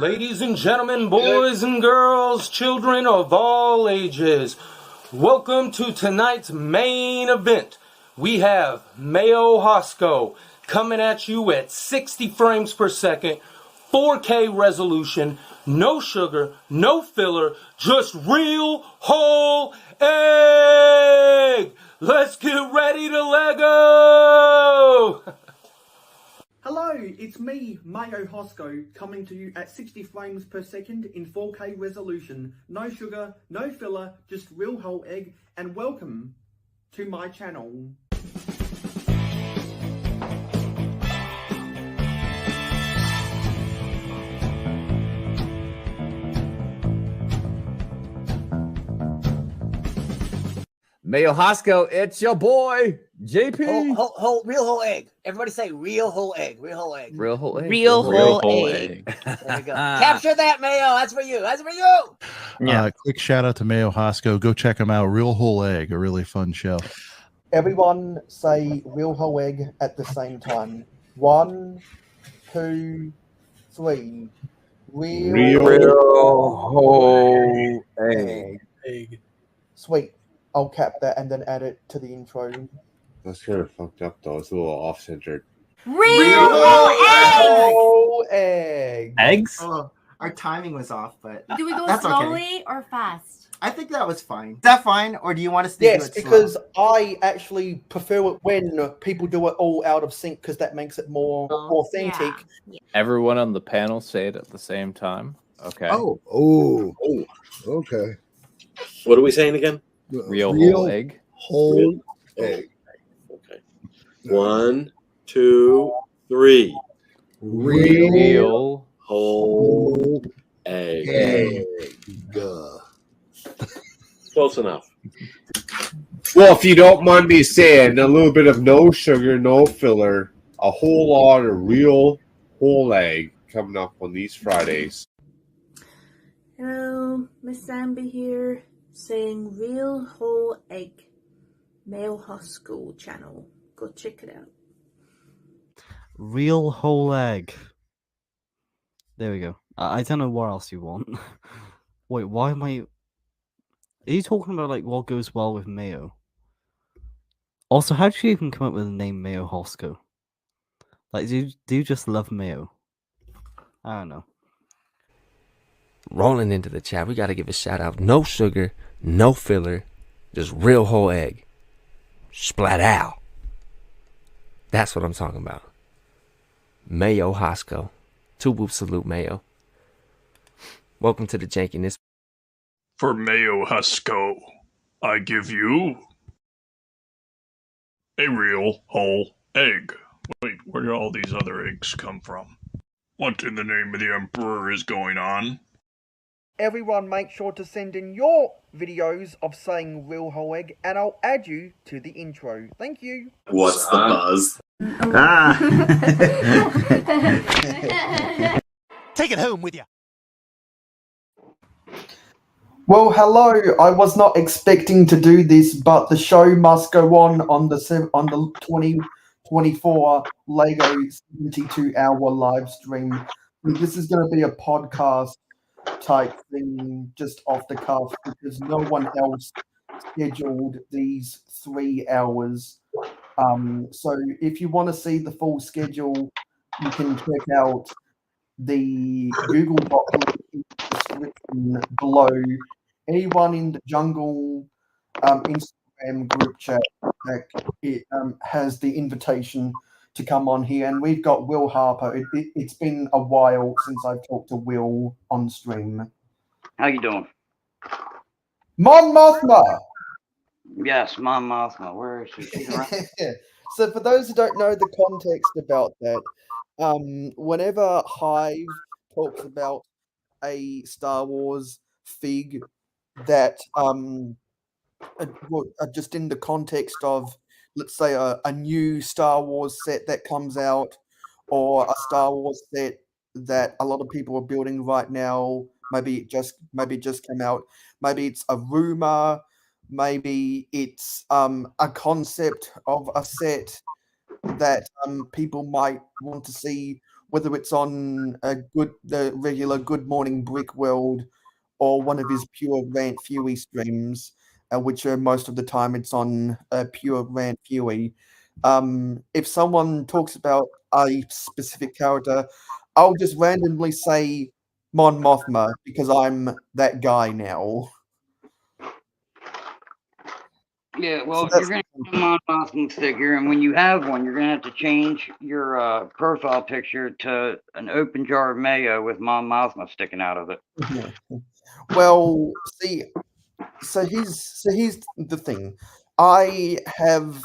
Ladies and gentlemen, boys and girls, children of all ages, welcome to tonight's main event. We have Mayo Hosco coming at you at 60 frames per second, 4K resolution, no sugar, no filler, just real whole egg. Let's get ready to Lego! Hello, it's me, Mayo Hosco, coming to you at 60 frames per second in 4K resolution. No sugar, no filler, just real whole egg, and welcome to my channel. Mayo Hosco, it's your boy, JP. Real whole egg. Everybody say real whole egg. Real whole egg. Real whole egg. Real whole egg. There we go. Capture that, Mayo. That's for you. That's for you. Yeah. Quick shout out to Mayo Hosco. Go check them out. Real Whole Egg, a really fun show. Everyone say real whole egg at the same time. 1, 2, 3. Real whole egg. Sweet. I'll cap that and then add it to the intro. That's kind of fucked up though. It's a little off-centered. Real whole egg. eggs. Oh, our timing was off, but Do we go that's slowly okay. or fast? I think that was fine. Is that fine, or do you want us to Yes, do it because slow? I actually prefer it when people do it all out of sync because that makes it more authentic. Yeah. Everyone on the panel say it at the same time. Okay. Oh, okay. What are we saying again? Real whole egg. Whole egg. Okay. 1, 2, 3. Real Whole egg. egg. Close enough. Well, if you don't mind me saying, a little bit of no sugar, no filler, a whole lot of real whole egg coming up on these Fridays. Hello, Miss Zambi here, saying real whole egg. Mayo Hosco channel. Go check it out. Real whole egg. There we go. I don't know what else you want. Wait, why am I... Are you talking about like what goes well with mayo? Also, how did you even come up with the name Mayo Hosco? Like, do you just love mayo? I don't know. Rolling into the chat, we got to give a shout out. No sugar, no filler, just real whole egg. Splat out. That's what I'm talking about. Mayo Hosco. 2 whoop salute, Mayo. Welcome to the jankiness. For Mayo Hosco, I give you a real whole egg. Wait, where did all these other eggs come from? What in the name of the Emperor is going on? Everyone make sure to send in your videos of saying real whole egg and I'll add you to the intro. Thank you. What's the buzz? Take it home with you. Well, hello. I was not expecting to do this, but the show must go on the 2024 Lego 72-hour live stream. This is going to be a podcast type thing, just off the cuff, because no one else scheduled these 3 hours. So if you want to see the full schedule, you can check out the Google Doc link in the description below. Anyone in the Jungle Instagram group chat has the invitation to come on here, and we've got Will Harper. It's been a while since I've talked to Will on stream. How you doing? Mon Mothma! Yes, Mom Mothma. Where is she? She's around. So for those who don't know the context about that, whenever Hive talks about a Star Wars fig that just in the context of, let's say, a new Star Wars set that comes out, or a Star Wars set that a lot of people are building right now, maybe it just came out, maybe it's a rumor, maybe it's a concept of a set that people might want to see whether it's on the regular Good Morning Brick World or one of his Pure Rant Fury streams, which are most of the time it's on Pure Rant Fury. If someone talks about a specific character, I'll just randomly say Mon Mothma because I'm that guy now. Yeah, well, you're going to have a Mon Mothma figure, and when you have one, you're going to have to change your profile picture to an open jar of mayo with Mon Mothma sticking out of it. Well, see, so here's the thing. I have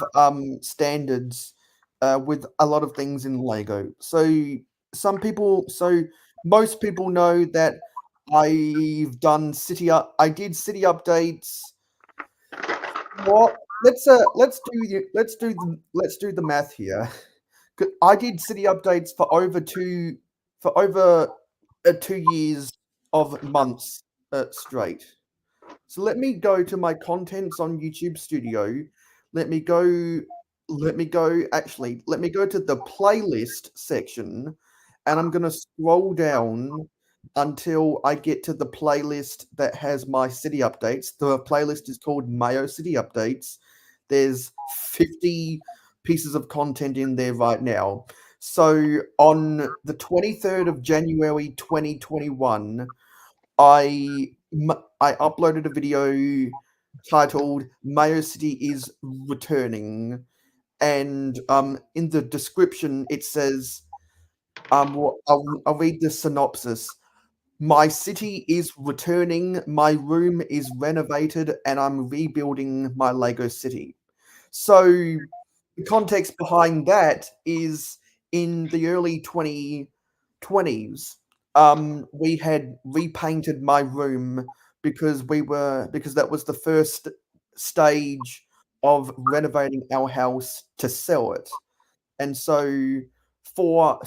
standards with a lot of things in Lego. So most people know that I did city updates. What? Let's do the math here. I did city updates for over 2 years of months straight. So let me go to my contents on YouTube Studio. Let me go to the playlist section, and I'm going to scroll down until I get to the playlist that has my city updates. The playlist is called Mayo City Updates. There's 50 pieces of content in there right now. So on the 23rd of January 2021, I uploaded a video titled "Mayo City is Returning," and in the description it says, I'll read the synopsis. My city is returning, my room is renovated, and I'm rebuilding my Lego city. So the context behind that is in the early 2020s, we had repainted my room because that was the first stage of renovating our house to sell it. And so for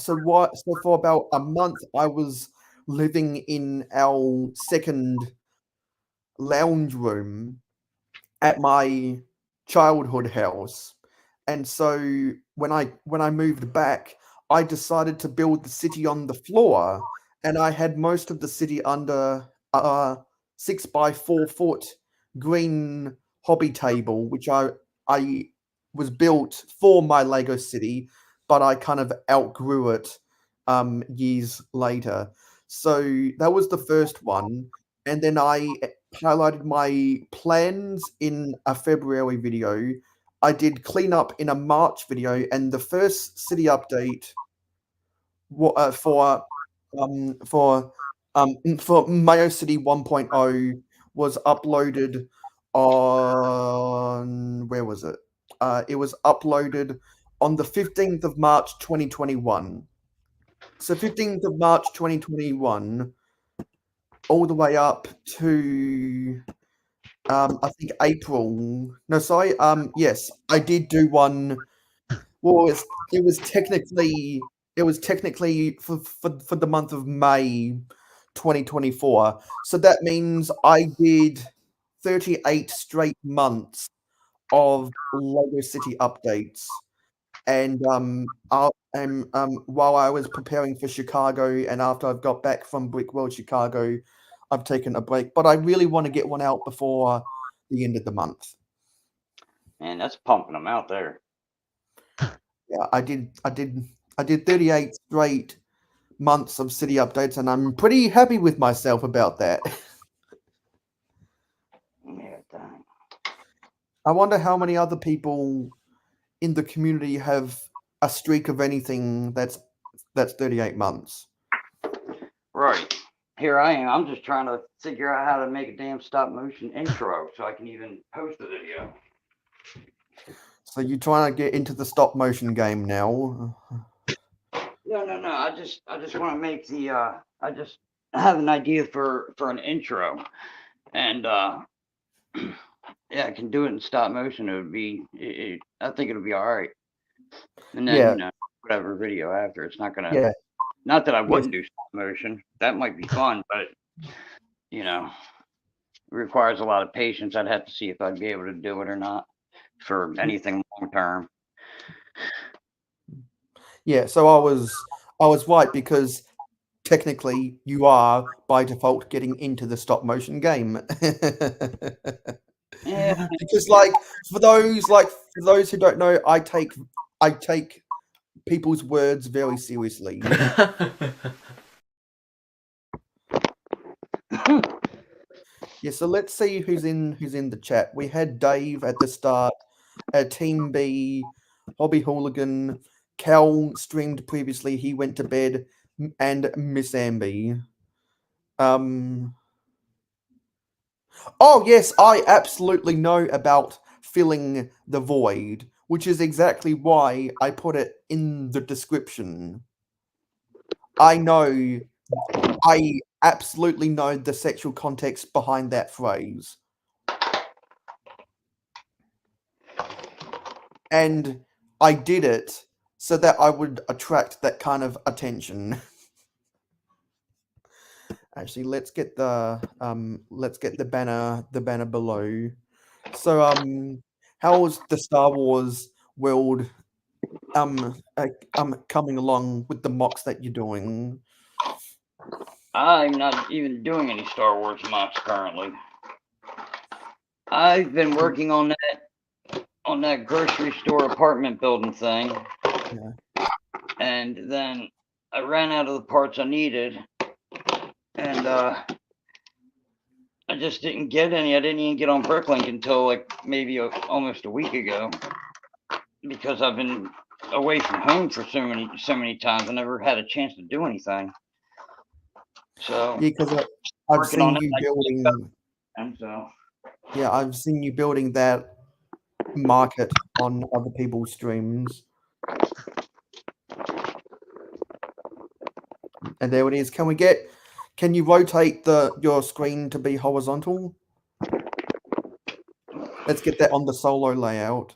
about a month I was living in our second lounge room at my childhood house. And so when I moved back, I decided to build the city on the floor, and I had most of the city under a 6x4 foot green hobby table, which I was built for my Lego city, but I kind of outgrew it years later. So that was the first one, and then I highlighted my plans in a February video. I did cleanup in a March video, and the first city update for Mayo City 1.0 was uploaded on where was it? It was uploaded on the 15th of March 2021. So 15th of March 2021, all the way up to I think April. No, sorry. Yes, I did do one. Well, it was technically for the month of May 2024. So that means I did 38 straight months of Lego City updates. And while I was preparing for Chicago, and after I've got back from Brick World Chicago, I've taken a break. But I really want to get one out before the end of the month. Man, that's pumping them out there. Yeah, I did 38 straight months of city updates, and I'm pretty happy with myself about that. Yeah, dang. I wonder how many other people in the community have a streak of anything that's 38 months. Right. Here I am. I'm just trying to figure out how to make a damn stop motion intro so I can even post the video. So you're trying to get into the stop motion game now? No. I just want to make the I just have an idea for an intro, and yeah, I can do it in stop motion. It would be I think it'll be all right. And then whatever video after, it's not gonna. Not that I wouldn't do stop motion. That might be fun, but it requires a lot of patience. I'd have to see if I'd be able to do it or not for anything long term. Yeah, so I was right because technically you are by default getting into the stop motion game. Yeah. Because for those who don't know, I take people's words very seriously. Yeah, so let's see who's in the chat. We had Dave at the start, Team B, Hobby Hooligan, Cal streamed previously, he went to bed, and Miss Amby. Oh yes, I absolutely know about filling the void, which is exactly why I put it in the description. I absolutely know the sexual context behind that phrase. And I did it so that I would attract that kind of attention. Actually, let's get the banner below. So how is the Star Wars world coming along with the mocks that you're doing? I'm not even doing any Star Wars mocks currently. I've been working on that grocery store apartment building thing. Yeah. And then I ran out of the parts I needed, and I just didn't get any. I didn't even get on Bricklink until like maybe almost a week ago, because I've been away from home for so many times. I never had a chance to do anything. So yeah, because I've seen you building. And so yeah, I've seen you building that market on other people's streams. And there it is. Can you rotate your screen to be horizontal? Let's get that on the solo layout.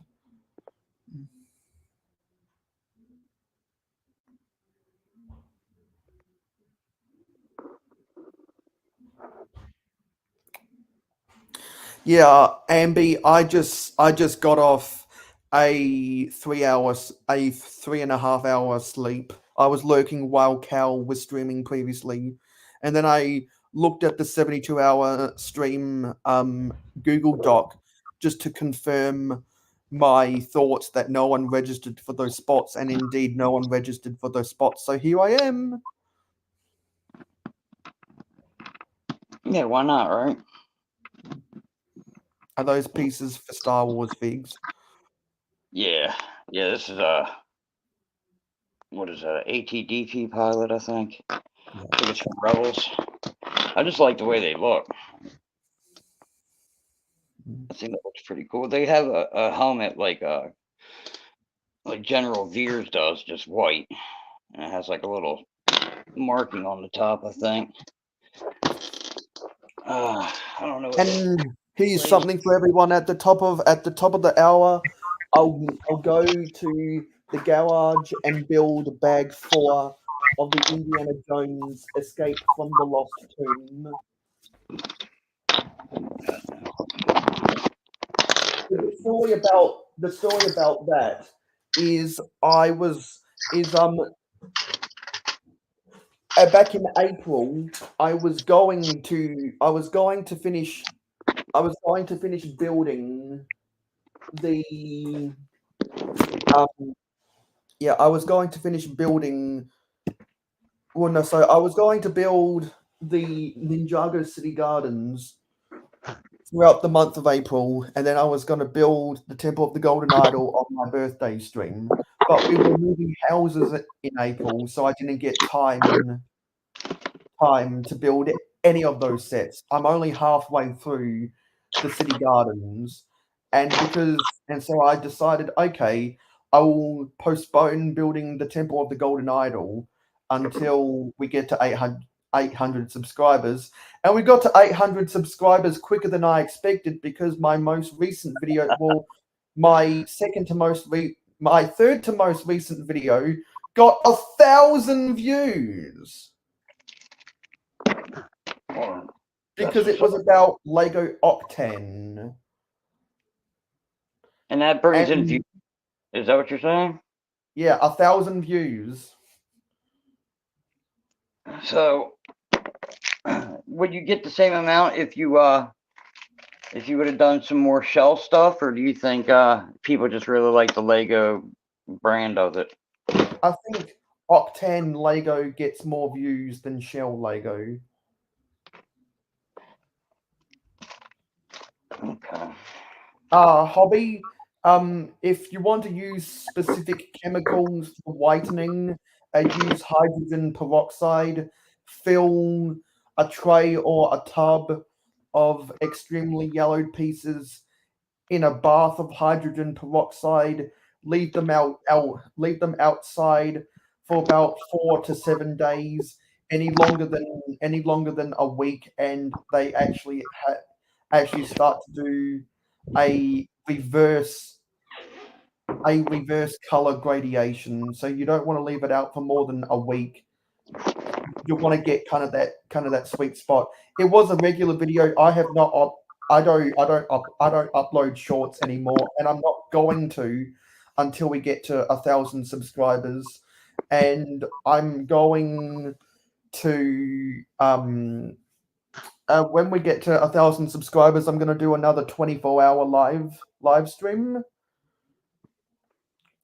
Yeah, Ambi, I just got off a 3.5 hour sleep. I was lurking while Cal was streaming previously, and then I looked at the 72-hour stream Google Doc just to confirm my thoughts that no one registered for those spots, and indeed no one registered for those spots. So here I am. yeah, why not, right? Are those pieces for Star Wars figs? Yeah, this is what is that? ATDP pilot, I think. I think it's from Rebels. I just like the way they look. I think that looks pretty cool. They have a helmet like General Veers does, just white, and it has like a little marking on the top, I think. I don't know. And here's something for everyone at the top of the hour. I'll go to the garage and build bag 4 of the Indiana Jones Escape from the Lost Tomb. The story about that is back in April I was going to finish building the I was going to finish building I was going to build the Ninjago City Gardens throughout the month of April, and then I was going to build the Temple of the Golden Idol on my birthday stream. But we were moving houses in April, so I didn't get time to build any of those sets. I'm only halfway through the City Gardens, and so I decided, okay, I will postpone building the Temple of the Golden Idol until we get to 800 subscribers. And we got to 800 subscribers quicker than I expected, because my most recent video, my third to most recent video got 1,000 views. Because it was about Lego Octan. And that brings in views. Is that what you're saying? Yeah, 1,000 views. So, would you get the same amount if you would have done some more shell stuff, or do you think people just really like the Lego brand of it? I think Octan Lego gets more views than Shell Lego. Okay. Hobby. If you want to use specific chemicals for whitening, use hydrogen peroxide. Fill a tray or a tub of extremely yellowed pieces in a bath of hydrogen peroxide. Leave them outside for about 4 to 7 days. Any longer than a week, and they actually start to do a reverse color gradation. So you don't want to leave it out for more than a week. You want to get kind of that sweet spot. It was a regular video. I have not I don't upload shorts anymore, and I'm not going to until we get to 1,000 subscribers. And I'm going to when we get to 1,000 subscribers, I'm going to do another 24-hour live stream.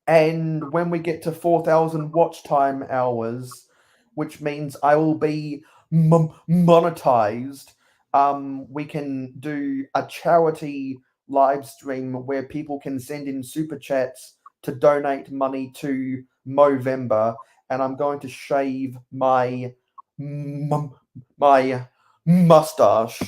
And when we get to 4,000 watch time hours, which means I will be monetized, we can do a charity live stream where people can send in super chats to donate money to Movember, and I'm going to shave my mustache,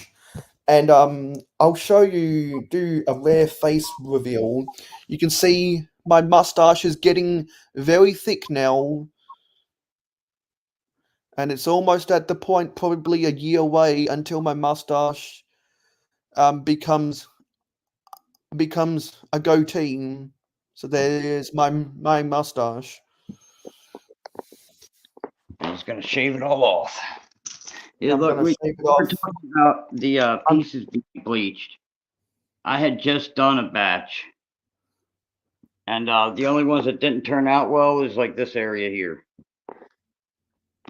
and I'll show you, do a rare face reveal. You can see my mustache is getting very thick now, and it's almost at the point, probably a year away, until my mustache becomes a goatee. So there's my mustache. I'm just gonna shave it all off. Yeah, I'm look, gonna we shave it were off. talking about the pieces being bleached. I had just done a batch, and the only ones that didn't turn out well is like this area here.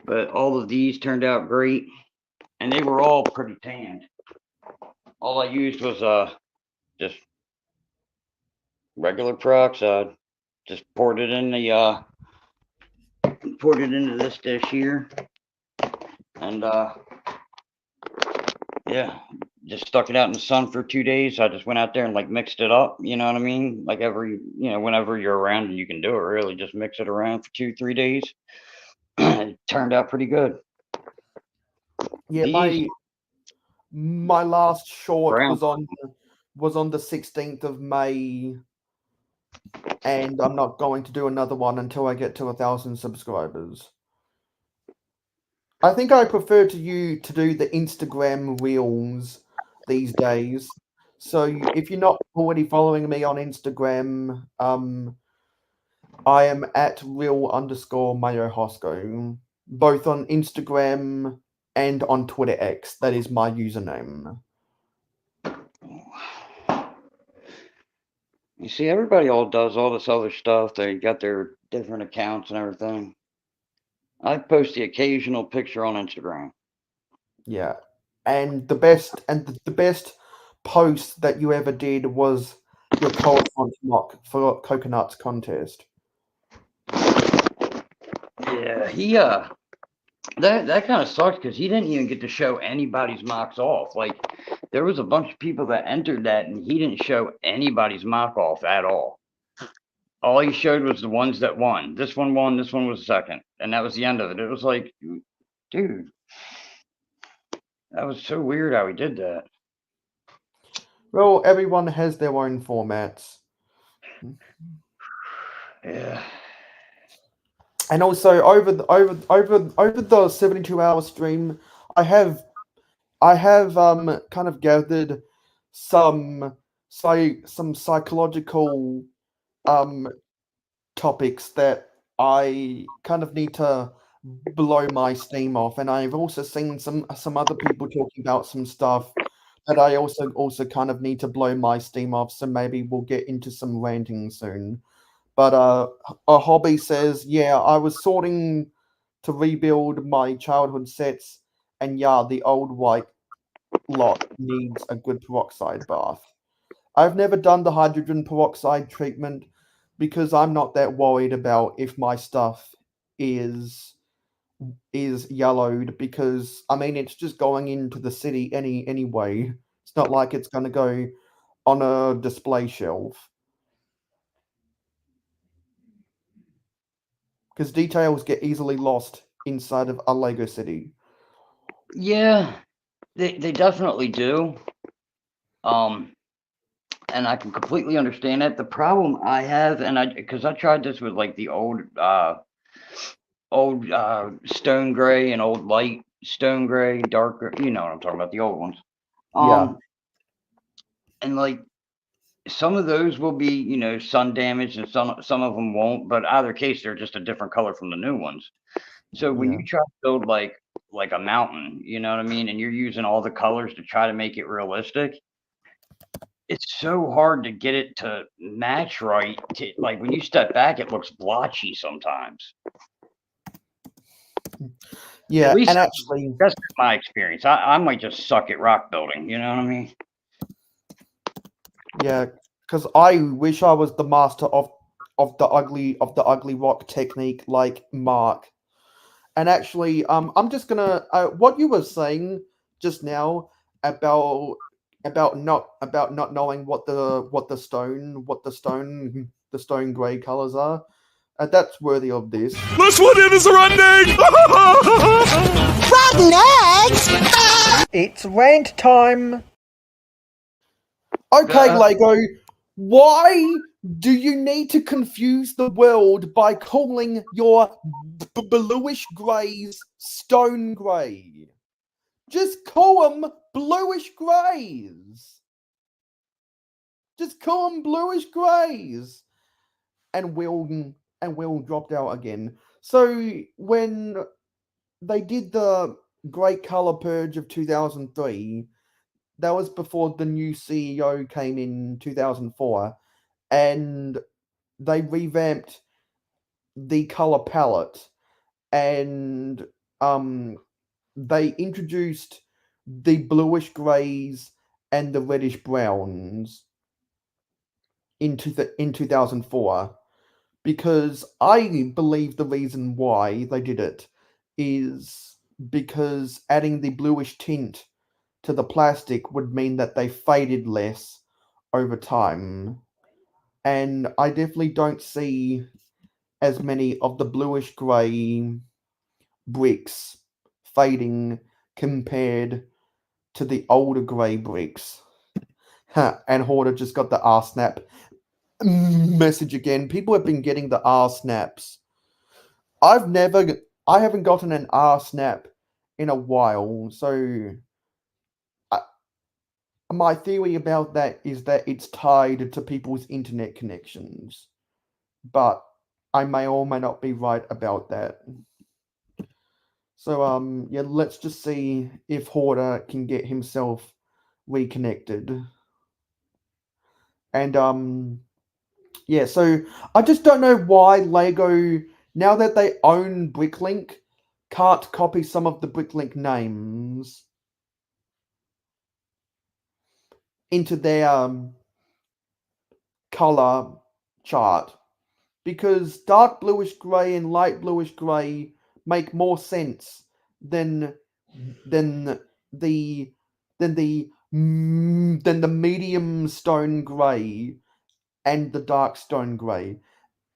But all of these turned out great, and they were all pretty tanned. All I used was just regular peroxide. Just poured it in the poured it into this dish here, and yeah, just stuck it out in the sun for 2 days. I just went out there and like mixed it up, you know what I mean? Like whenever you're around and you can do it, really just mix it around for 2-3 days. It turned out pretty good. Yeah, my last short was on the 16th of May, and I'm not going to do another one until I get to 1,000 subscribers. I think I prefer to do the Instagram reels these days. So if you're not already following me on Instagram, I am at real_Mayo both on Instagram and on Twitter X. That is my username. You see, everybody all does all this other stuff. They got their different accounts and everything. I post the occasional picture on Instagram. Yeah, and the best post that you ever did was your correspondence mock for coconuts contest. Yeah, he that kind of sucks because he didn't even get to show anybody's mocks off. Like there was a bunch of people that entered that, and he didn't show anybody's mock off at all. All he showed was the ones that won. This one won. This one was second, and that was the end of it. It was like, dude, that was so weird how he did that. Well, everyone has their own formats. Yeah. And also over the 72-hour stream, I have kind of gathered some psychological topics that I kind of need to blow my steam off, and I've also seen some other people talking about some stuff that I also kind of need to blow my steam off. So maybe we'll get into some ranting soon. But a hobby says, yeah, I was sorting to rebuild my childhood sets, and yeah, the old white lot needs a good peroxide bath. I've never done the hydrogen peroxide treatment because I'm not that worried about if my stuff is yellowed, because I mean it's just going into the city anyway. It's not like it's going to go on a display shelf. Because details get easily lost inside of a Lego city. Yeah, they definitely do. And I can completely understand that. The problem I have, because I tried this with like the old stone gray and old light stone gray, darker. You know what I'm talking about, the old ones. Yeah. And like some of those will be, sun damaged, and some of them won't. But either case, they're just a different color from the new ones. So when Yeah. you try to build like a mountain, you know what I mean, and you're using all the colors to try to make it realistic, it's so hard to get it to match right. Like when you step back, it looks blotchy sometimes. Yeah, At least and actually, that's my experience. I might just suck at rock building. You know what I mean? yeah, because I wish I was the master of the ugly rock technique like Mark. And actually, I'm just gonna what you were saying just now about not knowing what the stone gray colors are. That's worthy of this. This one is running! Rotten eggs! It's rant time. Okay, Lego, why do you need to confuse the world by calling your bluish grays stone gray? Just call them bluish grays. Just call them bluish grays. And Will dropped out again. So when they did the Great Color Purge of 2003, that was before the new CEO came in 2004, and they revamped the color palette, and they introduced the bluish grays and the reddish browns in 2004, because I believe the reason why they did it is because adding the bluish tint to the plastic would mean that they faded less over time. And I definitely don't see as many of the bluish grey bricks fading compared to the older grey bricks. And Hoarder just got the R snap message again. People have been getting the R snaps. I haven't gotten an R snap in a while, so my theory about that is that it's tied to people's internet connections, but I may or may not be right about that. So yeah, let's just see if Hoarder can get himself reconnected. And yeah, so I just don't know why Lego, now that they own Bricklink, can't copy some of the Bricklink names into their color chart, because dark bluish gray and light bluish gray make more sense than the medium stone gray and the dark stone gray.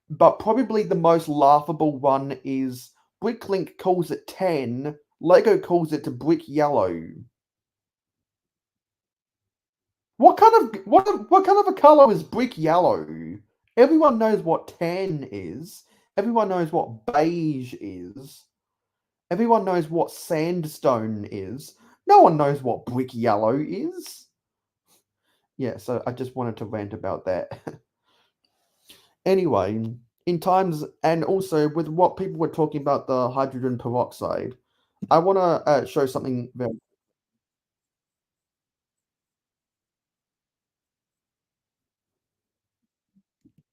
But probably the most laughable one is Bricklink calls it tan, Lego calls it brick yellow. What kind of a color is brick yellow? Everyone knows what tan is. Everyone knows what beige is. Everyone knows what sandstone is. No one knows what brick yellow is. Yeah, so I just wanted to rant about that. Anyway, in times, and also with what people were talking about the hydrogen peroxide, I want to show something very...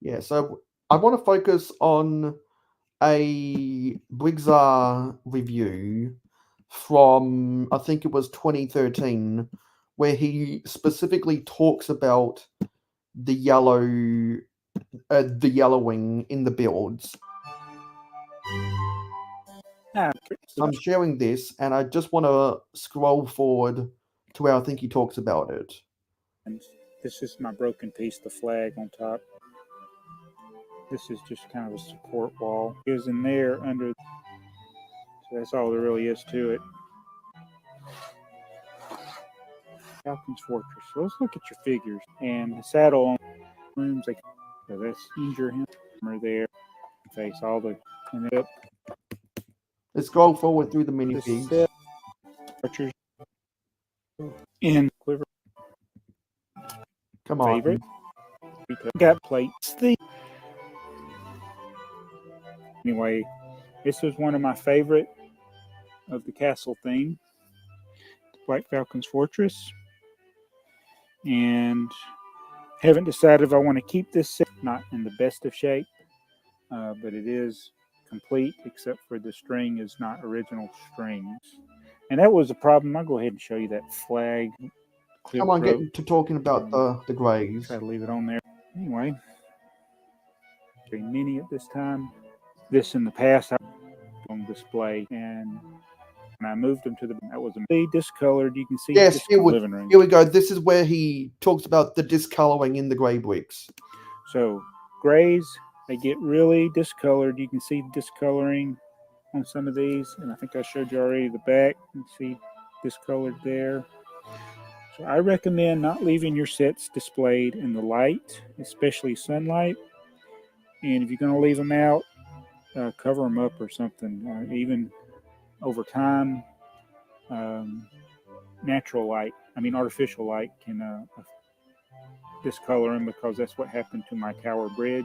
Yeah, so I want to focus on a Briggsar review from, I think it was 2013, where he specifically talks about the yellowing in the builds. I'm sharing this, and I just want to scroll forward to where I think he talks about it. And this is my broken piece, the flag on top. This is just kind of a support wall. It goes in there under. So that's all there really is to it. Falcon's Fortress. So let's look at your figures. And the saddle on rooms, like, so that's injure him or there. Face all the and up. Let's go forward through the minifigs. Archers in quiver. Come on. Favorite. Got plates. Anyway, this was one of my favorite of the castle theme, Black Falcon's Fortress, and haven't decided if I want to keep this set. Not in the best of shape, but it is complete except for the string is not original strings, and that was a problem. I'll go ahead and show you that flag. Come on, get to talking about the grays. Try to leave it on there. Anyway, very many at this time. This in the past I on display, and when I moved them to that was a discolored. You can see yes, living room. Here we go. This is where he talks about the discoloring in the gray bricks. So grays, they get really discolored. You can see discoloring on some of these, and I think I showed you already the back. You can see discolored there. So I recommend not leaving your sets displayed in the light, especially sunlight. And if you're going to leave them out, cover them up or something. Even over time, artificial light can discolor them, because that's what happened to my Tower Bridge.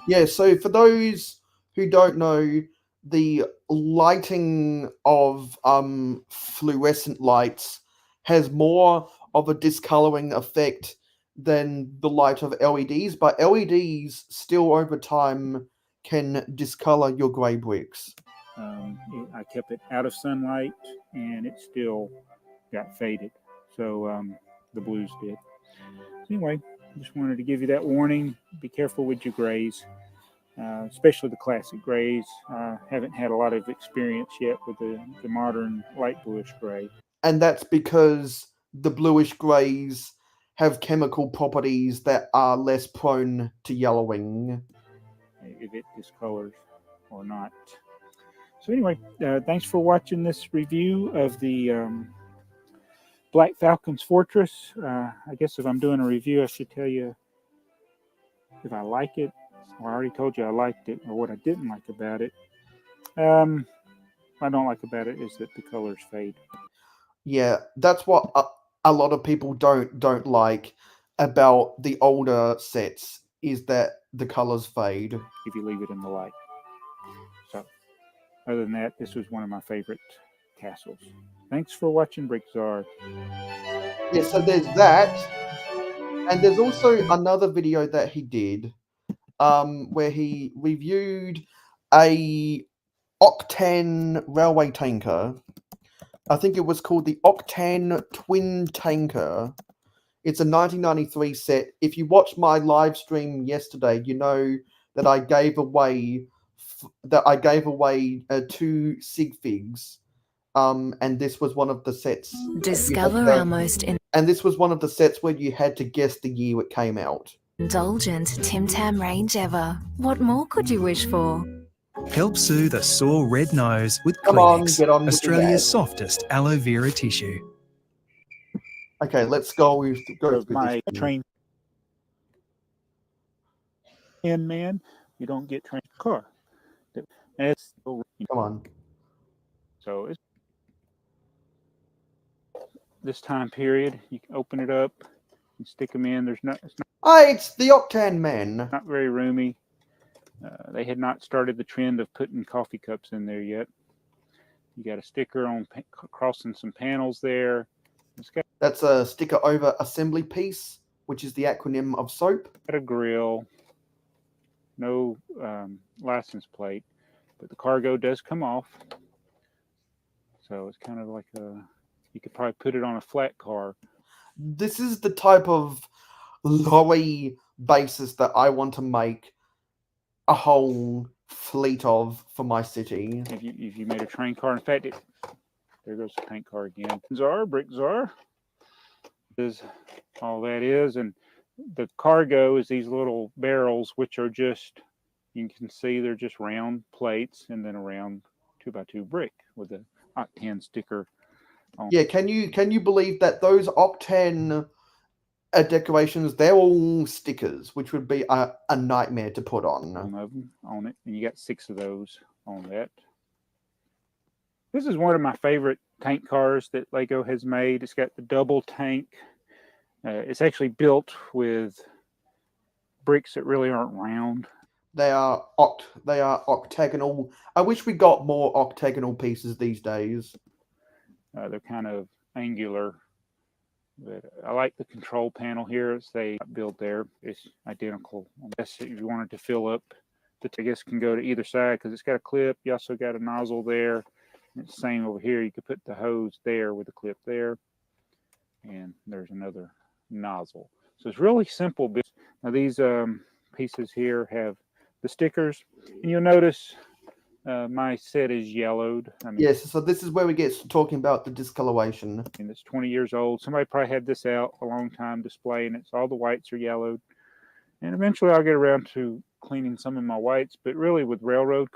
Yeah, so for those who don't know, the lighting of fluorescent lights has more of a discoloring effect than the light of LEDs, but LEDs still over time can discolor your gray bricks. I kept it out of sunlight, and it still got faded. So the blues did. Anyway, just wanted to give you that warning. Be careful with your grays, especially the classic grays. Haven't had a lot of experience yet with the modern light bluish gray. And that's because the bluish grays have chemical properties that are less prone to yellowing. If it discolors or not. So anyway, thanks for watching this review of the Black Falcon's Fortress. I guess if I'm doing a review, I should tell you if I like it. Well, I already told you I liked it, or what I didn't like about it. What I don't like about it is that the colors fade. Yeah, that's what a lot of people don't like about the older sets, is that the colors fade if you leave it in the light. So other than that, this was one of my favorite castles. Thanks for watching, Briggsar. Yeah, so there's that, and there's also another video that he did where he reviewed a Octan railway tanker. I think it was called the Octan Twin Tanker. It's a 1993 set. If you watched my live stream yesterday, you know that I gave away 2 sig figs, and this was one of the sets. Discover our most and this was one of the sets where you had to guess the year it came out. indulgent Tim Tam range ever. What more could you wish for? Help soothe a sore red nose with Come on, Kleenex, get on with Australia's that. softest aloe vera tissue. Okay, let's go with my train. And man, you don't get train car. That's come on. So it's this time period. You can open it up and stick them in. It's not it's the Octan Man. Not very roomy. They had not started the trend of putting coffee cups in there yet. You got a sticker on crossing some panels there. That's a sticker over assembly piece, which is the acronym of SOAP. Got a grill. No license plate. but the cargo does come off. So it's kind of like you could probably put it on a flat car. This is the type of lorry basis that I want to make a whole fleet of for my city. If you made a train car, in fact, there goes the paint car again. Brick czar is all that is, and the cargo is these little barrels, which are just, you can see they're just round plates and then a round 2x2 brick with a Octan sticker on. Yeah, can you believe that those Octan decorations, they're all stickers, which would be a nightmare to put on. One of them on it, and you got 6 of those on that. This is one of my favorite tank cars that Lego has made. It's got the double tank. It's actually built with bricks that really aren't round. They are octagonal. I wish we got more octagonal pieces these days. They're kind of angular. But I like the control panel here. It's a build there. It's identical. Unless if you wanted to fill up, I guess can go to either side because it's got a clip. You also got a nozzle there. And it's the same over here. You could put the hose there with a clip there. And there's another nozzle. So it's really simple. Now these pieces here have the stickers. And you'll notice my set is yellowed. Yes, so this is where we get talking about the discoloration. And it's 20 years old. Somebody probably had this out a long time displaying it. So all the whites are yellowed. And eventually I'll get around to cleaning some of my whites. But really with railroad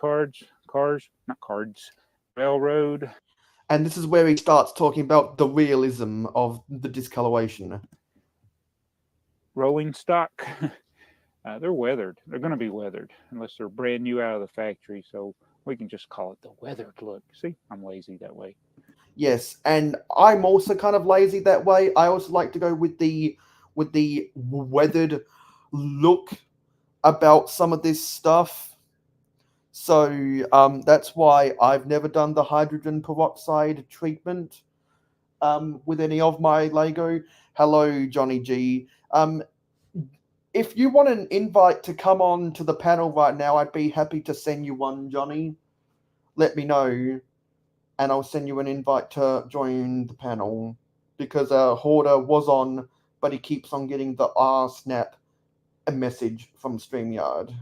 railroad. And this is where he starts talking about the realism of the discoloration. Rolling stock. They're weathered. They're going to be weathered unless they're brand new out of the factory. So we can just call it the weathered look. See, I'm lazy that way. Yes, and I'm also kind of lazy that way. I also like to go with the weathered look about some of this stuff. So that's why I've never done the hydrogen peroxide treatment with any of my Lego. Hello, Johnny G. If you want an invite to come on to the panel right now, I'd be happy to send you one, Johnny. Let me know, and I'll send you an invite to join the panel. Because Hoarder was on, but he keeps on getting the snap a message from StreamYard.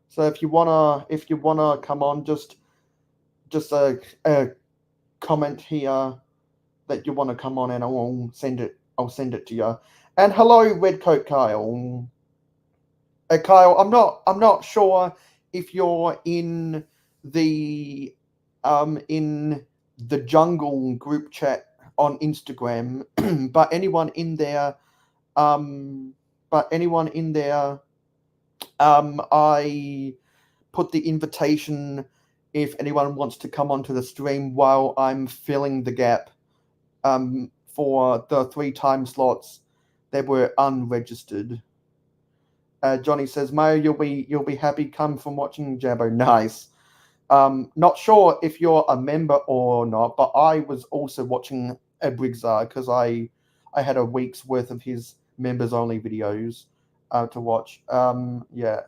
So if you wanna come on, just a comment here that you wanna come on, and I'll send it to you. And hello, Redcoat Kyle. Kyle, I'm not sure if you're in the jungle group chat on Instagram, but anyone in there, I put the invitation if anyone wants to come onto the stream while I'm filling the gap for the 3 time slots that were unregistered. Johnny says, Mayo, you'll be happy come from watching Jabbo. Nice. Not sure if you're a member or not, but I was also watching a Brigzar because I had a week's worth of his members only videos to watch. Yeah.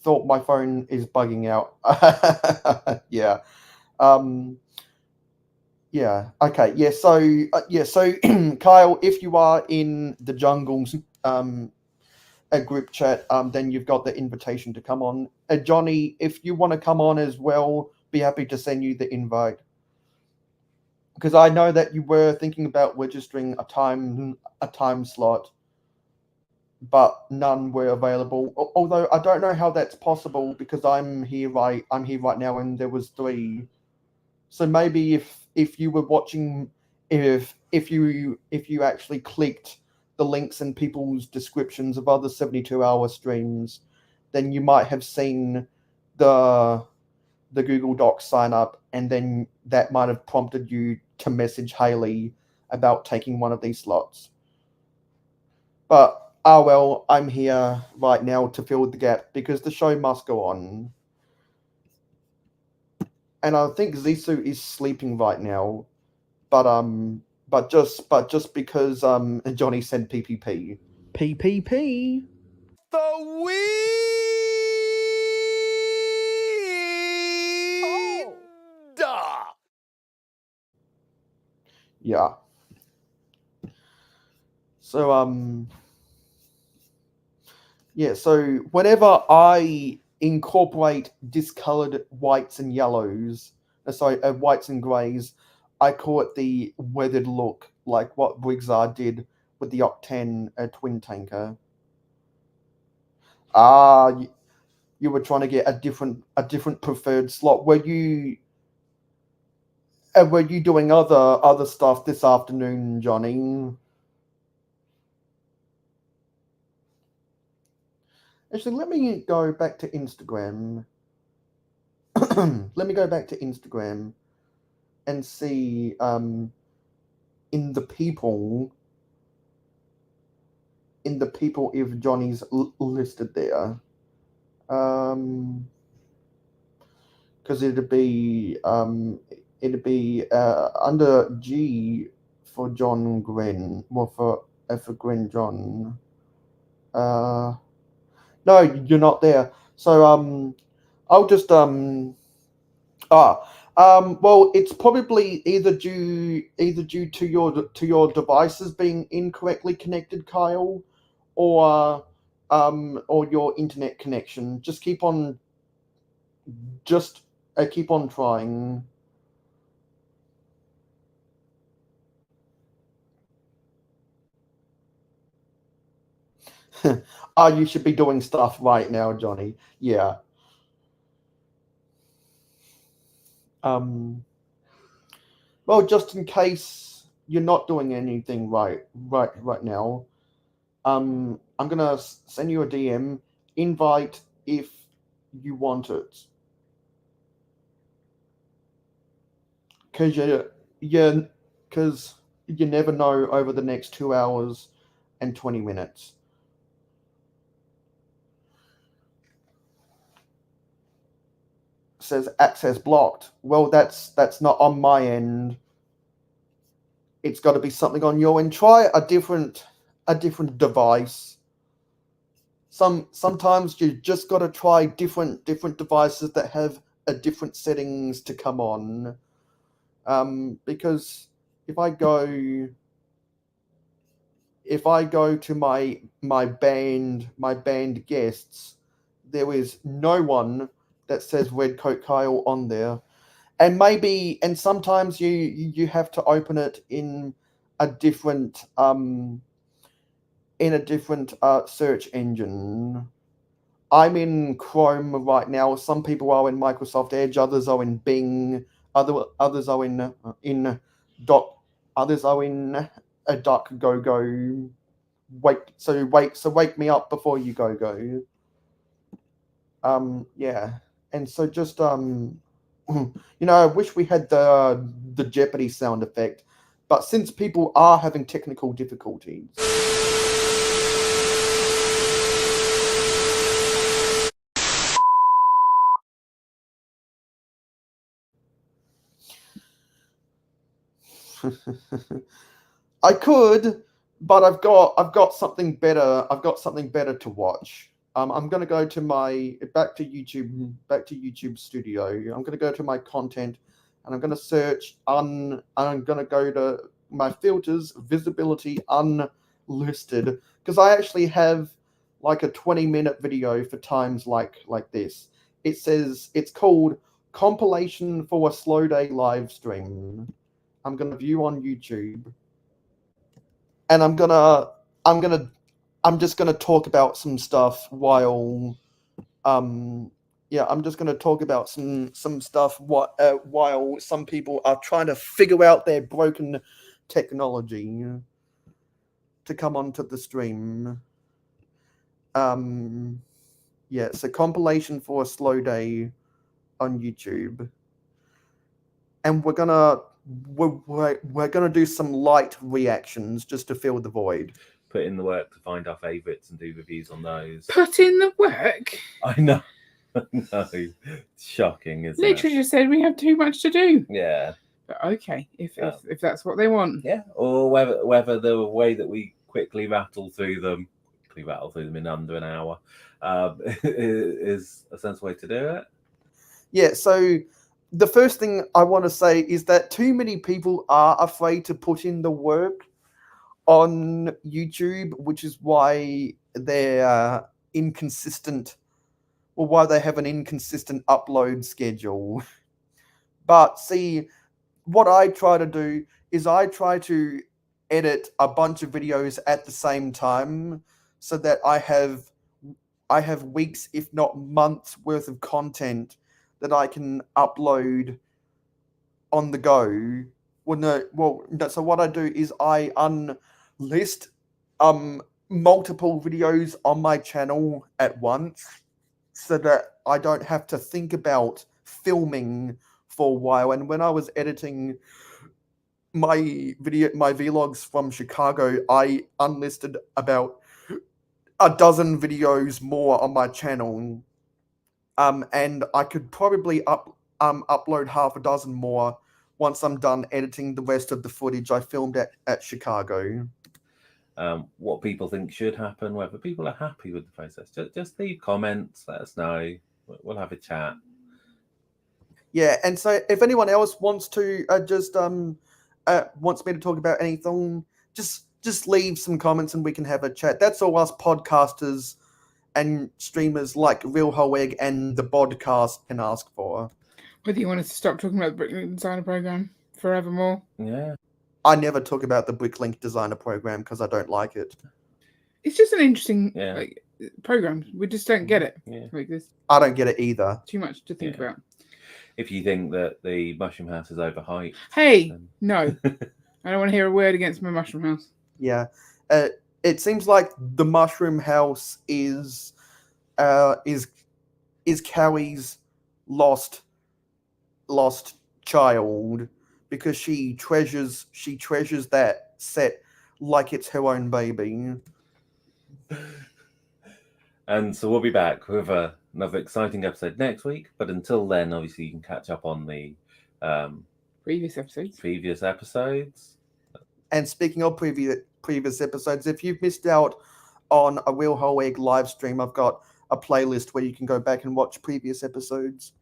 Thought my phone is bugging out. Yeah. Yeah. Okay. Yeah. So Kyle, if you are in the jungles a group chat, then you've got the invitation to come on. Johnny, if you want to come on as well, be happy to send you the invite. Because I know that you were thinking about registering a time slot, but none were available. Although I don't know how that's possible because I'm here right now, and there was 3. So maybe if you were watching, if you actually clicked the links in people's descriptions of other 72-hour streams, then you might have seen the Google Docs sign up, and then that might have prompted you to message Haley about taking one of these slots. But well, I'm here right now to fill the gap because the show must go on. And I think Zissou is sleeping right now, but just because Johnny said PPP. PPP. The Yeah. So yeah, so whenever I incorporate discolored whites and yellows, whites and greys, I call it the weathered look, like what Briggsar did with the Octan twin tanker. You were trying to get a different preferred slot. Were you doing other stuff this afternoon, Johnny? Actually, let me go back to Instagram. Let me go back to Instagram and see in the people if Johnny's listed there. Because it'd be under G for John Gren. Well, for Gren John. No, you're not there. So I'll just well, it's probably either due to your devices being incorrectly connected, Kyle, or your internet connection. Just keep on trying. You should be doing stuff right now, Johnny. Yeah. Well, just in case you're not doing anything right now, I'm gonna send you a DM invite if you want it, because you never know over the next 2 hours and 20 minutes. Says access blocked. Well, that's not on my end. It's got to be something on your end. Try a different device. Sometimes you just got to try different devices that have a different settings to come on. Because if I go to my band guests, there is no one that says Red Coat Kyle on there. And sometimes you have to open it in a different search engine. I'm in Chrome right now. Some people are in Microsoft Edge. Others are in Bing. Others are in a DuckDuckGo. Wake me up before you go. Yeah, and so just I wish we had the Jeopardy sound effect, but since people are having technical difficulties. I could, but I've got something better. I've got something better to watch. I'm going to go to back to YouTube Studio. I'm going to go to my content, and I'm going to search I'm going to go to my filters, visibility unlisted, because I actually have like a 20-minute video for times like this. It says it's called compilation for a slow day live stream. I'm going to view on YouTube, and I'm just going to talk about some stuff while I'm just going to talk about some stuff while some people are trying to figure out their broken technology to come onto the stream. So compilation for a slow day on YouTube, and we're gonna do some light reactions just to fill the void. Put in the work to find our favourites and do reviews on those. Put in the work? I know. No, it's shocking, isn't Literally just said we have too much to do. Yeah. But okay, if that's what they want. Yeah, or whether the way that we quickly rattle through them in under an hour is a sensible way to do it. Yeah, so the first thing I want to say is that too many people are afraid to put in the work on YouTube, which is why they're inconsistent, or why they have an inconsistent upload schedule. But see, what I try to do is I try to edit a bunch of videos at the same time so that I have weeks, if not months, worth of content that I can upload on the go. So what I do is I unlist multiple videos on my channel at once so that I don't have to think about filming for a while. And when I was editing my vlogs from Chicago, I unlisted about a dozen videos more on my channel, and I could probably upload half a dozen more once I'm done editing the rest of the footage I filmed at Chicago. What people think should happen, whether people are happy with the process, just leave comments, let us know. We'll have a chat. Yeah, and so if anyone else wants to wants me to talk about anything, just leave some comments and we can have a chat. That's all us podcasters and streamers like Real Whole Egg and the podcast can ask for. Whether you want us to stop talking about the Bricklink Designer Program forevermore. Yeah. I never talk about the Bricklink Designer Program because I don't like it. It's just an interesting program. We just don't get it. Yeah. Like this. I don't get it either. Too much to think about. If you think that the Mushroom House is overhyped. Hey, no. I don't want to hear a word against my Mushroom House. Yeah. It seems like the Mushroom House is Cowie's lost child, because she treasures that set like it's her own baby. And so we'll be back with another exciting episode next week. But until then, obviously, you can catch up on the previous episodes. And speaking of previous episodes, if you've missed out on a Real Whole Egg live stream, I've got a playlist where you can go back and watch previous episodes.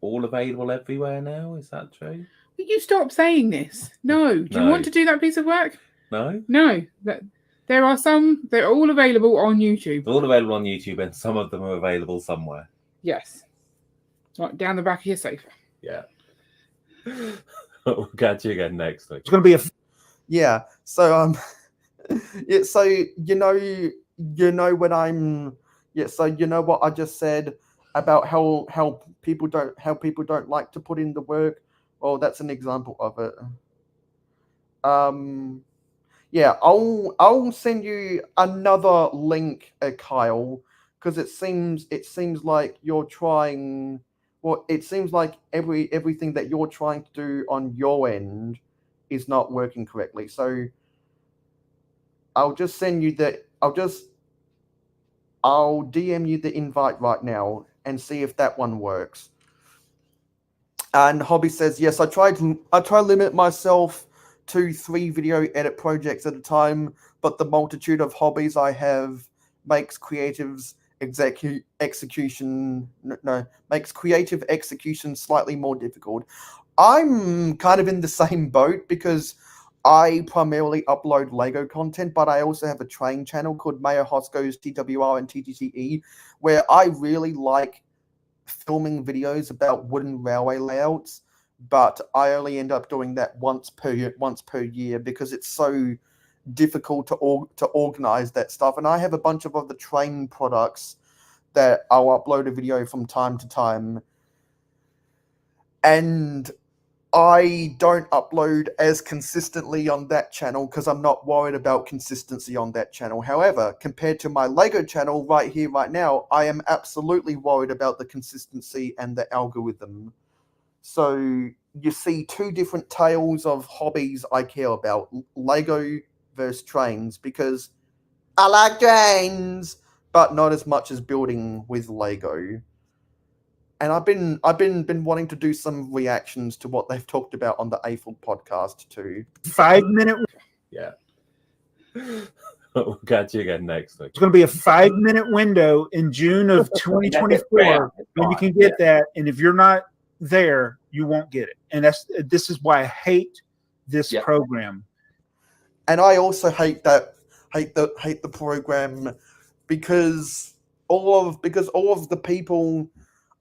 All available everywhere now, is that true? Will you stop saying this? No. Do you want to do that piece of work? No. No. There are some, they're all available on YouTube. They're all available on YouTube, and some of them are available somewhere. Yes. Right down the back of your sofa. Yeah. We'll catch you again next week. It's going to be yeah. So yeah. So you know when I'm So you know what I just said about how people don't like to put in the work. Well, that's an example of it. Yeah, I'll send you another link, Kyle, because it seems like you're trying. Well, it seems like everything that you're trying to do on your end is not working correctly. So I'll just send you I'll DM you the invite right now and see if that one works. And Hobby says, yes, I try to limit myself to 3 video edit projects at a time, but the multitude of hobbies I have makes creative execution slightly more difficult. I'm kind of in the same boat because I primarily upload Lego content, but I also have a train channel called Mayor Hosco's TWR and TTTE, where I really like filming videos about wooden railway layouts, but I only end up doing that once per year because it's so difficult to organize that stuff. And I have a bunch of other train products that I'll upload a video from time to time, and I don't upload as consistently on that channel because I'm not worried about consistency on that channel. However, compared to my Lego channel right here, right now, I am absolutely worried about the consistency and the algorithm. So you see 2 different tales of hobbies I care about: Lego versus trains, because I like trains, but not as much as building with Lego. And I've been wanting to do some reactions to what they've talked about on the AFL podcast too. 5-minute. Yeah. We'll catch you again next week. It's going to be a 5-minute window in June of 2024 when you can get that. And if you're not there, you won't get it. And this is why I hate this program. And I also hate the program because all of the people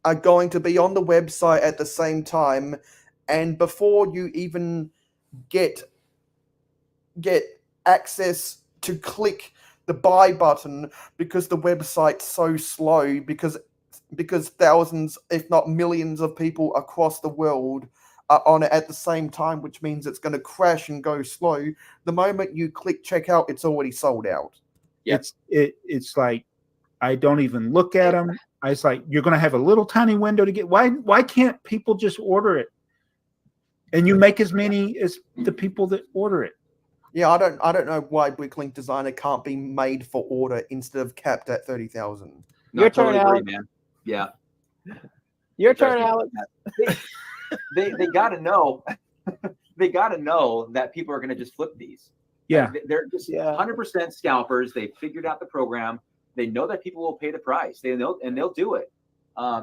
are going to be on the website at the same time, and before you even get access to click the buy button, because the website's so slow, because thousands, if not millions, of people across the world are on it at the same time, which means it's going to crash and go slow. The moment you click checkout, it's already sold out. It's like I don't even look at them. It's like you're going to have a little tiny window to get. Why can't people just order it? And you make as many as the people that order it. Yeah, I don't know why Bricklink Designer can't be made for order instead of capped at 30,000. Your turn, Alex. Man. Yeah. Your turn, Alex. They got to know. They got to know that people are going to just flip these. Yeah, they're just 100% scalpers. They figured out the program. They know that people will pay the price. They know, and they'll do it.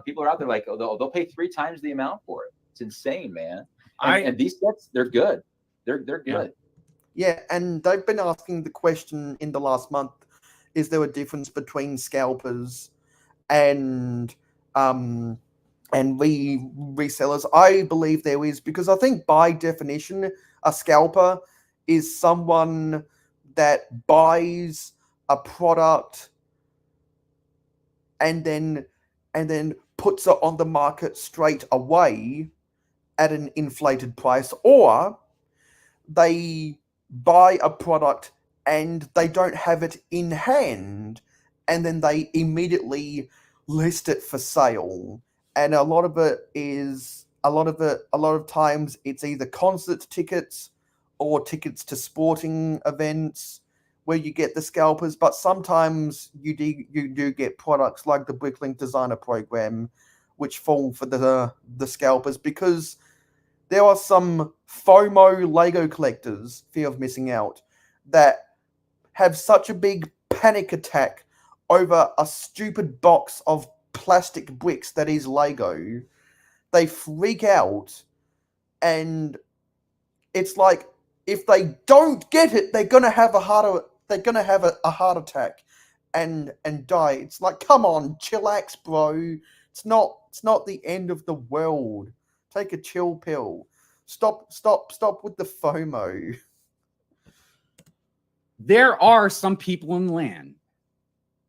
People are out there like they'll pay 3 times the amount for it. It's insane, man. And these sets, they're good. They're good. Yeah, and they've been asking the question in the last month: is there a difference between scalpers and resellers? I believe there is, because I think by definition, a scalper is someone that buys a product and then puts it on the market straight away at an inflated price, or they buy a product and they don't have it in hand and then they immediately list it for sale. And a lot of times it's either concert tickets or tickets to sporting events where you get the scalpers, but sometimes you do get products like the Bricklink Designer program which fall for the scalpers, because there are some FOMO Lego collectors, fear of missing out, that have such a big panic attack over a stupid box of plastic bricks that is Lego. They freak out, and it's like, if they don't get it, they're gonna have a heart attack and die. It's like, come on, chillax, bro. It's not the end of the world. Take a chill pill. Stop with the FOMO. There are some people in LAN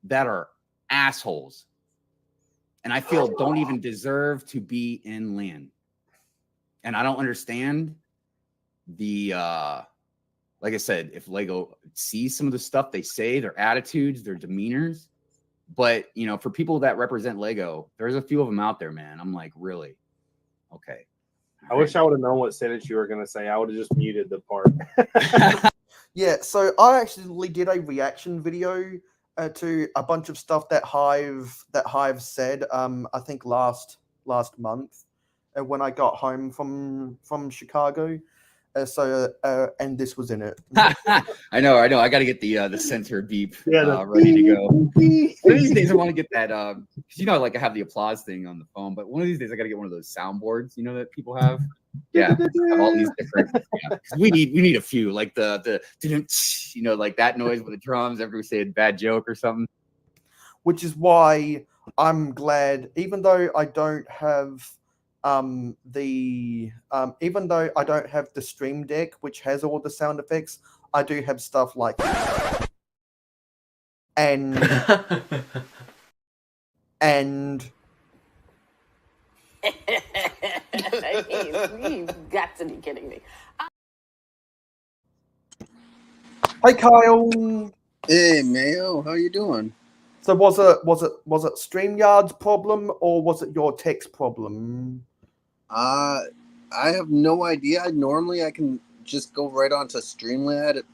that are assholes, and I feel don't even deserve to be in LAN. And I don't understand the like I said, if Lego sees some of the stuff they say, their attitudes, their demeanors, but for people that represent Lego, there's a few of them out there, man. I'm like, really? Okay. I wish I would have known what sentence you were going to say. I would have just muted the part. Yeah, so I actually did a reaction video to a bunch of stuff that Hive said. I think last month when I got home from Chicago. And this was in it. I know. I got to get the center beep ready to go. One of these days, I want to get that. Because like I have the applause thing on the phone, but one of these days, I got to get one of those soundboards. That people have. Yeah, have all these different. Yeah, we need a few, like the like that noise with the drums. Everybody say a bad joke or something. Which is why I'm glad, even though I don't have even though I don't have the Stream Deck, which has all the sound effects, I do have stuff like that. And You've got to be kidding me. Hey Kyle. Hey Mayo, how you doing? So was it StreamYard's problem or was it your text problem? I have no idea. Normally I can just go right onto Streamlab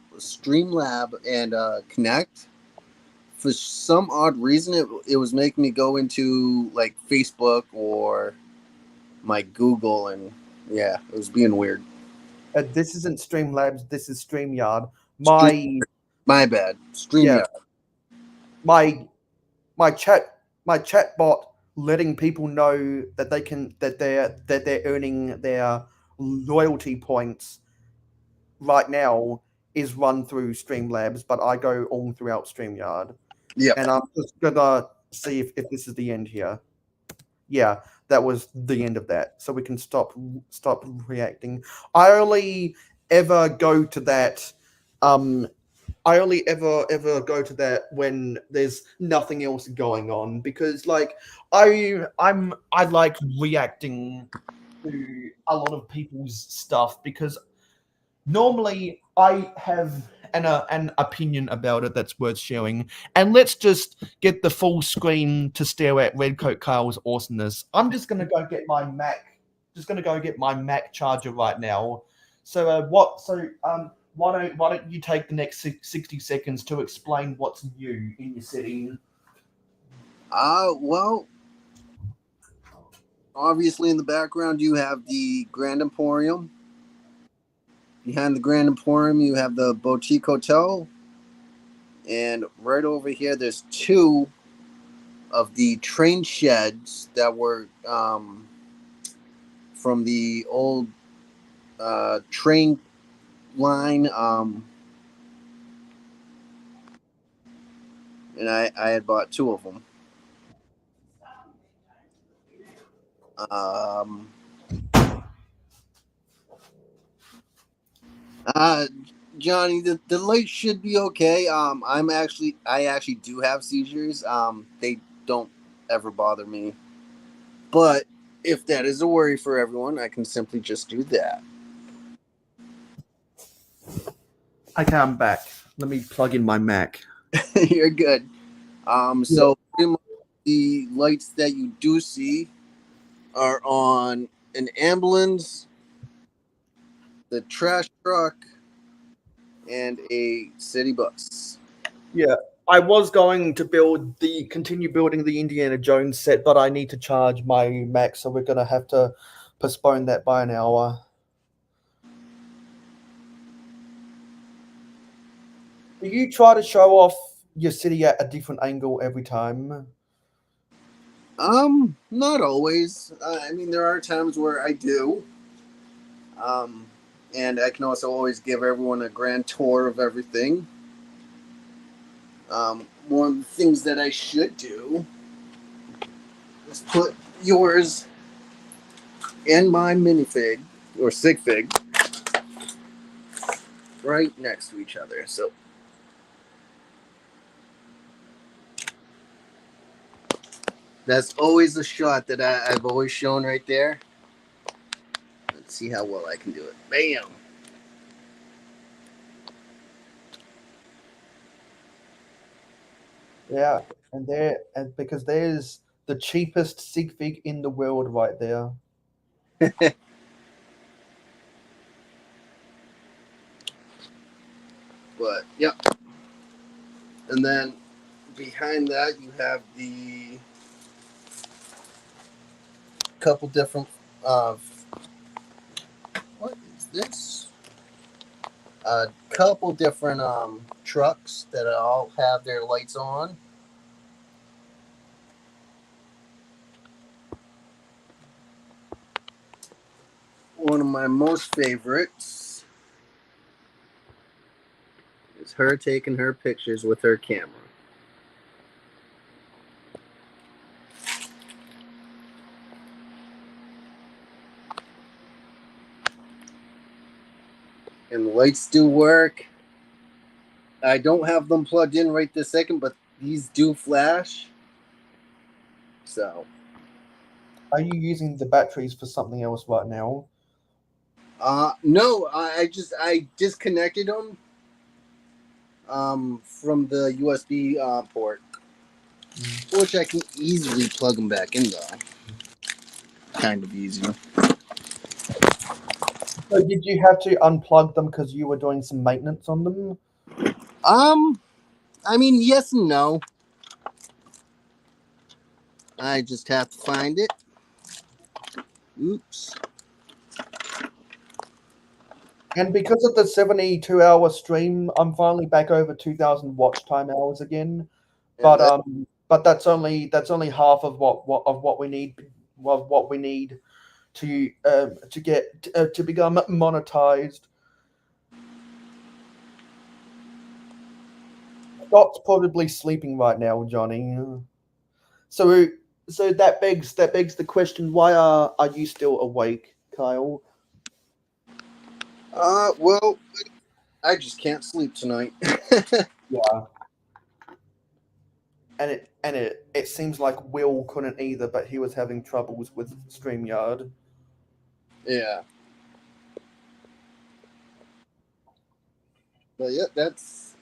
and connect. For some odd reason, it was making me go into like Facebook or my Google, and yeah, it was being weird. This isn't Streamlabs. This is StreamYard. My bad. StreamYard. Yeah. My chat bot letting people know that they're earning their loyalty points right now is run through Streamlabs, but I go all throughout StreamYard. Yeah. And I'm just gonna see if this is the end here. Yeah, that was the end of that. So we can stop reacting. I only ever go to that I only ever go to that when there's nothing else going on, because like I like reacting to a lot of people's stuff, because normally I have an opinion about it that's worth sharing. And let's just get the full screen to stare at Redcoat Kyle's awesomeness. I'm just gonna go get my Mac. Just gonna go get my Mac charger right now. So why don't you take the next 60 seconds to explain what's new in your city? Well, obviously in the background you have the Grand Emporium. Behind the Grand Emporium you have the Boutique Hotel. And right over here there's two of the train sheds that were from the old train line. And I had bought two of them. Johnny, the light should be okay. I actually do have seizures. They don't ever bother me. But if that is a worry for everyone, I can simply just do that. Okay, I'm back. Let me plug in my Mac. You're good. So pretty much the lights that you do see are on an ambulance, the trash truck, and a city bus. Yeah, I was going to continue building the Indiana Jones set, but I need to charge my Mac, so we're gonna have to postpone that by an hour. Do you try to show off your city at a different angle every time? Not always. I mean, there are times where I do. And I can also always give everyone a grand tour of everything. One of the things that I should do is put yours and my minifig, or sig fig, right next to each other. So that's always a shot that I've always shown right there. Let's see how well I can do it. Bam! Yeah, and because there's the cheapest sig fig in the world right there. But yep. And then behind that you have the couple different what is this? A couple different trucks that all have their lights on. One of my most favorites is her taking her pictures with her camera. And the lights do work. I don't have them plugged in right this second, but these do flash. So. Are you using the batteries for something else right now? No, I disconnected them from the USB port, which I can easily plug them back in though. Kind of easy. So did you have to unplug them because you were doing some maintenance on them? I mean, yes and no. I just have to find it. Oops. And because of the 72-hour stream, I'm finally back over 2,000 watch time hours again. But but that's only half of what we need to get to become monetized. Scott's probably sleeping right now, Johnny. So that begs the question: why are you still awake, Kyle? Well, I just can't sleep tonight. Yeah. And it seems like Will couldn't either, but he was having troubles with StreamYard. Yeah. But yeah, that's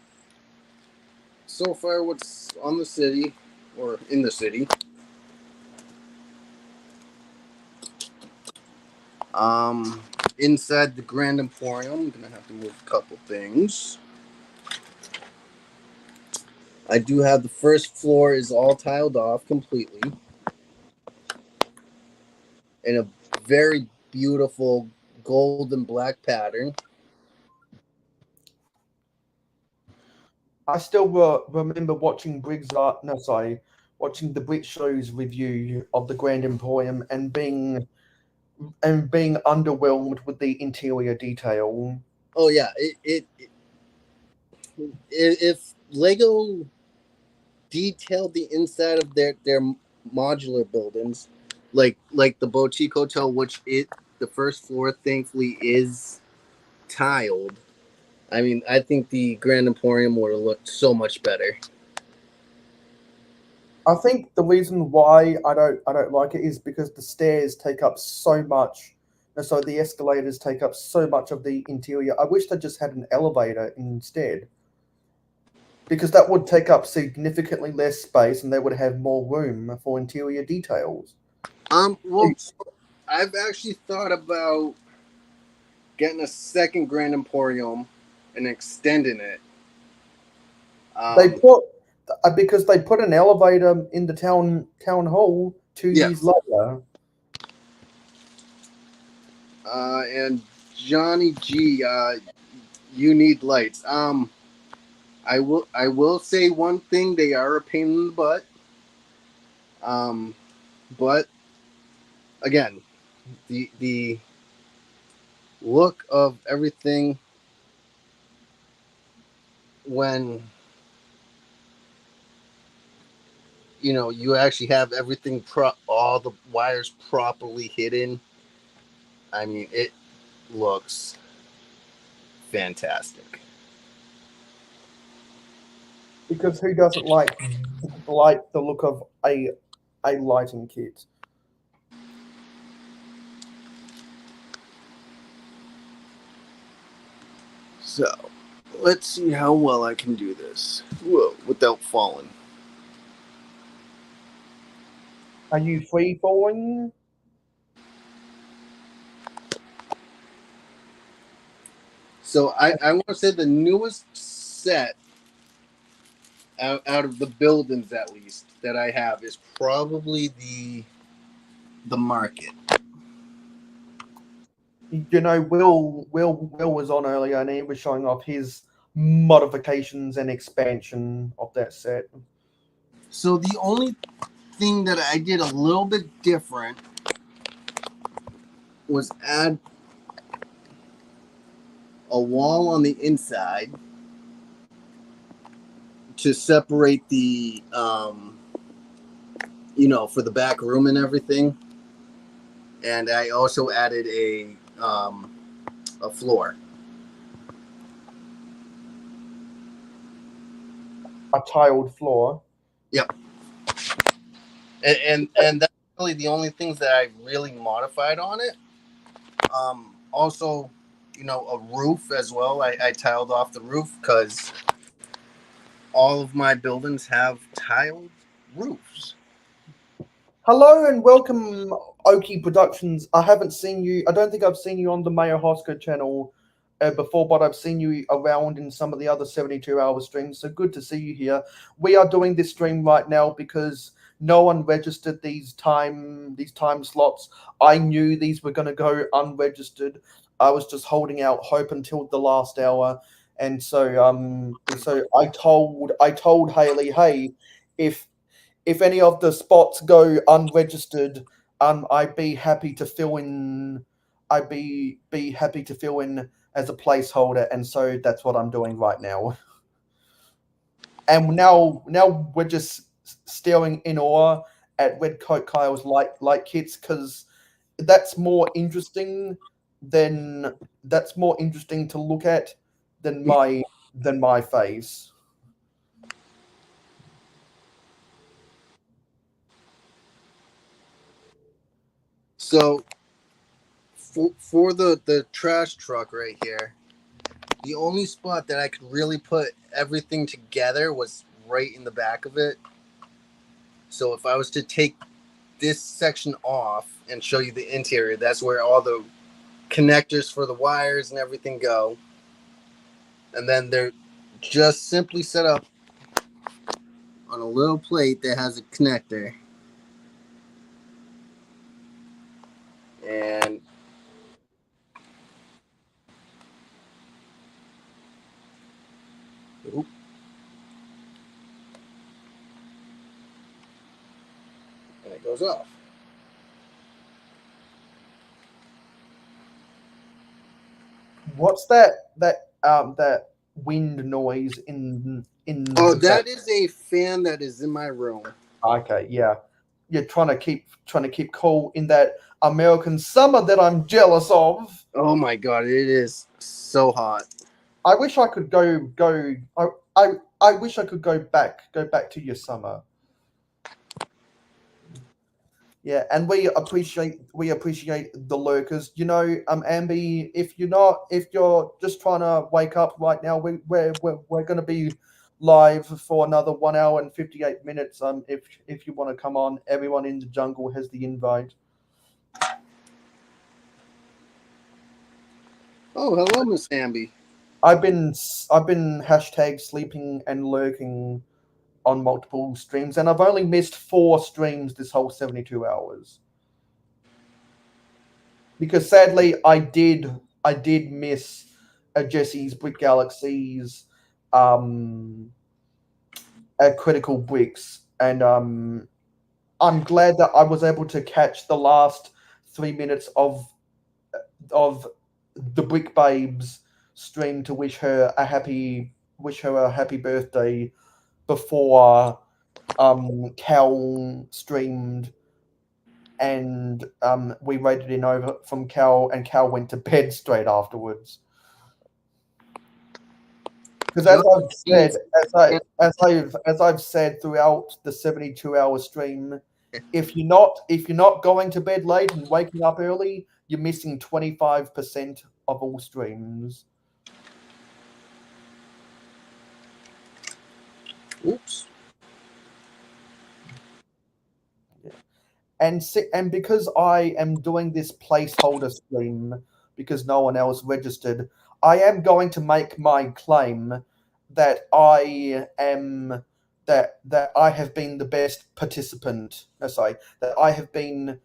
so far what's on the city or in the city. Inside the Grand Emporium, I'm gonna have to move a couple things. I do have the first floor is all tiled off completely in a very beautiful gold and black pattern. I still remember watching watching the Brit Show's review of the Grand Emporium and being underwhelmed with the interior detail. Oh yeah, if Lego detailed the inside of their modular buildings, like the Boutique Hotel, which the first floor thankfully is tiled. I mean, I think the Grand Emporium would have looked so much better. I think the reason why I don't like it is because the stairs take up so much. So the escalators take up so much of the interior. I wish they just had an elevator instead, because that would take up significantly less space and they would have more room for interior details. Well, I've actually thought about getting a second Grand Emporium and extending it. Because they put an elevator in the town hall 2 years later. And Johnny G, you need lights. I will say one thing: they are a pain in the butt. But again, the look of everything when you actually have everything all the wires properly hidden. I mean, it looks fantastic. Because who doesn't like the look of a lighting kit? So, let's see how well I can do this. Whoa, without falling. Are you free falling? So I want to say the newest set out of the buildings, at least, that I have is probably the market. Will was on earlier and he was showing off his modifications and expansion of that set. So the only thing that I did a little bit different was add a wall on the inside to separate the for the back room and everything. And I also added a floor. A tiled floor. Yep. And that's really the only things that I really modified on it. Also, a roof as well. I tiled off the roof because all of my buildings have tiled roofs. Hello and welcome, Oki Productions. I don't think I've seen you on the Mayo Hosker channel before, but I've seen you around in some of the other 72-hour streams, so good to see you here. We are doing this stream right now because no one registered these time slots. I knew these were going to go unregistered. I was just holding out hope until the last hour, and so I told Haley, hey, if if any of the spots go unregistered, I'd be happy to fill in. I'd be happy to fill in as a placeholder, and so that's what I'm doing right now. And now we're just staring in awe at Red Coat Kyle's light kits, because that's more interesting to look at than my face. So for the trash truck right here, the only spot that I could really put everything together was right in the back of it. So if I was to take this section off and show you the interior, that's where all the connectors for the wires and everything go. And then they're just simply set up on a little plate that has a connector. And oop. And it goes off. What's that wind noise in? Oh, that is a fan that is in my room. Okay, yeah. You're trying to keep cool in that American summer that I'm jealous of. Oh my god, it is so hot. I wish I could go. I wish I could go back to your summer. Yeah, and we appreciate the lurkers. You know, Ambi, if you're just trying to wake up right now, we're going to be live for another 1 hour and 58 minutes. If you want to come on, everyone in the jungle has the invite. Oh, hello, Miss Ambi. I've been hashtag sleeping and lurking on multiple streams, and I've only missed 4 streams this whole 72 hours. Because sadly, I did miss Jesse's Brick Galaxies, Critical Bricks, and I'm glad that I was able to catch the last 3 minutes of the Brick Babes stream to wish her a happy birthday before Cal streamed, and we rated in over from Cal, and Cal went to bed straight afterwards. Because as I've said throughout the 72-hour stream, if you're not going to bed late and waking up early, you're missing 25% of all streams. Oops. And because I am doing this placeholder stream because no one else registered, I am going to make my claim that I have been the best participant. No, sorry, that I have been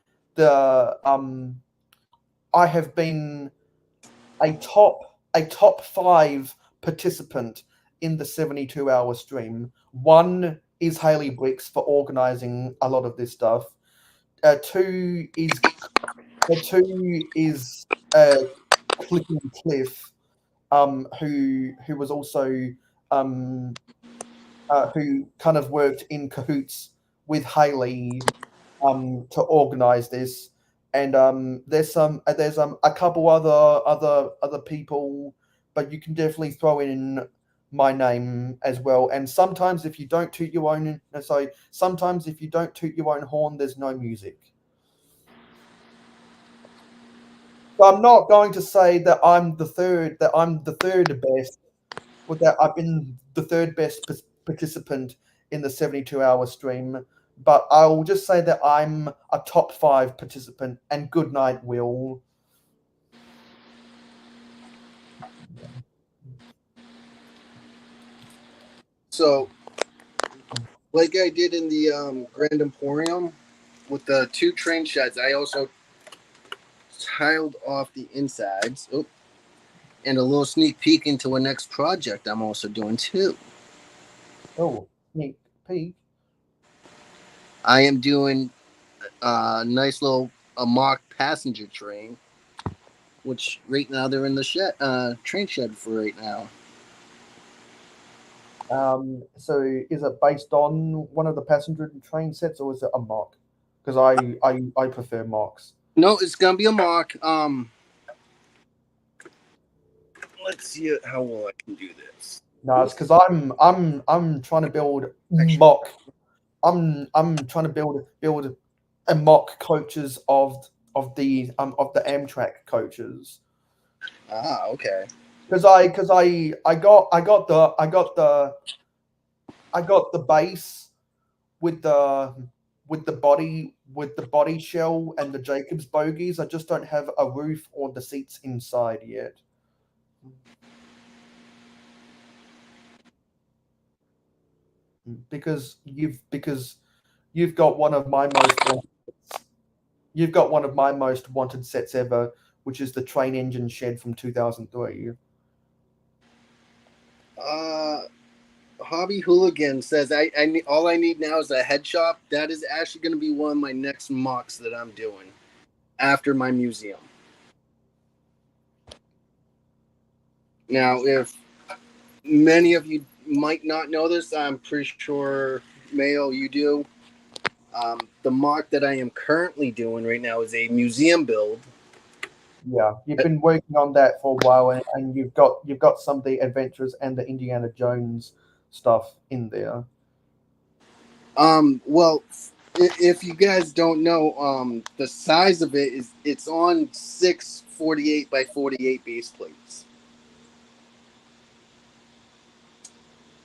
a top 5 participant in the 72-hour stream. 1 is Haley Bricks for organizing a lot of this stuff. 2 is Clicking Cliff, who was also who kind of worked in cahoots with Haley to organize this. And there's a couple other people, but you can definitely throw in my name as well. And sometimes if you don't toot your own horn, there's no music. So I'm not going to say that I'm the third best, but that I've been the third best participant in the 72-hour stream. But I will just say that I'm a top 5 participant, and good night, Will. So, like I did in the Grand Emporium with the 2 train sheds, I also tiled off the insides. Oh, and a little sneak peek into a next project I'm also doing too. Oh, sneak peek. I am doing a nice little mock passenger train, which right now they're in the train shed for right now. So is it based on one of the passenger train sets, or is it a mock? Because I prefer mocks. No, it's gonna be a mock. Let's see how well I can do this. No, it's because I'm trying to build mock. I'm trying to build a mock coaches of the Amtrak coaches. Ah, okay. Because I got the base with the body shell and the Jacobs bogies. I just don't have a roof or the seats inside yet. Because you've got one of my most wanted sets ever, which is the train engine shed from 2003. Hobby Hooligan says all I need now is a head shop. That is actually going to be one of my next mocks that I'm doing after my museum. Now, if many of you might not know this, I'm pretty sure, Mayo, you do. The mock that I am currently doing right now is a museum build. Yeah, you've been working on that for a while, and you've got some of the Adventures and the Indiana Jones stuff in there. Well, if you guys don't know, the size of it's on 6 48 by 48 base plates.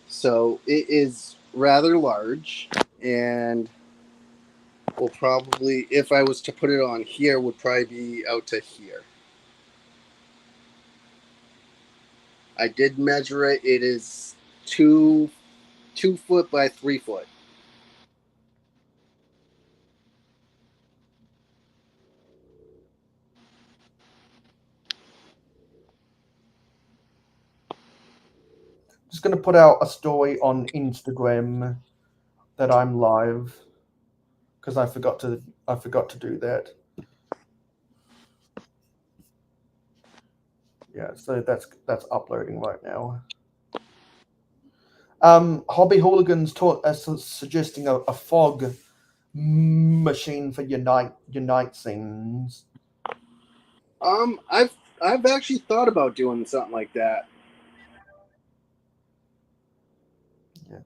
So it is rather large, and will probably, if I was to put it on here, would probably be out to here. I did measure it. It is 2 foot by 3 foot. Just going to put out a story on Instagram that I'm live, because I forgot to do that. Yeah, so that's uploading right now. Hobby Hooligans suggesting a fog machine for your night scenes. I've actually thought about doing something like that. Yeah.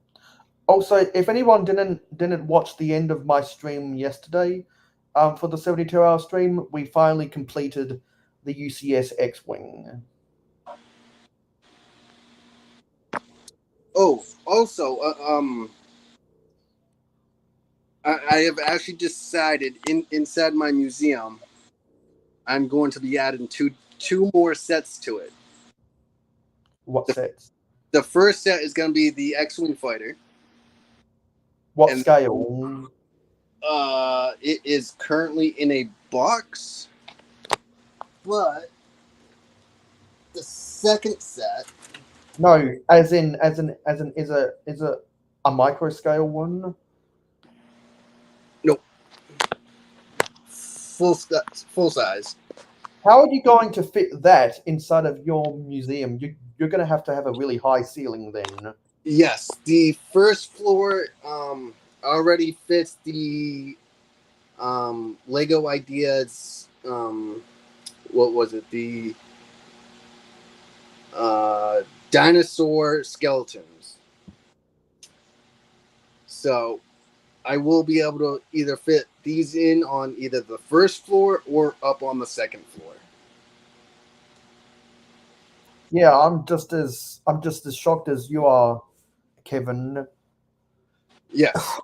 Also, if anyone didn't watch the end of my stream yesterday, for the 72-hour stream, we finally completed the UCS X-Wing. Oh, also, I have actually decided inside my museum, I'm going to be adding two more sets to it. What sets? The first set is going to be the X-Wing fighter. What scale? It is currently in a box, but the second set. No, as in is a micro scale one? Nope. Full size. How are you going to fit that inside of your museum? You're going to have a really high ceiling then. Yes, the first floor already fits the Lego Ideas. What was it? The dinosaur skeletons. So I will be able to either fit these in on either the first floor or up on the second floor. Yeah, I'm just as shocked as you are, Kevin. Yes.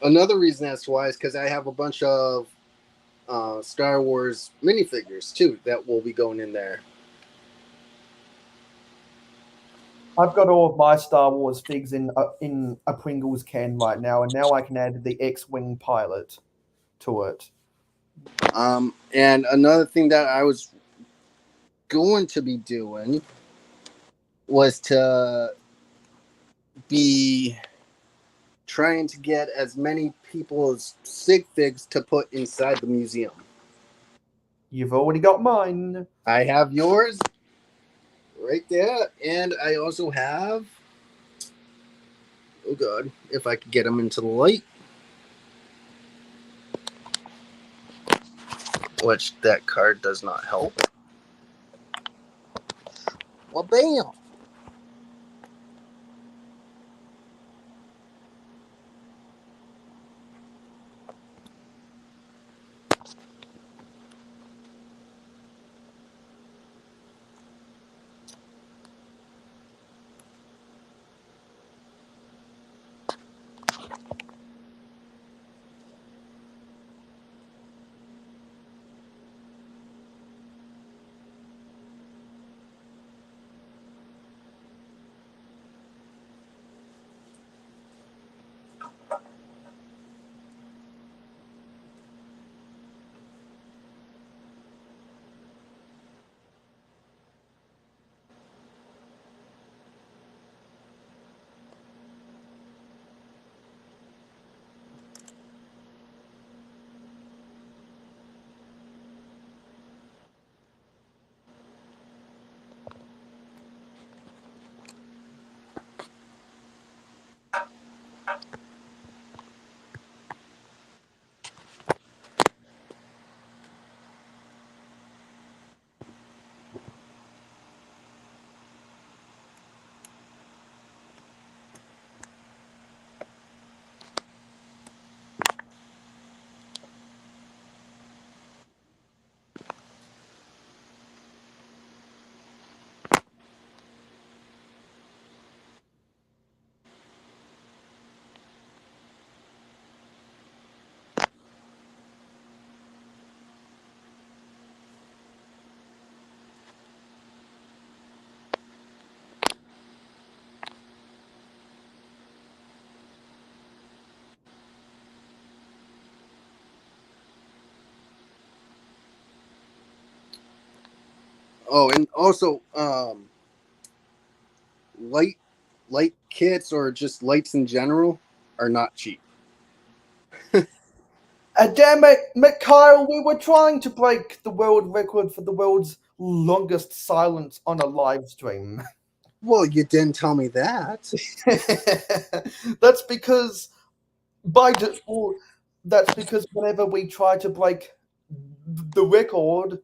Another reason that's why is because I have a bunch of Star Wars minifigures too that will be going in there. I've got all of my Star Wars figs in a Pringles can right now, and now I can add the X-Wing pilot to it. And another thing that I was going to be doing was to be trying to get as many people's sig figs to put inside the museum. You've already got mine. I have yours right there, and I also have. Oh God! If I could get them into the light, which that card does not help. Well, bam! Oh, and also, light kits or just lights in general are not cheap. Damn it, Mikhail, we were trying to break the world record for the world's longest silence on a live stream. Well, you didn't tell me that. That's because that's because whenever we try to break the record,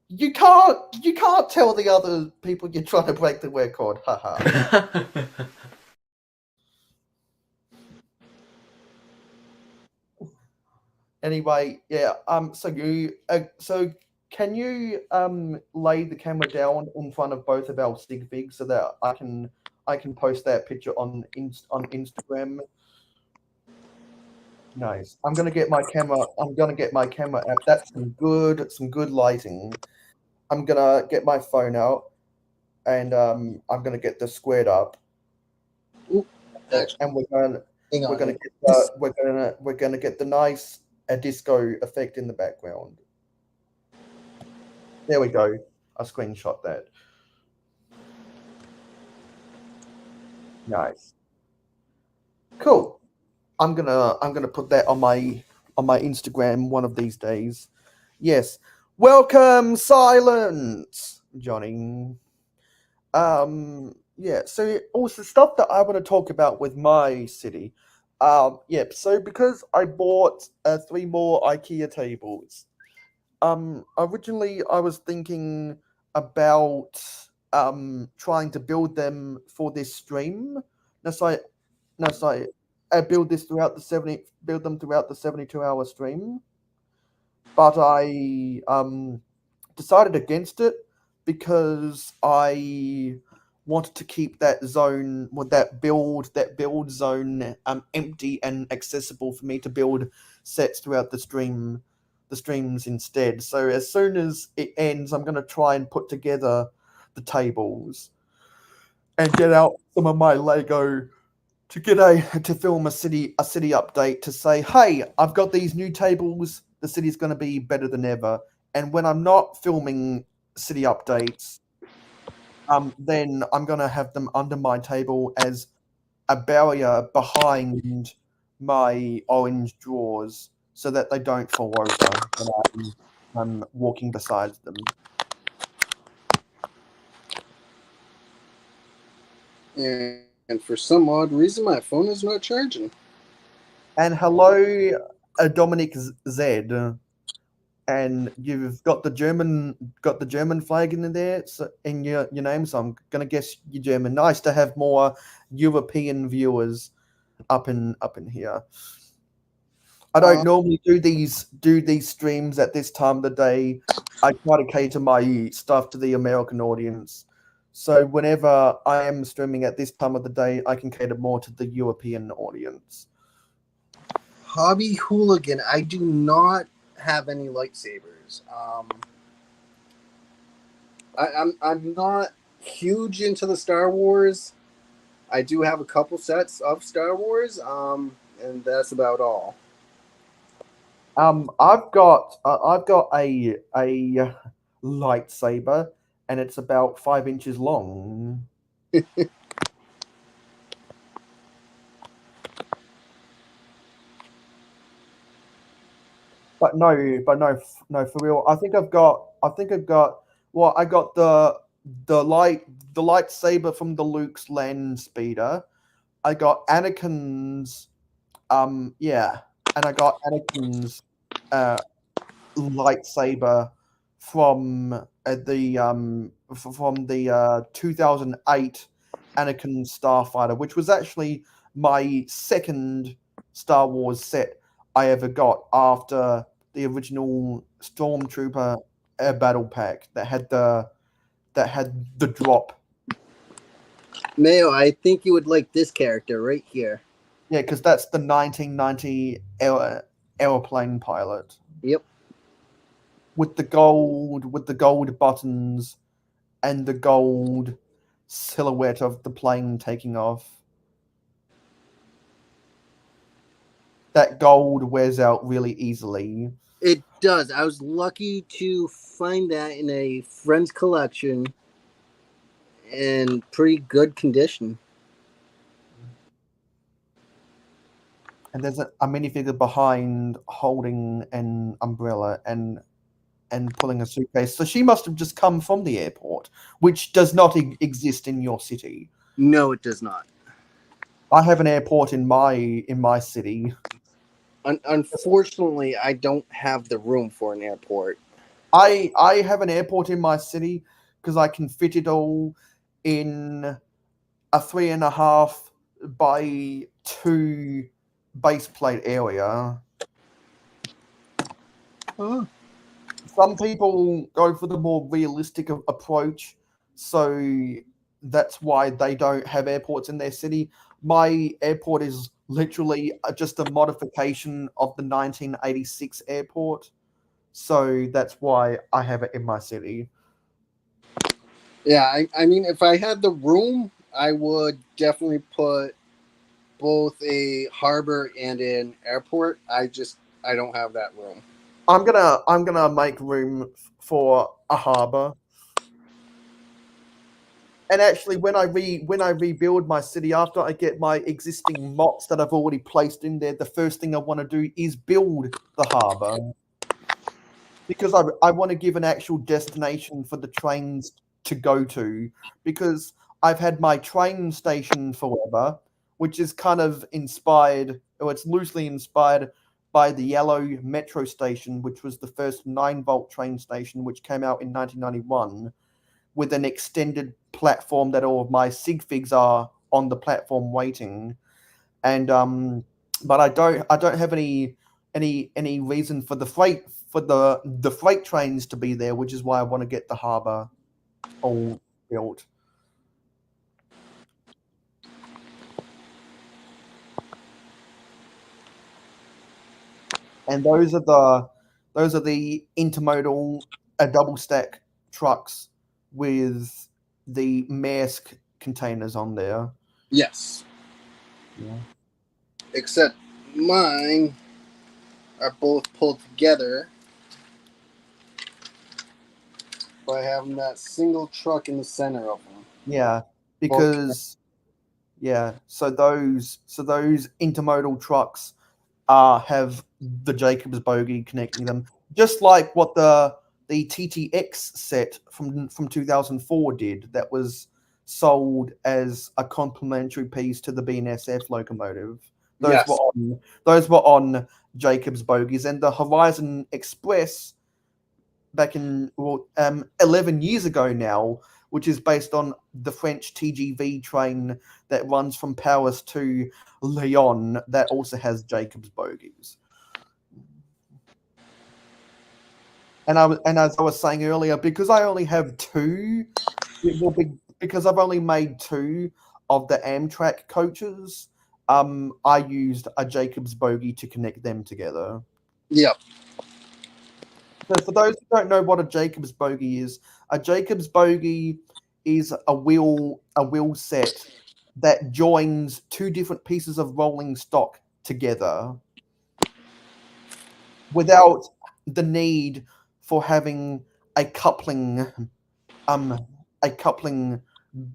you can't tell the other people you're trying to break the record. Haha. Anyway, yeah. So can you lay the camera down in front of both of our sig figs so that I can post that picture on Instagram? Nice. I'm gonna get my camera app. That's some good lighting. I'm gonna get my phone out and I'm gonna get this squared up. Ooh, and we're gonna get the nice disco effect in the background. There we go. I screenshot that. Nice. Cool. I'm gonna put that on my Instagram one of these days. Yes. Welcome, Silence, Johnny. Yeah. So also stuff that I want to talk about with my city. Yep. So because I bought 3 more IKEA tables. Originally I was thinking about trying to build them for this stream. Build them throughout the 72-hour stream. But I decided against it because I wanted to keep that zone with that build zone empty and accessible for me to build sets throughout the streams instead. So as soon as it ends, I'm going to try and put together the tables and get out some of my Lego to film a city update to say, hey, I've got these new tables. The city's going to be better than ever. And when I'm not filming city updates, then I'm gonna have them under my table as a barrier behind my orange drawers, so that they don't fall over when I'm walking beside them. And for some odd reason, my phone is not charging. And hello, Dominic Z. And you've got the German flag in there, in your name. So I'm gonna guess you're German. Nice to have more European viewers up in here. I don't normally do these streams at this time of the day. I try to cater my stuff to the American audience. So whenever I am streaming at this time of the day, I can cater more to the European audience. Hobby hooligan. I do not have any lightsabers. I'm not huge into the Star Wars. I do have a couple sets of Star Wars, and that's about all. I've got a lightsaber, and it's about 5 inches long. But no, for real. I think I've got. Well, I got the lightsaber from the Luke's land speeder. I got Anakin's. Yeah, and I got Anakin's lightsaber from the 2008 Anakin Starfighter, which was actually my second Star Wars set I ever got after the original Stormtrooper battle pack that had the drop. Mayo, I think you would like this character right here. Yeah, because that's the 1990 airplane pilot. Yep. With the gold buttons and the gold silhouette of the plane taking off. That gold wears out really easily. It does. I was lucky to find that in a friend's collection in pretty good condition. And there's a minifigure behind holding an umbrella and pulling a suitcase. So she must have just come from the airport, which does not exist in your city. No, it does not. I have an airport in my city. Unfortunately, I don't have the room for an airport. I have an airport in my city because I can fit it all in a 3.5 by 2 base plate area. Oh. Some people go for the more realistic approach, so that's why they don't have airports in their city. My airport is literally just a modification of the 1986 airport, so that's why I have it in my city. Yeah, I mean, if I had the room, I would definitely put both a harbor and an airport. I don't have that room. I'm gonna make room for a harbor. And actually, when I rebuild my city, after I get my existing mods that I've already placed in there, the first thing I want to do is build the harbor, because I want to give an actual destination for the trains to go to. Because I've had my train station forever, which is kind of inspired, or it's loosely inspired by the yellow metro station, which was the first 9-volt train station, which came out in 1991. With an extended platform that all of my sig figs are on the platform waiting, and but I don't have any reason for the freight trains to be there, which is why I want to get the harbor all built. And those are the intermodal double stack trucks with the Maersk containers on there. Yes. Yeah. Except mine are both pulled together by having that single truck in the center of them. Yeah, because so those intermodal trucks have the Jacobs bogie connecting them, just like what the TTX set from 2004 did. That was sold as a complementary piece to the BNSF locomotive. Those were on Jacobs bogies, and the Horizon Express back in 11 years ago now, which is based on the French TGV train that runs from Paris to Lyon, that also has Jacobs bogies. And as I was saying earlier, because I only have two, because I've only made two of the Amtrak coaches, I used a Jacobs bogie to connect them together. Yep. So for those who don't know what a Jacobs bogie is, a Jacobs bogie is a wheel set that joins two different pieces of rolling stock together without the need for having a coupling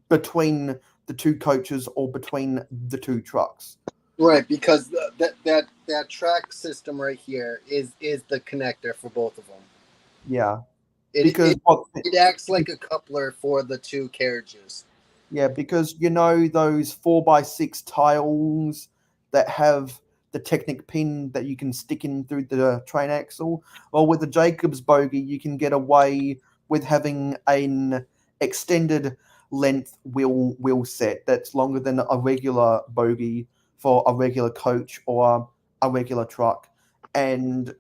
between the two coaches or between the two trucks. Right, because that track system right here is the connector for both of them. Yeah, it acts like a coupler for the two carriages. Yeah, because you know those 4x6 tiles that have the Technic pin that you can stick in through the train axle? Well, with the Jacobs bogie, you can get away with having an extended length wheel set that's longer than a regular bogie for a regular coach or a regular truck. And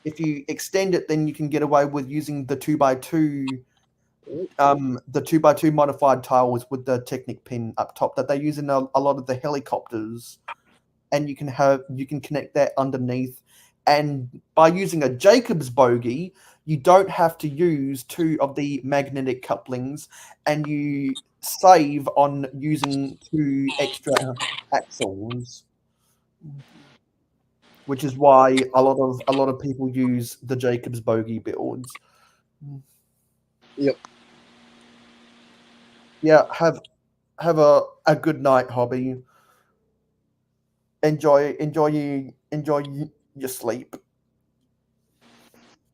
if you extend it, then you can get away with using the 2x2 modified tiles with the Technic pin up top that they use in a lot of the helicopters, and you can connect that underneath. And by using a Jacobs bogie, you don't have to use two of the magnetic couplings, and you save on using two extra axles, which is why a lot of people use the Jacobs bogie builds. Yep. Yeah, have a good night, Hobby. Enjoy your sleep.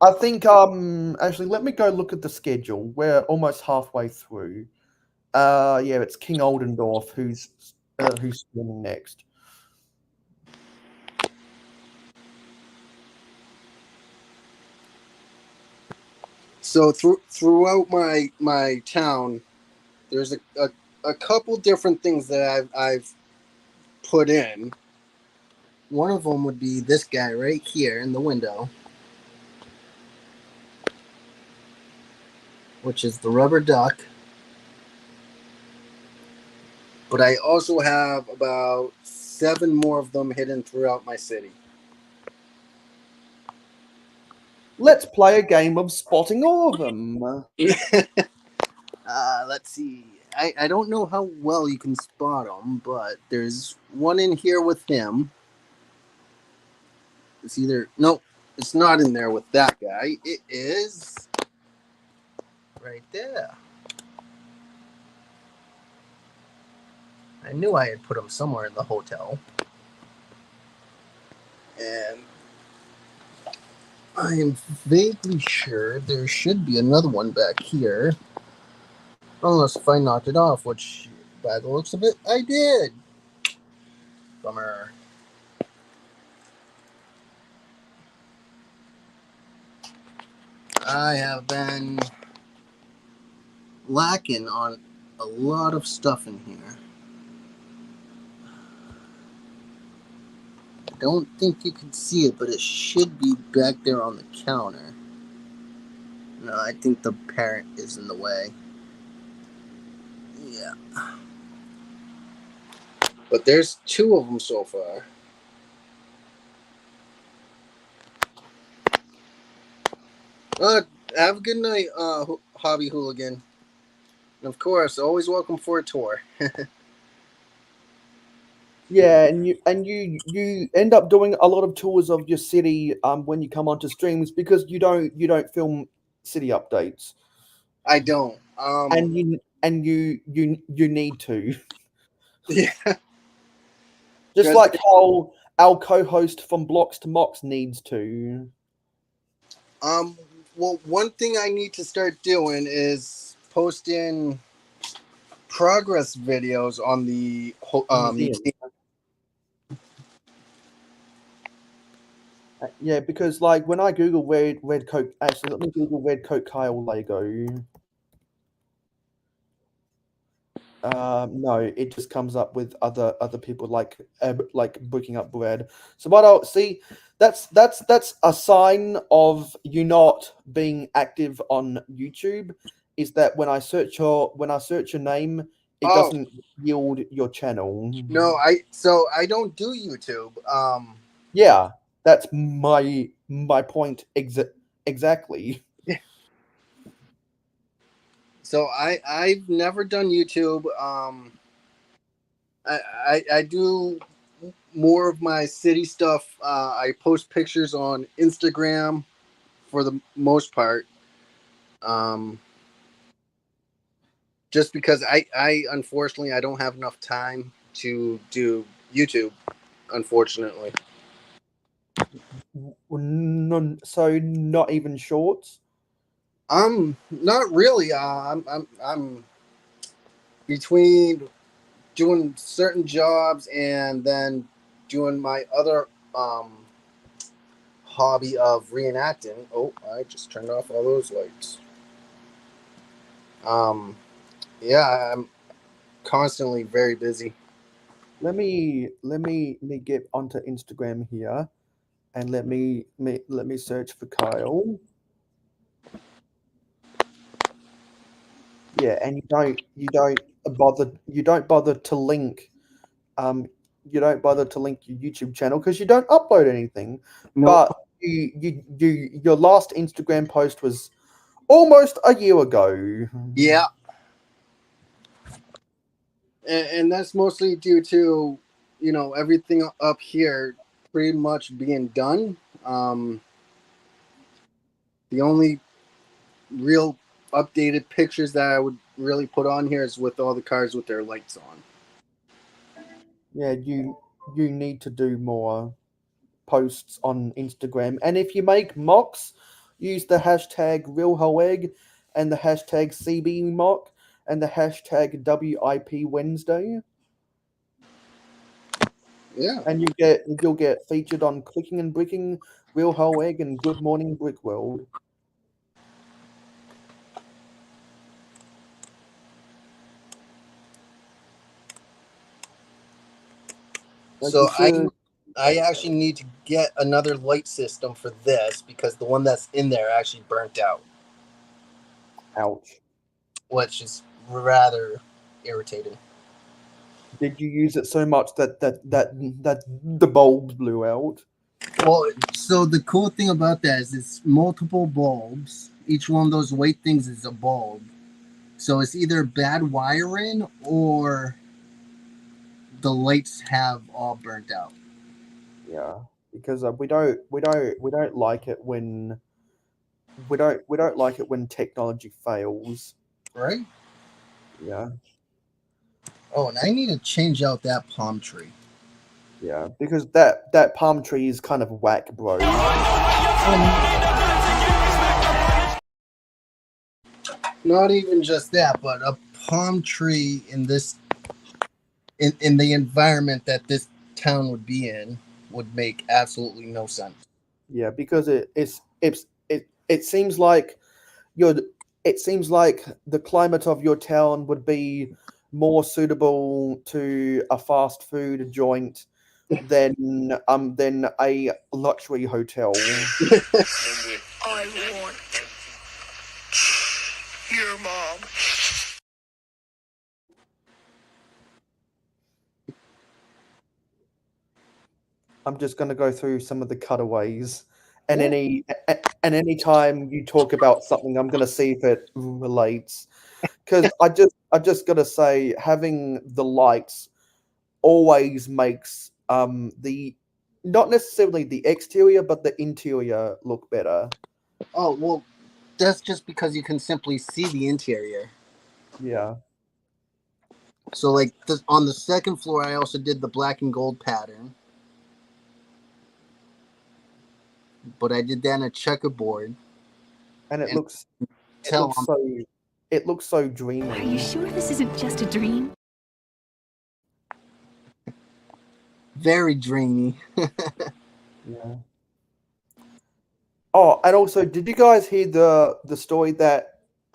I think actually let me go look at the schedule. We're almost halfway through. Yeah, it's King Oldendorf who's streaming next. So throughout my town, there's a couple different things that I've put in. One of them would be this guy right here in the window, which is the rubber duck. But I also have about 7 more of them hidden throughout my city. Let's play a game of spotting all of them. Let's see. I don't know how well you can spot them, but there's one in here with him. It's no, it's not in there with that guy. It is right there. I knew I had put him somewhere in the hotel. And I am vaguely sure there should be another one back here. Unless if I knocked it off, which, by the looks of it, I did. Bummer. I have been lacking on a lot of stuff in here. I don't think you can see it, but it should be back there on the counter. No, I think the parent is in the way. Yeah. But there's 2 of them so far. Have a good night, Hobby Hooligan. And of course, always welcome for a tour. Yeah, and you end up doing a lot of tours of your city when you come onto streams because you don't film city updates. I don't. you need to. Yeah. Just Because- like how our co-host from Blocks to Mox needs to. Well, one thing I need to start doing is posting progress videos on the Museum. Yeah, because like when I Google red Coke, actually let me Google red Coke Kyle Lego. No, it just comes up with other people like booking up bread. So what I'll see, that's a sign of you not being active on YouTube. Is that when I search your name, it Oh. doesn't yield your channel. No, I don't do YouTube. Yeah, that's my point exactly. So I've never done YouTube. I do more of my city stuff. I post pictures on Instagram for the most part. Just because I unfortunately I don't have enough time to do YouTube, unfortunately. None, so not even shorts. Not really. I'm between doing certain jobs and then doing my other hobby of reenacting. Oh, I just turned off all those lights. Yeah, I'm constantly very busy. Let me get onto Instagram here, and let me search for Kyle. Yeah, and you don't bother to link your YouTube channel because you don't upload anything. No. But your last Instagram post was almost a year ago. Yeah. And that's mostly due to, everything up here pretty much being done. The only real updated pictures that I would really put on here is with all the cars with their lights on. Yeah, you need to do more posts on Instagram, and if you make mocks, use the hashtag RealHoEgg and the hashtag CBMock and the hashtag WIP Wednesday. Yeah. And you'll get featured on Clicking and Bricking, Real Whole Egg, and Good Morning Brick World. So I actually need to get another light system for this because the one that's in there actually burnt out. Ouch. Which is rather irritating. Did you use it so much that the bulbs blew out? Well, so the cool thing about that is it's multiple bulbs. Each one of those white things is a bulb. So it's either bad wiring or the lights have all burnt out. Yeah, because we don't like it when we don't like it when technology fails. Right? Yeah. Oh, and I need to change out that palm tree. Yeah, because that palm tree is kind of whack, bro. Not even just that, but a palm tree in this in the environment that this town would be in would make absolutely no sense. Yeah, because it seems like the climate of your town would be more suitable to a fast food joint than a luxury hotel. I want your mom. I'm just going to go through some of the cutaways, and any time you talk about something, I'm going to see if it relates. Because I just got to say, having the lights always makes the not necessarily the exterior, but the interior look better. Oh well, that's just because you can simply see the interior. Yeah. So like on the second floor, I also did the black and gold pattern, but I did that in a checkerboard. And it looks so dreamy. Are you sure this isn't just a dream? Very dreamy. Yeah. Oh, and also, did you guys hear the story that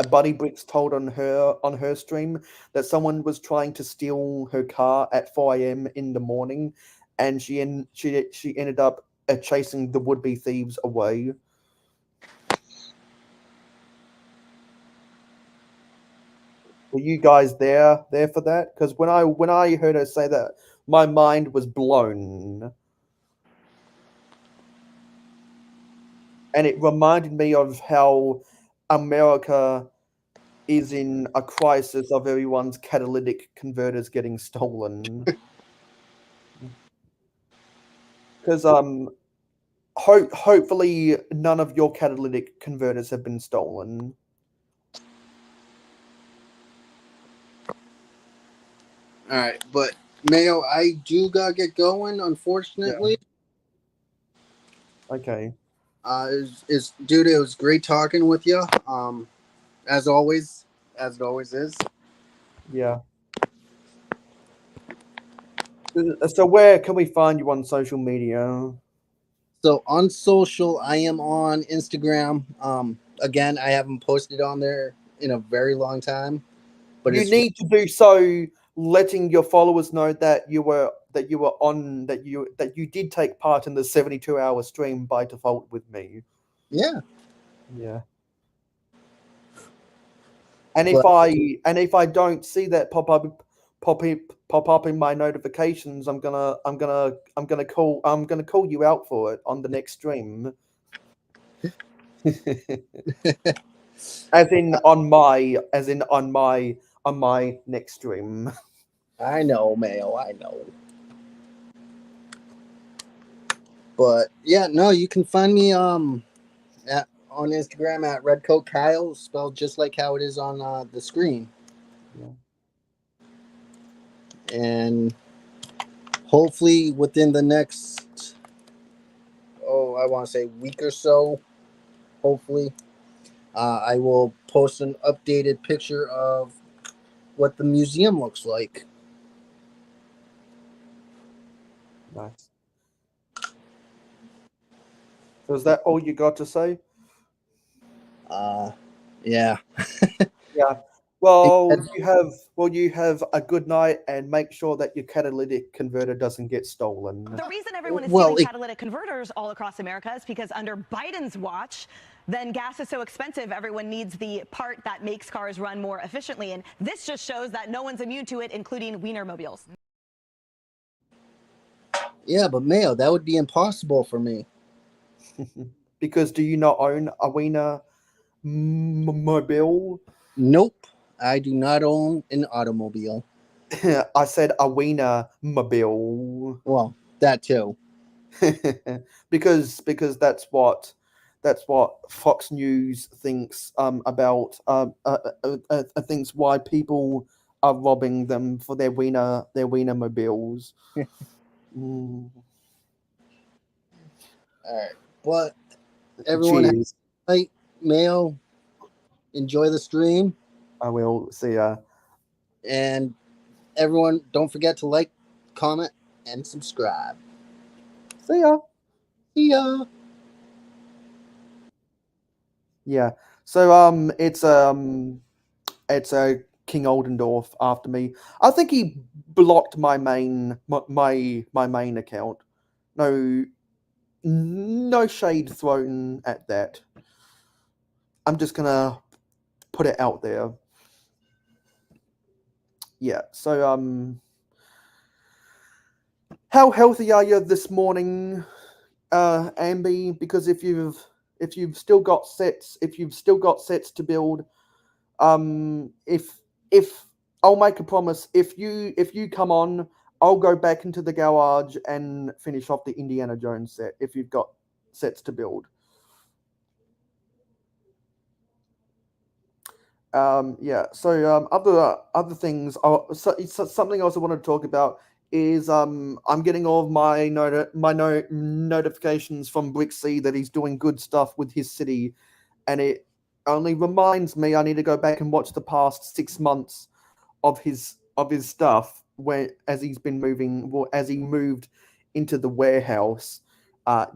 Bunny Bricks told on her stream that someone was trying to steal her car at 4 a.m. in the morning, and she ended up chasing the would-be thieves away. Were you guys there for that? Because when I heard her say that, my mind was blown. And it reminded me of how America is in a crisis of everyone's catalytic converters getting stolen. Because hopefully none of your catalytic converters have been stolen. All right, but Mayo, I do gotta get going, unfortunately. Yeah. Okay. Dude, it was great talking with you. As always, as it always is. Yeah. So where can we find you on social media? So on social, I am on Instagram. Again, I haven't posted on there in a very long time. But you need to do so, letting your followers know that you did take part in the 72-hour stream by default with me. Yeah. Yeah. And if I don't see that pop up in my notifications, I'm gonna call you out for it on the next stream. as in on my next stream. I know, Mayo, I know. But yeah, no, you can find me on Instagram at Redcoat Kyle, spelled just like how it is on the screen. Yeah. And hopefully within the next, I want to say week or so, hopefully, I will post an updated picture of what the museum looks like. Nice. So is that all you got to say? Yeah. Yeah. Well, you have a good night, and make sure that your catalytic converter doesn't get stolen. The reason everyone is stealing catalytic converters all across America is because under Biden's watch, then gas is so expensive, everyone needs the part that makes cars run more efficiently. And this just shows that no one's immune to it, including Wienermobiles. Yeah, but Mayo, that would be impossible for me. Because do you not own a Wiener mobile? Nope, I do not own an automobile. I said a Wiener mobile. Well, that too. because that's what Fox News thinks about thinks why people are robbing them for their Wiener mobiles. All right, but everyone, Cheers. Night, Mayo. Enjoy the stream. I will. See ya. And everyone, don't forget to like, comment, and subscribe. See ya. See ya. Yeah. So it's a King Oldendorf after me. I think he blocked my main account. No shade thrown at that. I'm just gonna put it out there. Yeah. So how healthy are you this morning, Ambi? Because if you've still got sets to build, if I'll make a promise, if you come on, I'll go back into the garage and finish off the Indiana Jones set if you've got sets to build. Yeah. So other things. Something else I want to talk about is I'm getting all of my notifications from Brixie that he's doing good stuff with his city, and it only reminds me I need to go back and watch the past 6 months of his stuff where as he's been moving, well, as he moved into the warehouse.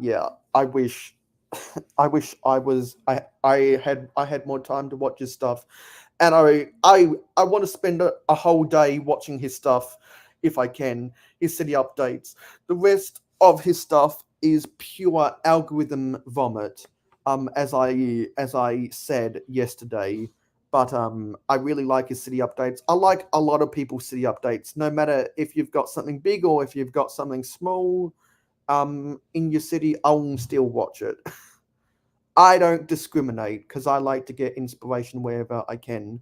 Yeah, I wish I wish I had more time to watch his stuff, and I want to spend a whole day watching his stuff if I can. His city updates. The rest of his stuff is pure algorithm vomit. As I said yesterday, but I really like his city updates. I like a lot of people's city updates, no matter if you've got something big or if you've got something small. In your city, I'll still watch it. I don't discriminate because I like to get inspiration wherever I can.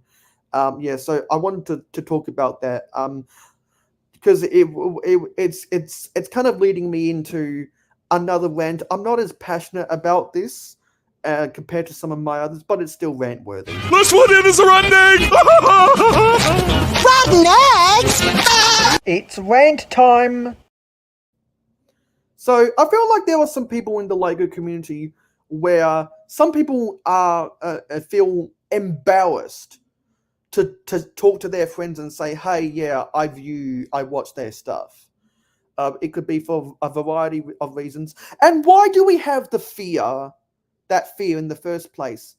Yeah, so I wanted to talk about that because it's kind of leading me into another rant. I'm not as passionate about this compared to some of my others, but it's still rant worthy. This one is a rotten egg! Rotten eggs! It's rant time. So I feel like there are some people in the LEGO community where some people feel embarrassed to talk to their friends and say, hey, yeah, I watch their stuff. It could be for a variety of reasons. And why do we have that fear in the first place?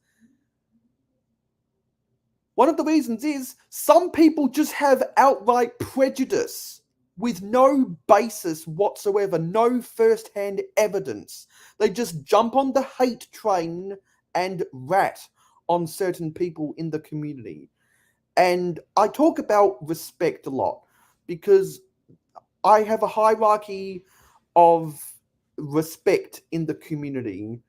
One of the reasons is some people just have outright prejudice with no basis whatsoever, no first-hand evidence. They just jump on the hate train and rat on certain people in the community. And I talk about respect a lot because I have a hierarchy of respect in the community.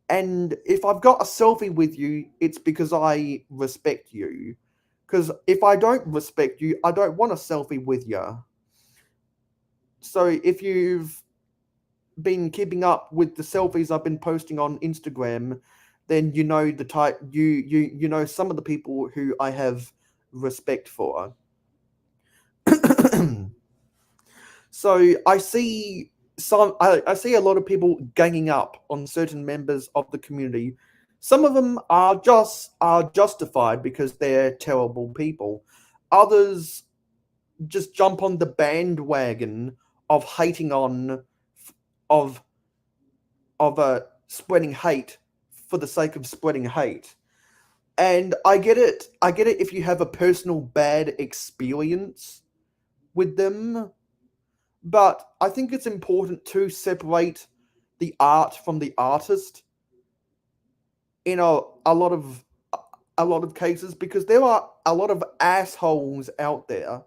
And if I've got a selfie with you, it's because I respect you. Because if I don't respect you, I don't want a selfie with you. So if you've been keeping up with the selfies I've been posting on Instagram, then you know the type you know some of the people who I have respect for. So I see I see a lot of people ganging up on certain members of the community. Some of them are justified because they're terrible people. Others just jump on the bandwagon of hating on of spreading hate for the sake of spreading hate. And I get it if you have a personal bad experience with them, but I think it's important to separate the art from the artist in a lot of cases, because there are a lot of assholes out there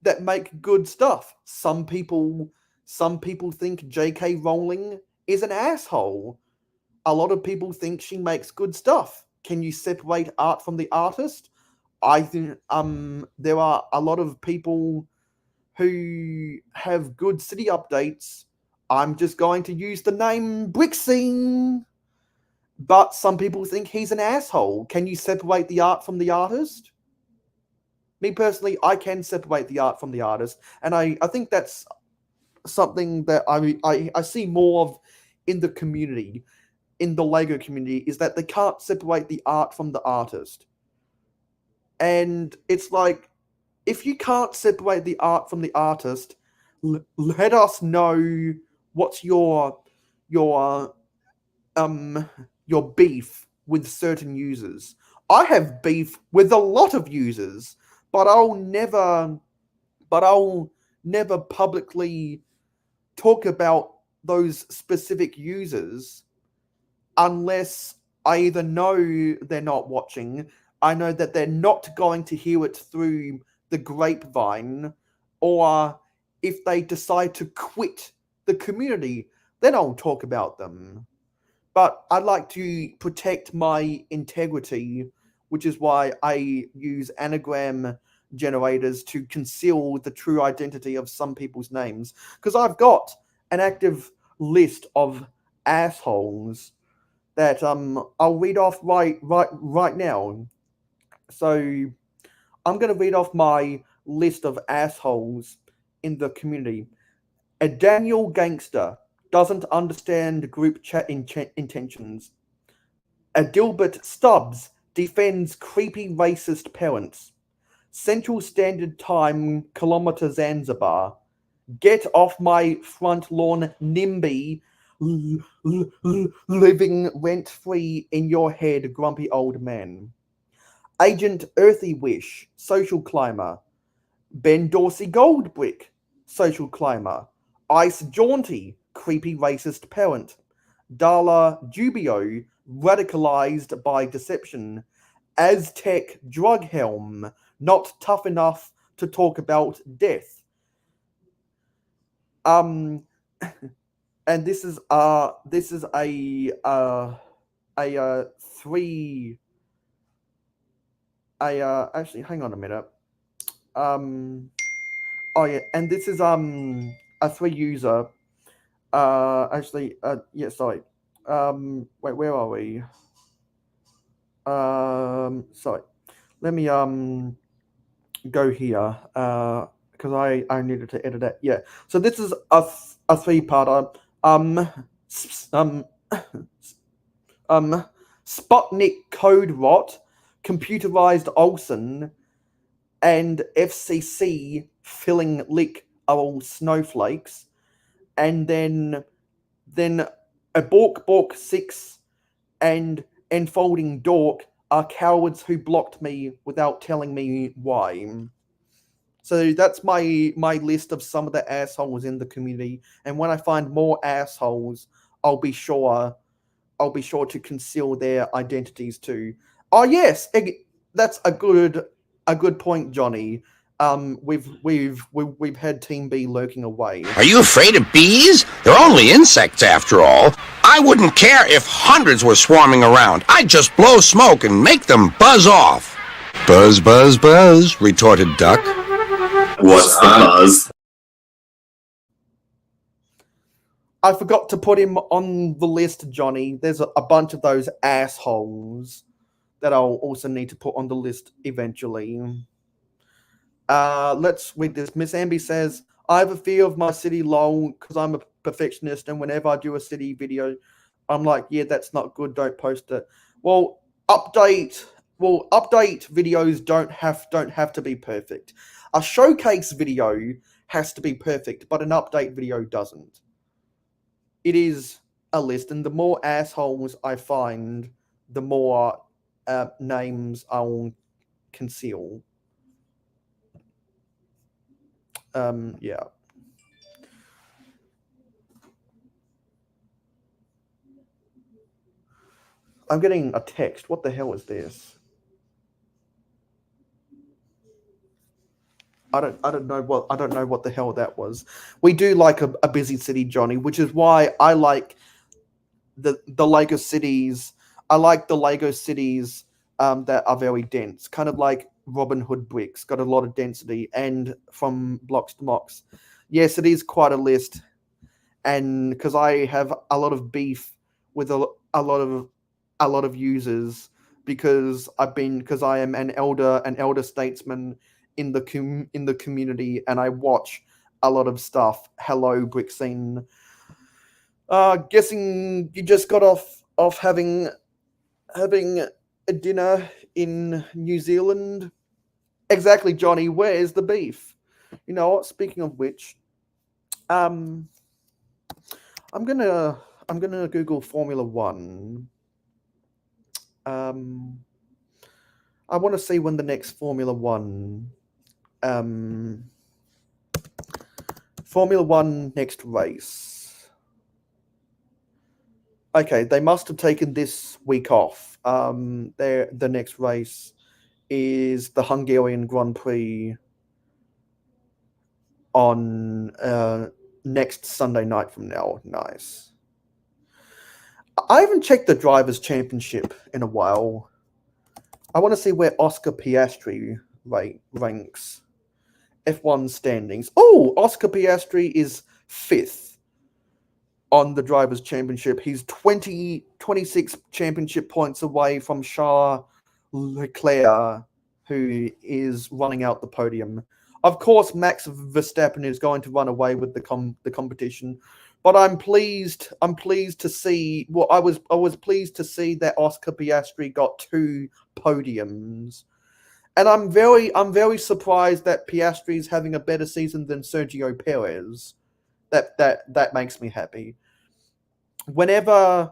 that make good stuff. Some people think J.K. Rowling is an asshole. A lot of people think she makes good stuff. Can you separate art from the artist? I think there are a lot of people who have good city updates. I'm just going to use the name Brixie. But some people think he's an asshole. Can you separate the art from the artist? Me personally, I can separate the art from the artist, and I think that's something that I see more of in the community, in the LEGO community, is that they can't separate the art from the artist. And it's like, if you can't separate the art from the artist, let us know what's your beef with certain users. I have beef with a lot of users, but I'll never publicly talk about those specific users unless I either know they're not watching, I know that they're not going to hear it through the grapevine, or if they decide to quit the community, then I'll talk about them. But I like to protect my integrity, which is why I use anagram generators to conceal the true identity of some people's names. Because I've got an active list of assholes that I'll read off right now. So I'm going to read off my list of assholes in the community. A Daniel Gangster doesn't understand group chat intentions. A Dilbert Stubbs defends creepy racist parents. Central Standard Time, kilometer Zanzibar. Get off my front lawn, NIMBY. Living rent-free in your head, grumpy old man. Agent Earthy Wish, social climber. Ben Dorsey Goldbrick, social climber. Ice Jaunty, creepy racist parent. Darla Jubio, radicalized by deception. Aztec Drug Helm, not tough enough to talk about death. And this is a three. Actually, hang on a minute. Oh yeah, and this is a 3 user. Actually, yeah, sorry. Wait, where are we? Sorry. Let me go here. Because I needed to edit it. Yeah. So this is a 3-parter. Sputnik Code Rot, Computerized Olsen, and FCC Filling Lick are all snowflakes. And then a Bork 6 and Enfolding Dork are cowards who blocked me without telling me why. So that's my list of some of the assholes in the community. And when I find more assholes, I'll be sure to conceal their identities too. Oh yes, that's a good point, Johnny. We've had Team B lurking away. Are you afraid of bees? They're only insects after all. I wouldn't care if hundreds were swarming around. I'd just blow smoke and make them buzz off. Buzz, buzz, buzz, retorted Duck. What's the buzz? I forgot to put him on the list, Johnny. There's a bunch of those assholes that I'll also need to put on the list eventually. Let's read this. Miss Amby says, I have a fear of my city lol because I'm a perfectionist, and whenever I do a city video, I'm like, yeah, that's not good, don't post it. Well, update videos don't have to be perfect. A showcase video has to be perfect, but an update video doesn't. It is a list, and the more assholes I find, the more names I'll conceal. Yeah. I'm getting a text. What the hell is this? I don't know what the hell that was. We do like a busy city, Johnny, which is why I like the Lego cities. I like the Lego cities that are very dense, kind of like Robin Hood bricks, got a lot of density, and from Blocks to Mox. Yes, it is quite a list, and because I have a lot of beef with a lot of users because I am an elder statesman in the community, and I watch a lot of stuff. Hello, brick scene. Guessing you just got off having a dinner in New Zealand. Exactly, Johnny. Where's the beef? You know what? Speaking of which, I'm gonna Google Formula One. I want to see when the next Formula One next race. Okay, they must have taken this week off. The next race is the Hungarian Grand Prix on next Sunday night from now. Nice. I haven't checked the Drivers' Championship in a while. I want to see where Oscar Piastri ranks. F1 standings. Oh, Oscar Piastri is 5th on the Drivers' Championship. He's 26 championship points away from Charles Leclerc who is running out the podium. Of course, Max Verstappen is going to run away with the competition, but I'm pleased. I'm pleased to see. Well, I was pleased to see that Oscar Piastri got 2 podiums, and I'm very surprised that Piastri is having a better season than Sergio Perez. That makes me happy. Whenever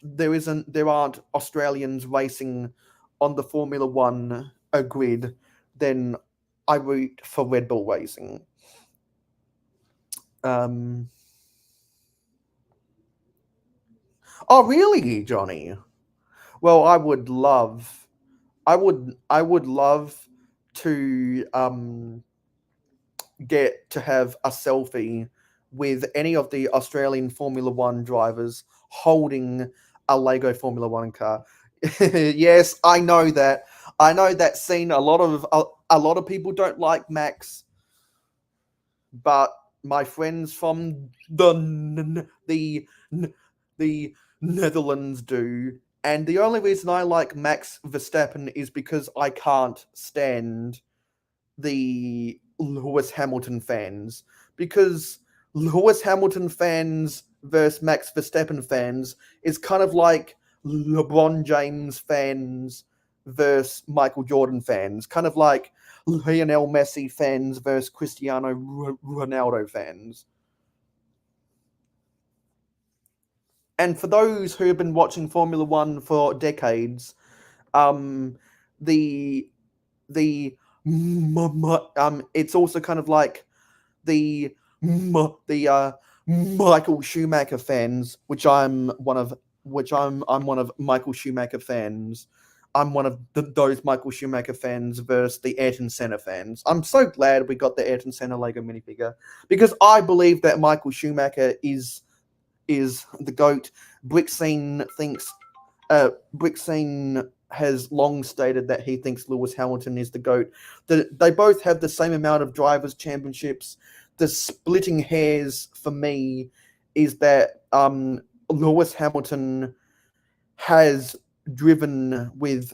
there aren't Australians racing on the Formula One grid, then I root for Red Bull Racing. Oh, really, Johnny? Well, I would love to get to have a selfie with any of the Australian Formula One drivers holding a Lego Formula One car. Yes, I know that. I know that scene. A lot of people don't like Max, but my friends from the Netherlands do. And the only reason I like Max Verstappen is because I can't stand the Lewis Hamilton fans. Because Lewis Hamilton fans versus Max Verstappen fans is kind of like LeBron James fans versus Michael Jordan fans. Kind of like Lionel Messi fans versus Cristiano Ronaldo fans. And for those who have been watching Formula One for decades, it's also kind of like the Michael Schumacher fans, which I'm one of Michael Schumacher fans. I'm one of those Michael Schumacher fans versus the Ayrton Senna fans. I'm so glad we got the Ayrton Senna Lego minifigure because I believe that Michael Schumacher is the GOAT. Brixine has long stated that he thinks Lewis Hamilton is the GOAT. They both have the same amount of drivers' championships. The splitting hairs for me is that Lewis Hamilton has driven with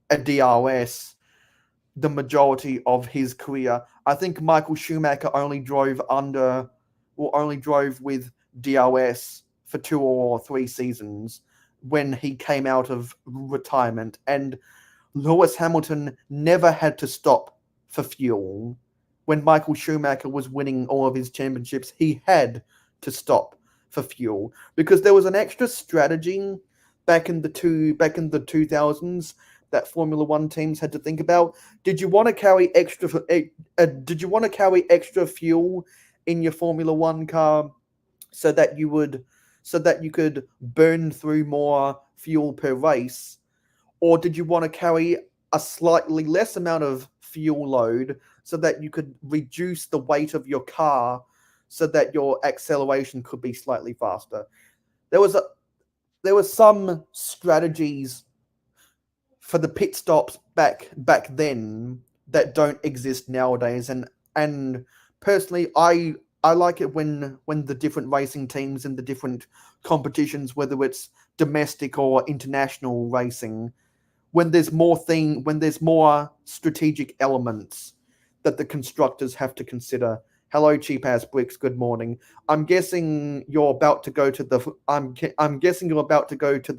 a DRS the majority of his career. I think Michael Schumacher only drove with DRS for 2 or 3 seasons when he came out of retirement, and Lewis Hamilton never had to stop for fuel. When Michael Schumacher was winning all of his championships, he had to stop for fuel because there was an extra strategy back in the 2000s that Formula One teams had to think about. Did you want to carry extra fuel in your Formula One car so that you could burn through more fuel per race, or did you want to carry a slightly less amount of fuel load so that you could reduce the weight of your car so that your acceleration could be slightly faster? There was some strategies for the pit stops back then that don't exist nowadays, and personally I like it when the different racing teams in the different competitions, whether it's domestic or international racing, when there's more strategic elements that the constructors have to consider. Hello, cheap ass bricks. Good morning. I'm guessing you're about to go to the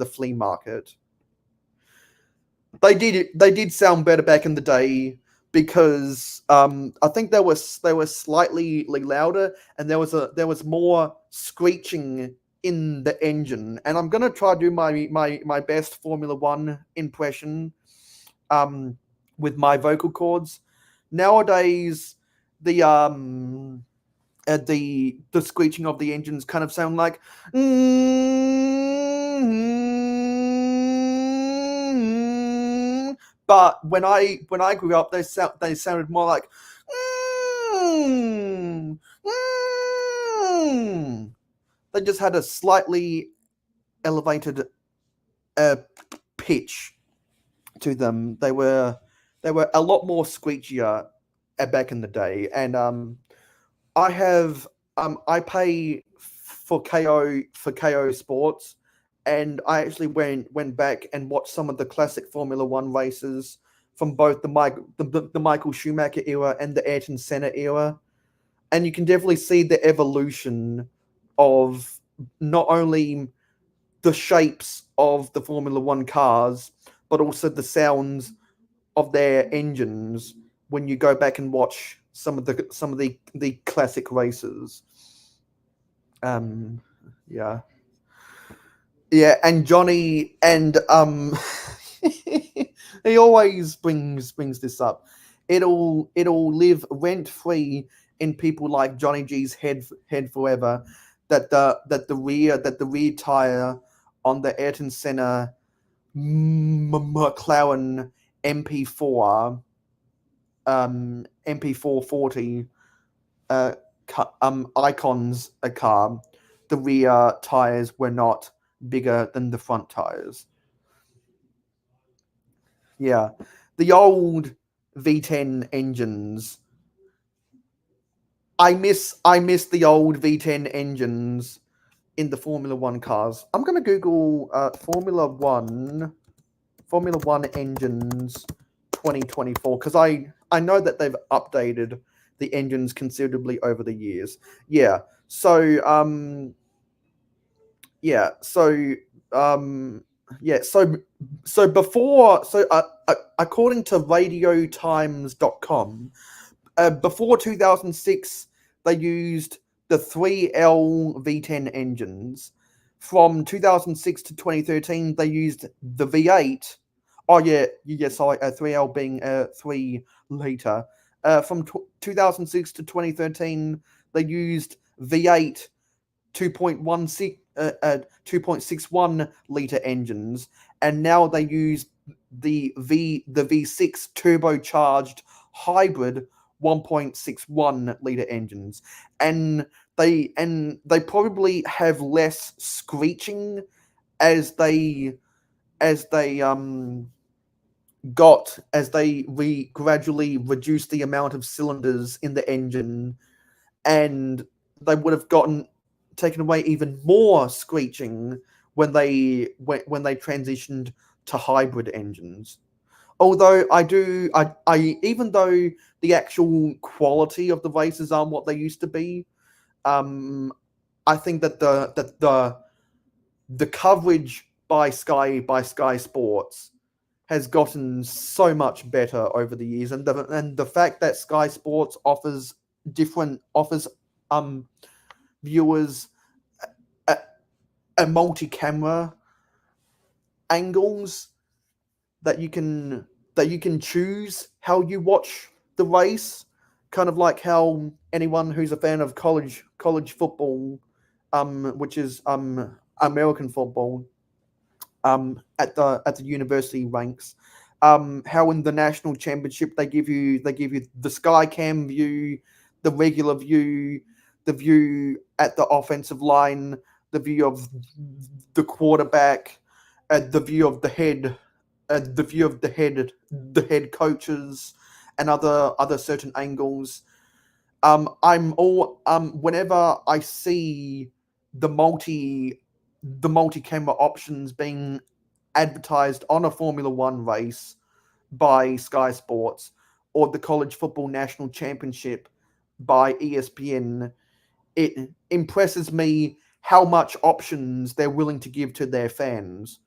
flea market. They did sound better back in the day because I think they were slightly louder and there was more screeching in the engine. And I'm gonna try to do my best Formula One impression with my vocal cords. Nowadays, the screeching of the engines kind of sound like but when I grew up, they sounded more like they just had a slightly elevated pitch to them. They were a lot more screechier back in the day, and I pay for KO Sports, and I actually went back and watched some of the classic Formula One races from both the Michael Schumacher era and the Ayrton Senna era, and you can definitely see the evolution of not only the shapes of the Formula One cars, but also the sounds of their engines when you go back and watch some of the classic races. Yeah. Yeah, and Johnny and he always brings this up. It'll live rent free in people like Johnny G's head forever. That the rear tire on the Ayrton Senna McLaren MP4 MP440 Icons a car, the rear tires were not bigger than the front tires. Yeah, the old V10 engines. I miss the old V10 engines in the Formula One cars. I'm gonna Google Formula One engines 2024 because I know that they've updated the engines considerably over the years. Yeah. So according to radiotimes.com, before 2006 they used the 3L V10 engines. From 2006 to 2013 they used the V8. Oh yeah, sorry, 3L being 3 liter. From 2006 to 2013 they used V8 2.61 liter engines, and now they use the V6 turbocharged hybrid 1.61 liter engines, and they probably have less screeching as they gradually reduced the amount of cylinders in the engine, and they would have taken away even more screeching when they transitioned to hybrid engines. Although I even though the actual quality of the races aren't what they used to be, I think that the coverage by Sky Sports has gotten so much better over the years, and the fact that Sky Sports offers viewers a multi-camera angles that you can choose how you watch the race, kind of like how anyone who's a fan of college football, which is American football, at the university ranks, how in the national championship they give you the sky cam view, the regular view, the view at the offensive line, the view of the quarterback, the view of the head, the head coaches, and other certain angles. Whenever I see the multi-camera options being advertised on a Formula One race by Sky Sports or the College Football National Championship by ESPN, it impresses me how much options they're willing to give to their fans.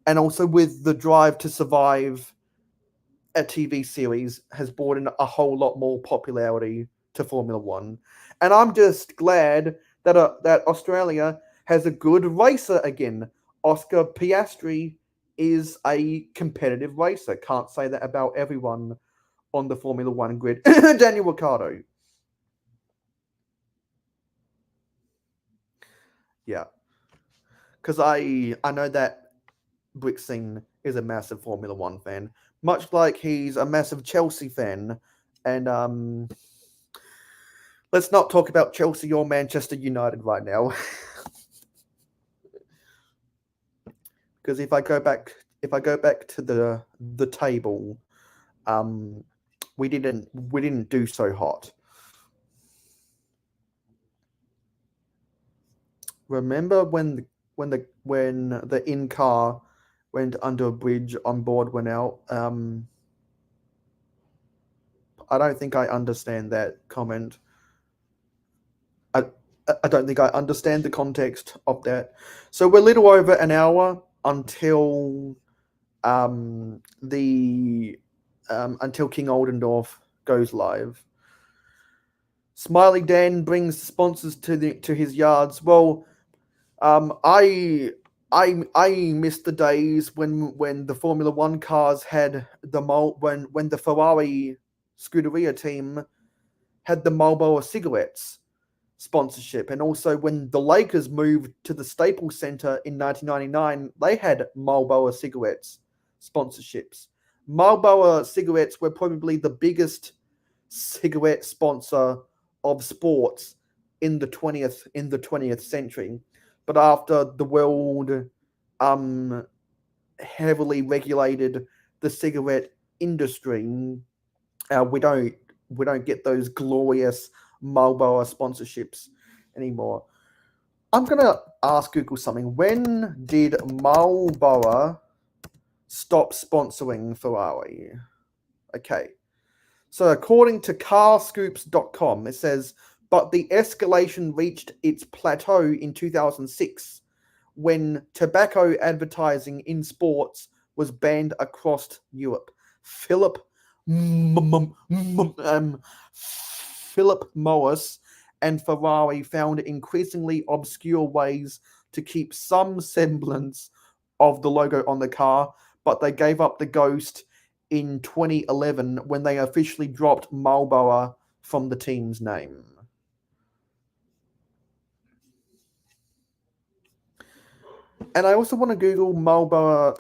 And also with the Drive to Survive, a TV series has brought in a whole lot more popularity to Formula One. And I'm just glad that that Australia has a good racer again. Oscar Piastri is a competitive racer. Can't say that about everyone on the Formula One grid. Daniel Ricciardo. Yeah. Because I know that Brixing is a massive Formula One fan, much like he's a massive Chelsea fan. And let's not talk about Chelsea or Manchester United right now. Because if I go back to the table, we didn't do so hot. Remember when when the in car went under a bridge, on board went out. I don't think I understand that comment. I don't think I understand the context of that. So we're a little over an hour until until King Oldendorf goes live. Smiley Dan brings sponsors to his yards. Well, I miss the days when the Formula One cars had when the Ferrari Scuderia team had the Marlboro cigarettes sponsorship, and also when the Lakers moved to the Staples Center in 1999, they had Marlboro cigarettes sponsorships. Marlboro cigarettes were probably the biggest cigarette sponsor of sports in the 20th century. But after the world heavily regulated the cigarette industry, we don't get those glorious Marlboro sponsorships anymore. I'm gonna ask Google something. When did Marlboro stop sponsoring Ferrari? Okay. So according to carscoops.com, it says, but the escalation reached its plateau in 2006 when tobacco advertising in sports was banned across Europe. Philip Morris and Ferrari found increasingly obscure ways to keep some semblance of the logo on the car, but they gave up the ghost in 2011 when they officially dropped Marlboro from the team's name. And I also want to Google Marlboro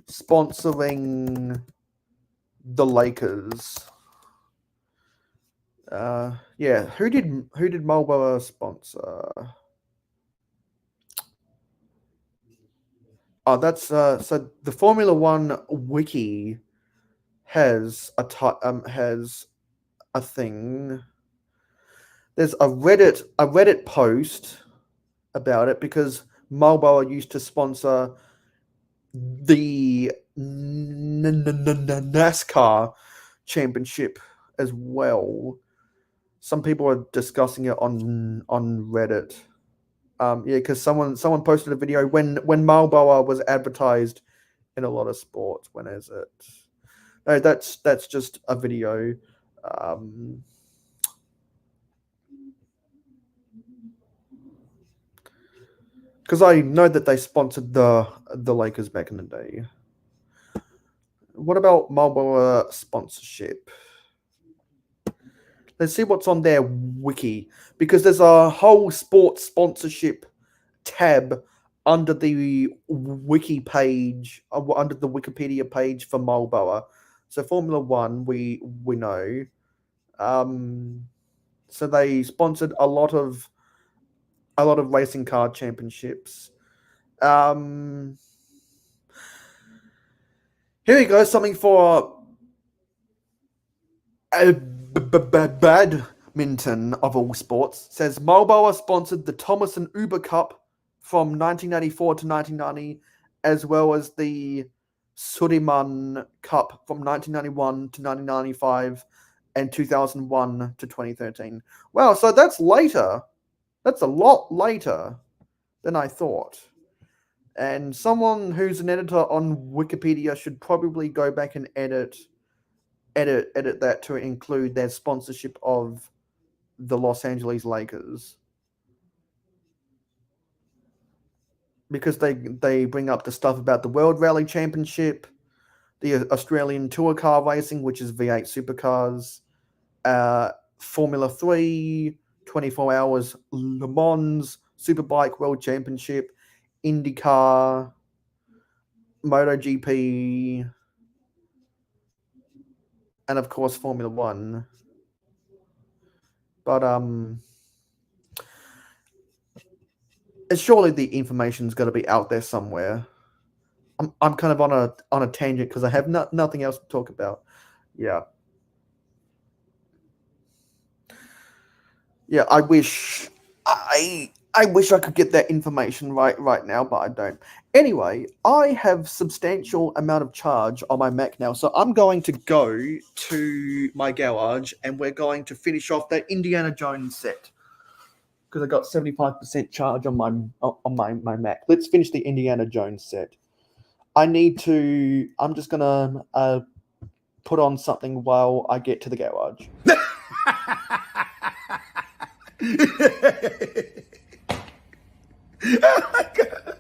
sponsoring the Lakers. Yeah, who did Marlboro sponsor? Oh, that's so the Formula One wiki has a thing. There's a Reddit post about it because Marlboro used to sponsor the NASCAR championship as well. Some people are discussing it on Reddit. Yeah, because someone posted a video when Marlboro was advertised in a lot of sports. When is it? No, that's just a video. Because I know that they sponsored the Lakers back in the day. What about Marlboro sponsorship? Let's see what's on their wiki, because there's a whole sports sponsorship tab under the wiki page, under the Wikipedia page for Marlboro. So Formula One, we know. So they sponsored a lot of racing car championships. Here we go. Something for badminton of all sports. Says Marlboro sponsored the Thomas and Uber Cup from 1984 to 1990, as well as the Sudirman Cup from 1991 to 1995 and 2001 to 2013. Wow, so that's later. That's a lot later than I thought. And someone who's an editor on Wikipedia should probably go back and edit that to include their sponsorship of the Los Angeles Lakers. Because they bring up the stuff about the World Rally Championship, the Australian Tour Car Racing, which is V8 supercars, Formula 3, 24 Hours Le Mans, Superbike World Championship, IndyCar, MotoGP, and of course Formula 1. But surely the information's got to be out there somewhere. I'm kind of on a tangent because I have nothing else to talk about. Yeah. Yeah, I wish I wish I could get that information right now, but I don't. Anyway, I have substantial amount of charge on my Mac now, so I'm going to go to my garage and we're going to finish off that Indiana Jones set because I got 75% charge on my Mac. Let's finish the Indiana Jones set. I'm just gonna put on something while I get to the garage. Oh my god.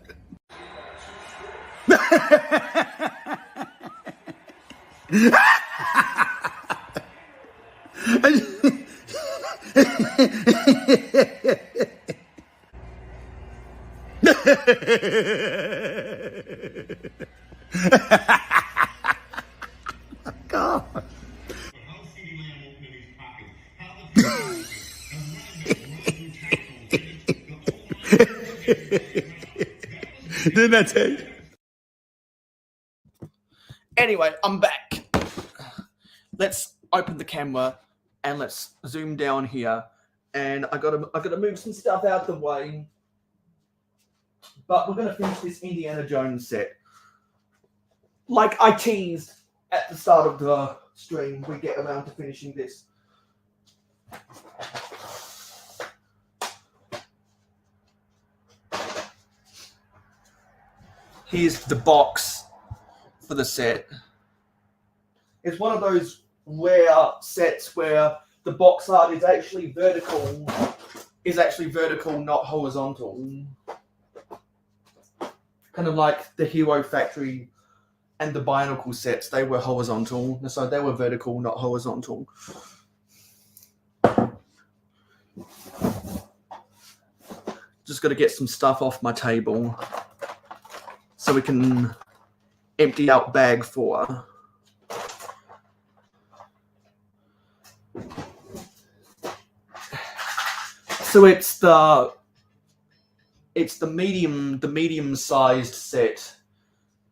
God. Didn't I tell you? Anyway, I'm back. Let's open the camera and let's zoom down here. And I gotta move some stuff out the way. But we're gonna finish this Indiana Jones set. Like I teased at the start of the stream, we get around to finishing this. Here's the box for the set. It's one of those rare sets where the box art is actually vertical, not horizontal. Kind of like the Hero Factory and the Bionicle sets, they were horizontal. So they were vertical, not horizontal. Just got to get some stuff off my table so we can empty out bag 4. So it's the medium-sized set,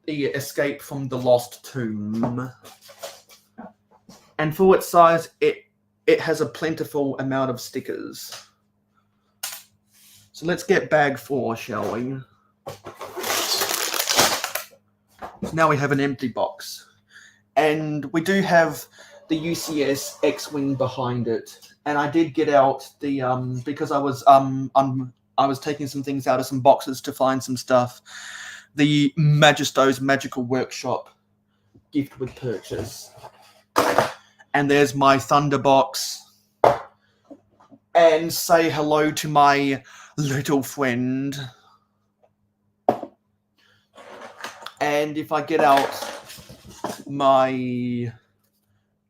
the Escape from the Lost Tomb, and for its size, it has a plentiful amount of stickers. So let's get bag 4, shall we? So now we have an empty box, and we do have the UCS X-Wing behind it. And I did get out the because I was taking some things out of some boxes to find some stuff. The Magisto's Magical Workshop gift with purchase. And there's my Thunder box. And say hello to my little friend. And if I get out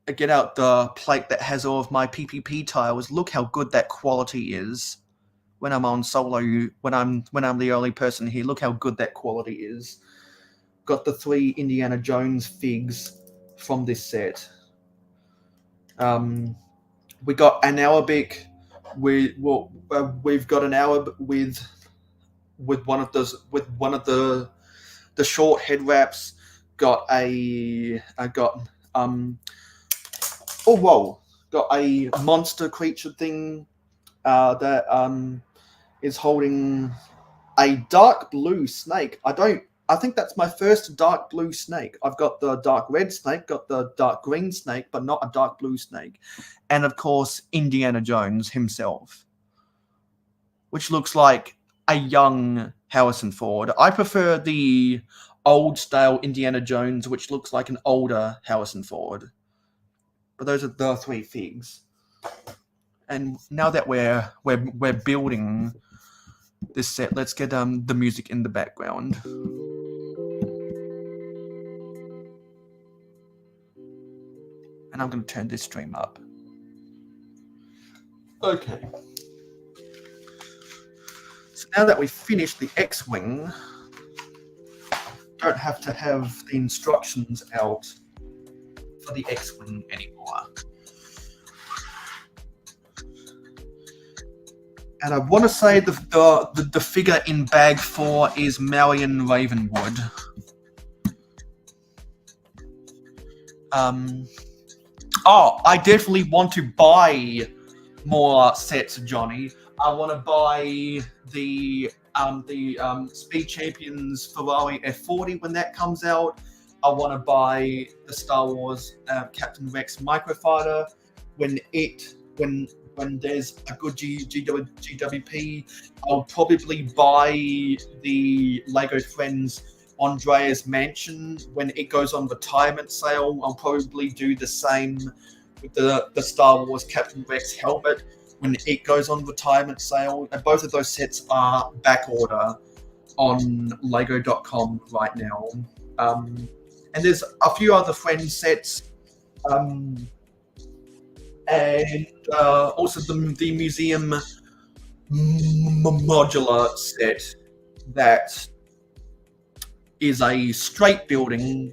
the plate that has all of my PPP tiles, look how good that quality is. When I'm on solo, when I'm the only person here, look how good that quality is. Got the 3 Indiana Jones figs from this set. We got an Arabic. We've got an Arab with one of the short head wraps. Got a monster creature thing that is holding a dark blue snake. I think that's my first dark blue snake. I've got the dark red snake, got the dark green snake, but not a dark blue snake. And of course, Indiana Jones himself, which looks like a young Harrison Ford. I prefer the old style Indiana Jones, which looks like an older Harrison Ford. But those are the 3 figs. And now that we're building this set, let's get the music in the background. And I'm going to turn this stream up. Okay. So now that we've finished the X-Wing, don't have to have the instructions out for the X-Wing anymore. And I want to say the figure in bag 4 is Marion Ravenwood. I definitely want to buy more sets of Johnny. I want to buy the Speed Champions Ferrari F40 when that comes out. I want to buy the Star Wars Captain Rex Microfighter when there's a good GWP. I'll probably buy the Lego Friends Andreas Mansion when it goes on retirement sale. I'll probably do the same with the Star Wars Captain Rex helmet when it goes on retirement sale. And both of those sets are back order on Lego.com right now. And there's a few other Friends sets. And also the museum modular set that is a straight building,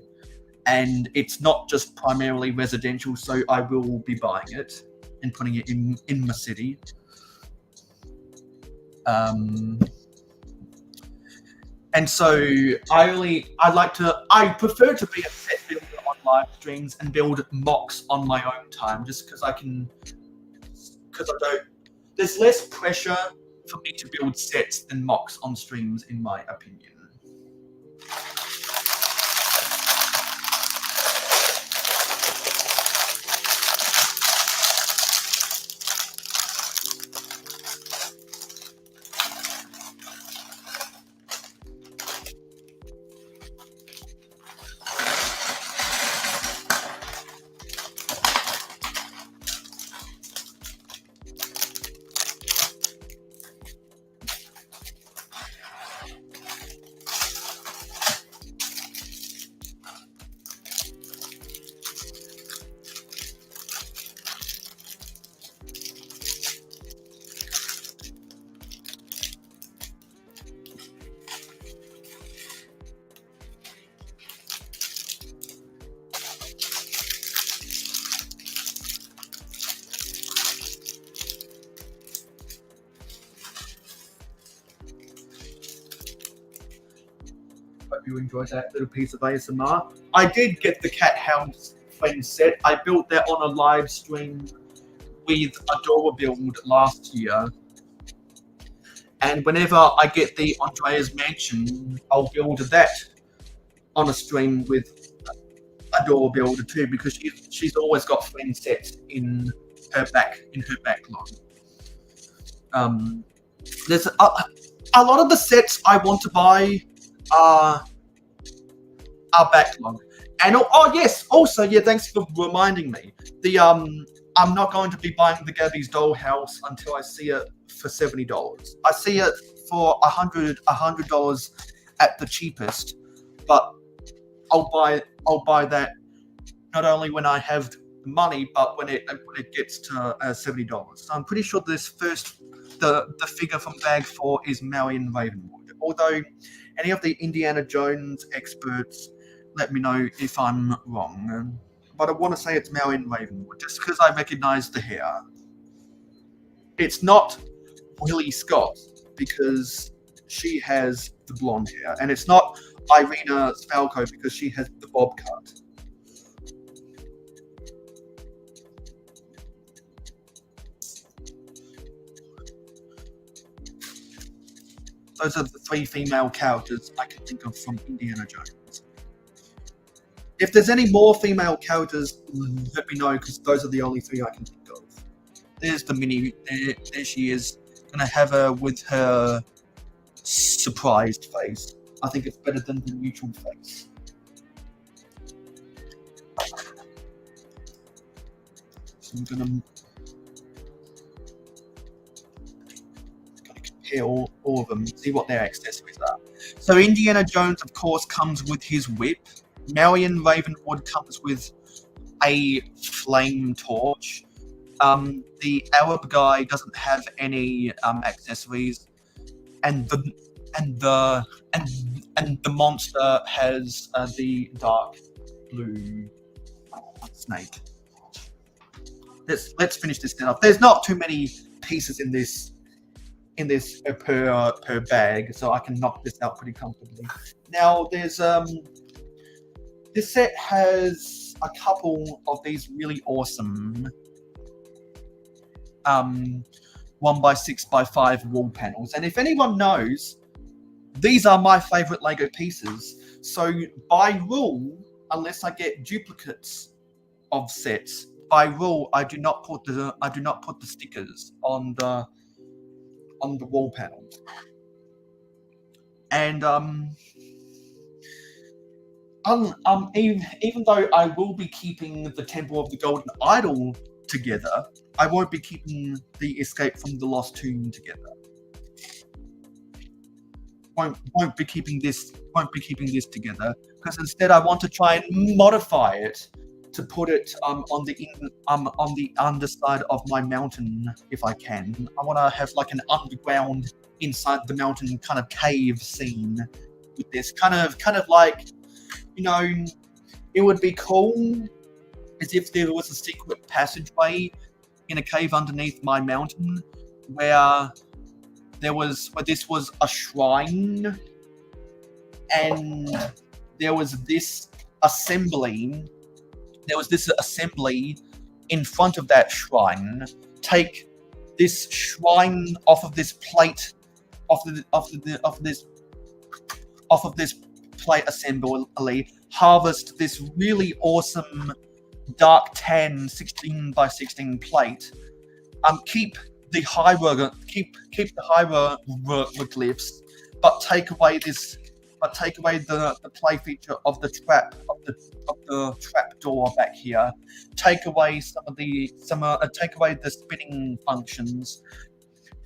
and it's not just primarily residential, so I will be buying it and putting it in my city. And so I prefer to be a set builder on live streams and build mocks on my own time, just because there's less pressure for me to build sets than mocks on streams, in my opinion. Hope you enjoyed that little piece of ASMR. I did get the Cat House Friends set. I built that on a live stream with Adora Build last year. And whenever I get the Andrea's Mansion, I'll build that on a stream with Adora Builder too, because she's always got friend sets in her backlog. There's a lot of the sets I want to buy are backlog. And yes, also thanks for reminding me. I'm not going to be buying the Gabby's Dollhouse until I see it for $70. I see it for $100 at the cheapest, but I'll buy that not only when I have the money, but when it gets to $70. So I'm pretty sure the figure from Bag 4 is Marion Ravenwood. Although any of the Indiana Jones experts let me know if I'm wrong. But I want to say it's Marion Ravenwood, just because I recognize the hair. It's not Willie Scott, because she has the blonde hair. And it's not Irina Spalko, because she has the bob cut. Those are the 3 female characters I can think of from Indiana Jones. If there's any more female characters, let me know, because those are the only 3 I can think of. There's the Minnie. There she is. Gonna have her with her surprised face. I think it's better than the neutral face. So I'm gonna compare all of them, see what their accessories are. So Indiana Jones, of course, comes with his whip. Marion Ravenwood comes with a flame torch. The Arab guy doesn't have any accessories, and the monster has the dark blue snake. Let's finish this thing off. There's not too many pieces in this per bag, so I can knock this out pretty comfortably. Now there's this set has a couple of these really awesome 1x6x5 wall panels. And if anyone knows, these are my favorite Lego pieces. So by rule, unless I get duplicates of sets, by rule I do not put the stickers on the wall panels. And even though I will be keeping the Temple of the Golden Idol together, I won't be keeping the Escape from the Lost Tomb together. Won't be keeping this together, because instead I want to try and modify it to put it on the underside of my mountain if I can. I want to have like an underground inside the mountain kind of cave scene with this kind of like, you know, it would be cool as if there was a secret passageway in a cave underneath my mountain where this was a shrine, and there was this assembly in front of that shrine. Take this shrine off of this plate, off of this plate assembly, harvest this really awesome dark tan 16x16 plate. Keep the hieroglyphs, but take away the play feature of the trap door back here. Take away take away the spinning functions.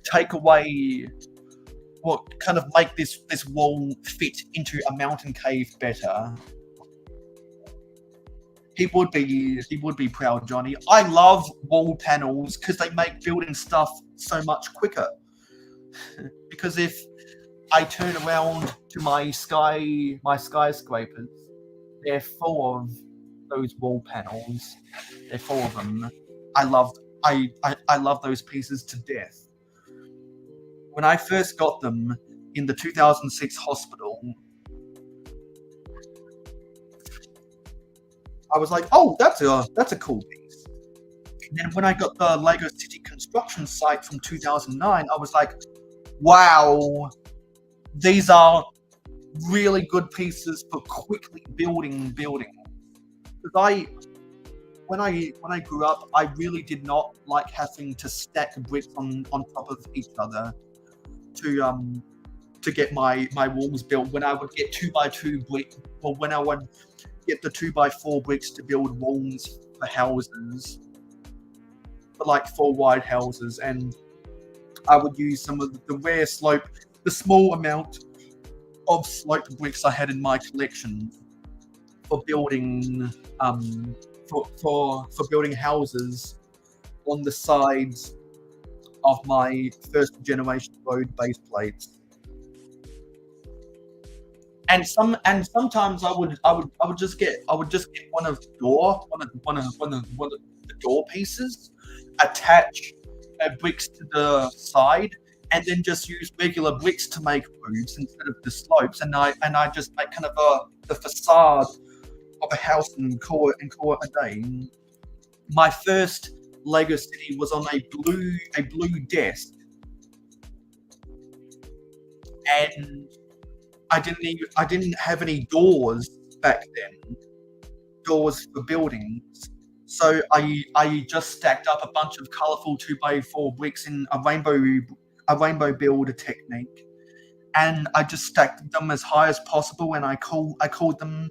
Take away what kind of make this wall fit into a mountain cave better. He would be proud, Johnny. I love wall panels because they make building stuff so much quicker. Because if I turn around to my skyscrapers, they're full of those wall panels. They're full of them. I love those pieces to death. When I first got them in the 2006 hospital, I was like, "Oh, that's a cool piece." And then when I got the Lego City construction site from 2009, I was like, "Wow, these are really good pieces for quickly building buildings." Because when I grew up, I really did not like having to stack bricks on top of each other to get my walls built. When I would get 2x2 brick, or when I would get the 2x4 bricks to build walls for houses, for like 4 wide houses, and I would use some of the rare the small amount of sloped bricks I had in my collection for building for building houses on the sides of my first generation road base plates. And sometimes I would just get one of the door pieces, attach bricks to the side, and then just use regular bricks to make roofs instead of the slopes. And I just make kind of the facade of a house and call it a day. My first Lego City was on a blue desk, and I didn't have any doors back then, doors for buildings. So I just stacked up a bunch of colourful 2x4 bricks in a rainbow build technique, and I just stacked them as high as possible, and I called them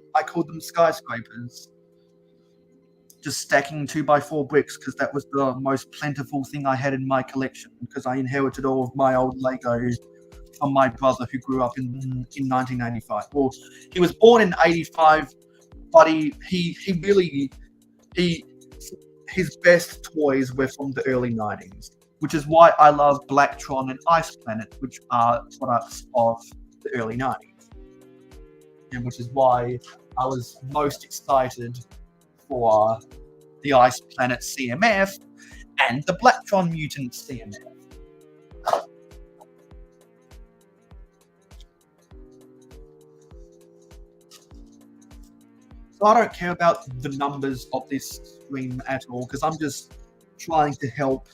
skyscrapers. Just stacking 2x4 bricks because that was the most plentiful thing I had in my collection, because I inherited all of my old Legos from my brother, who grew up in 1985. Well, he was born in 85, but his best toys were from the early 90s, which is why I love Blacktron and Ice Planet, which are products of the early 90s, and which is why I was most excited for the Ice Planet CMF and the Blacktron Mutant CMF. So I don't care about the numbers of this stream at all, because I'm just trying to help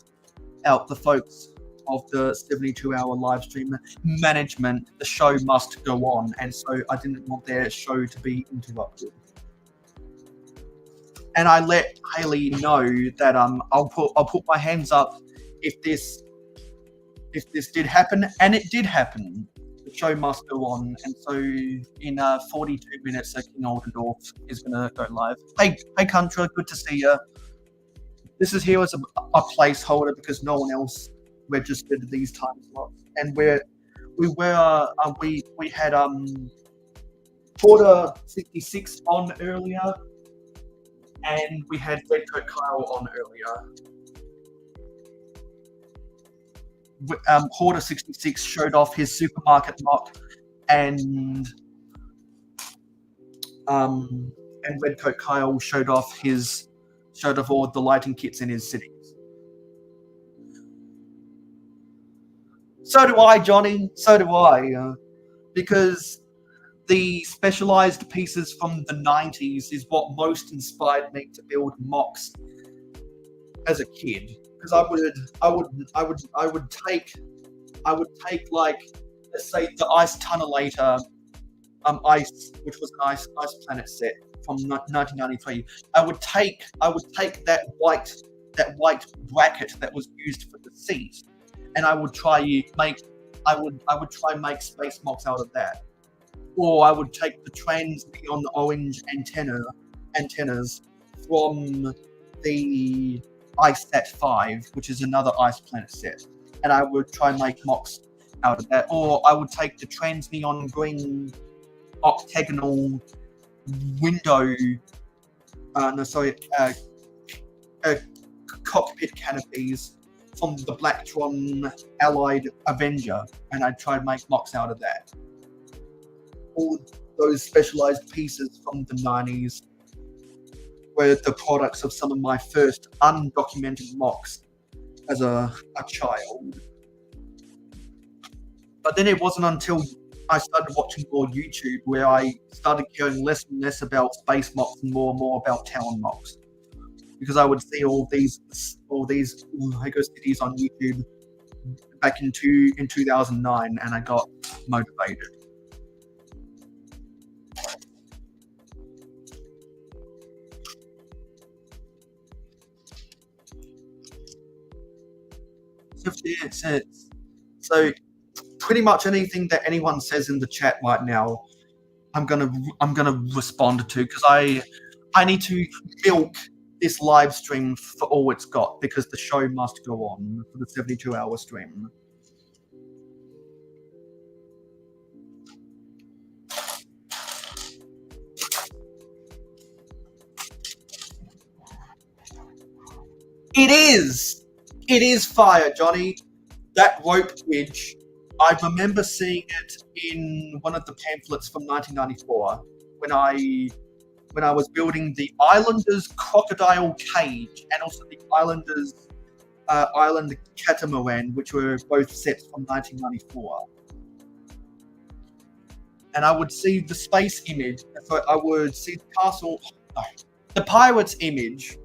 out the folks of the 72-hour live stream management, the show must go on, and so I didn't want their show to be interrupted. And I let Haley know that I'll put my hands up if this did happen, and it did happen. The show must go on, and so in 42 minutes, King Oldendorf is gonna go live. Hey, Contra, good to see you. This is here as a placeholder because no one else registered these time slots, and we had Porter 66 on earlier, and we had Redcoat Kyle on earlier. Porter 66 showed off his supermarket mock, and Redcoat Kyle showed off all the lighting kits in his cities. So do I, Johnny. So do I, because the specialized pieces from the 90s is what most inspired me to build mocks as a kid. Because I would take like, let's say, the Ice Tunnellator Ice, which was an Ice Planet set from 1993. I would take that white bracket that was used for the seat, and I would try make space mocks out of that. Or I would take the trans neon orange antennas from the Ice Set 5, which is another Ice Planet set, and I would try and make mocks out of that. Or I would take the trans neon green octagonal window, cockpit canopies from the Blacktron Allied Avenger, and I'd try and make mocks out of that. All those specialized pieces from the 90s were the products of some of my first undocumented mocks as a child. But then it wasn't until I started watching more YouTube where I started caring less and less about space mocks and more about town mocks, because I would see all these Lego cities on YouTube back in 2009, and I got motivated. So pretty much anything that anyone says in the chat right now, I'm gonna respond to, because I need to milk this live stream for all it's got, because the show must go on for the 72-hour stream. It is fire, Johnny. That rope bridge, I remember seeing it in one of the pamphlets from 1994 when I was building the Islanders crocodile cage and also the Islanders island catamaran, which were both sets from 1994. And I would see the space image, so I would see the pirate's image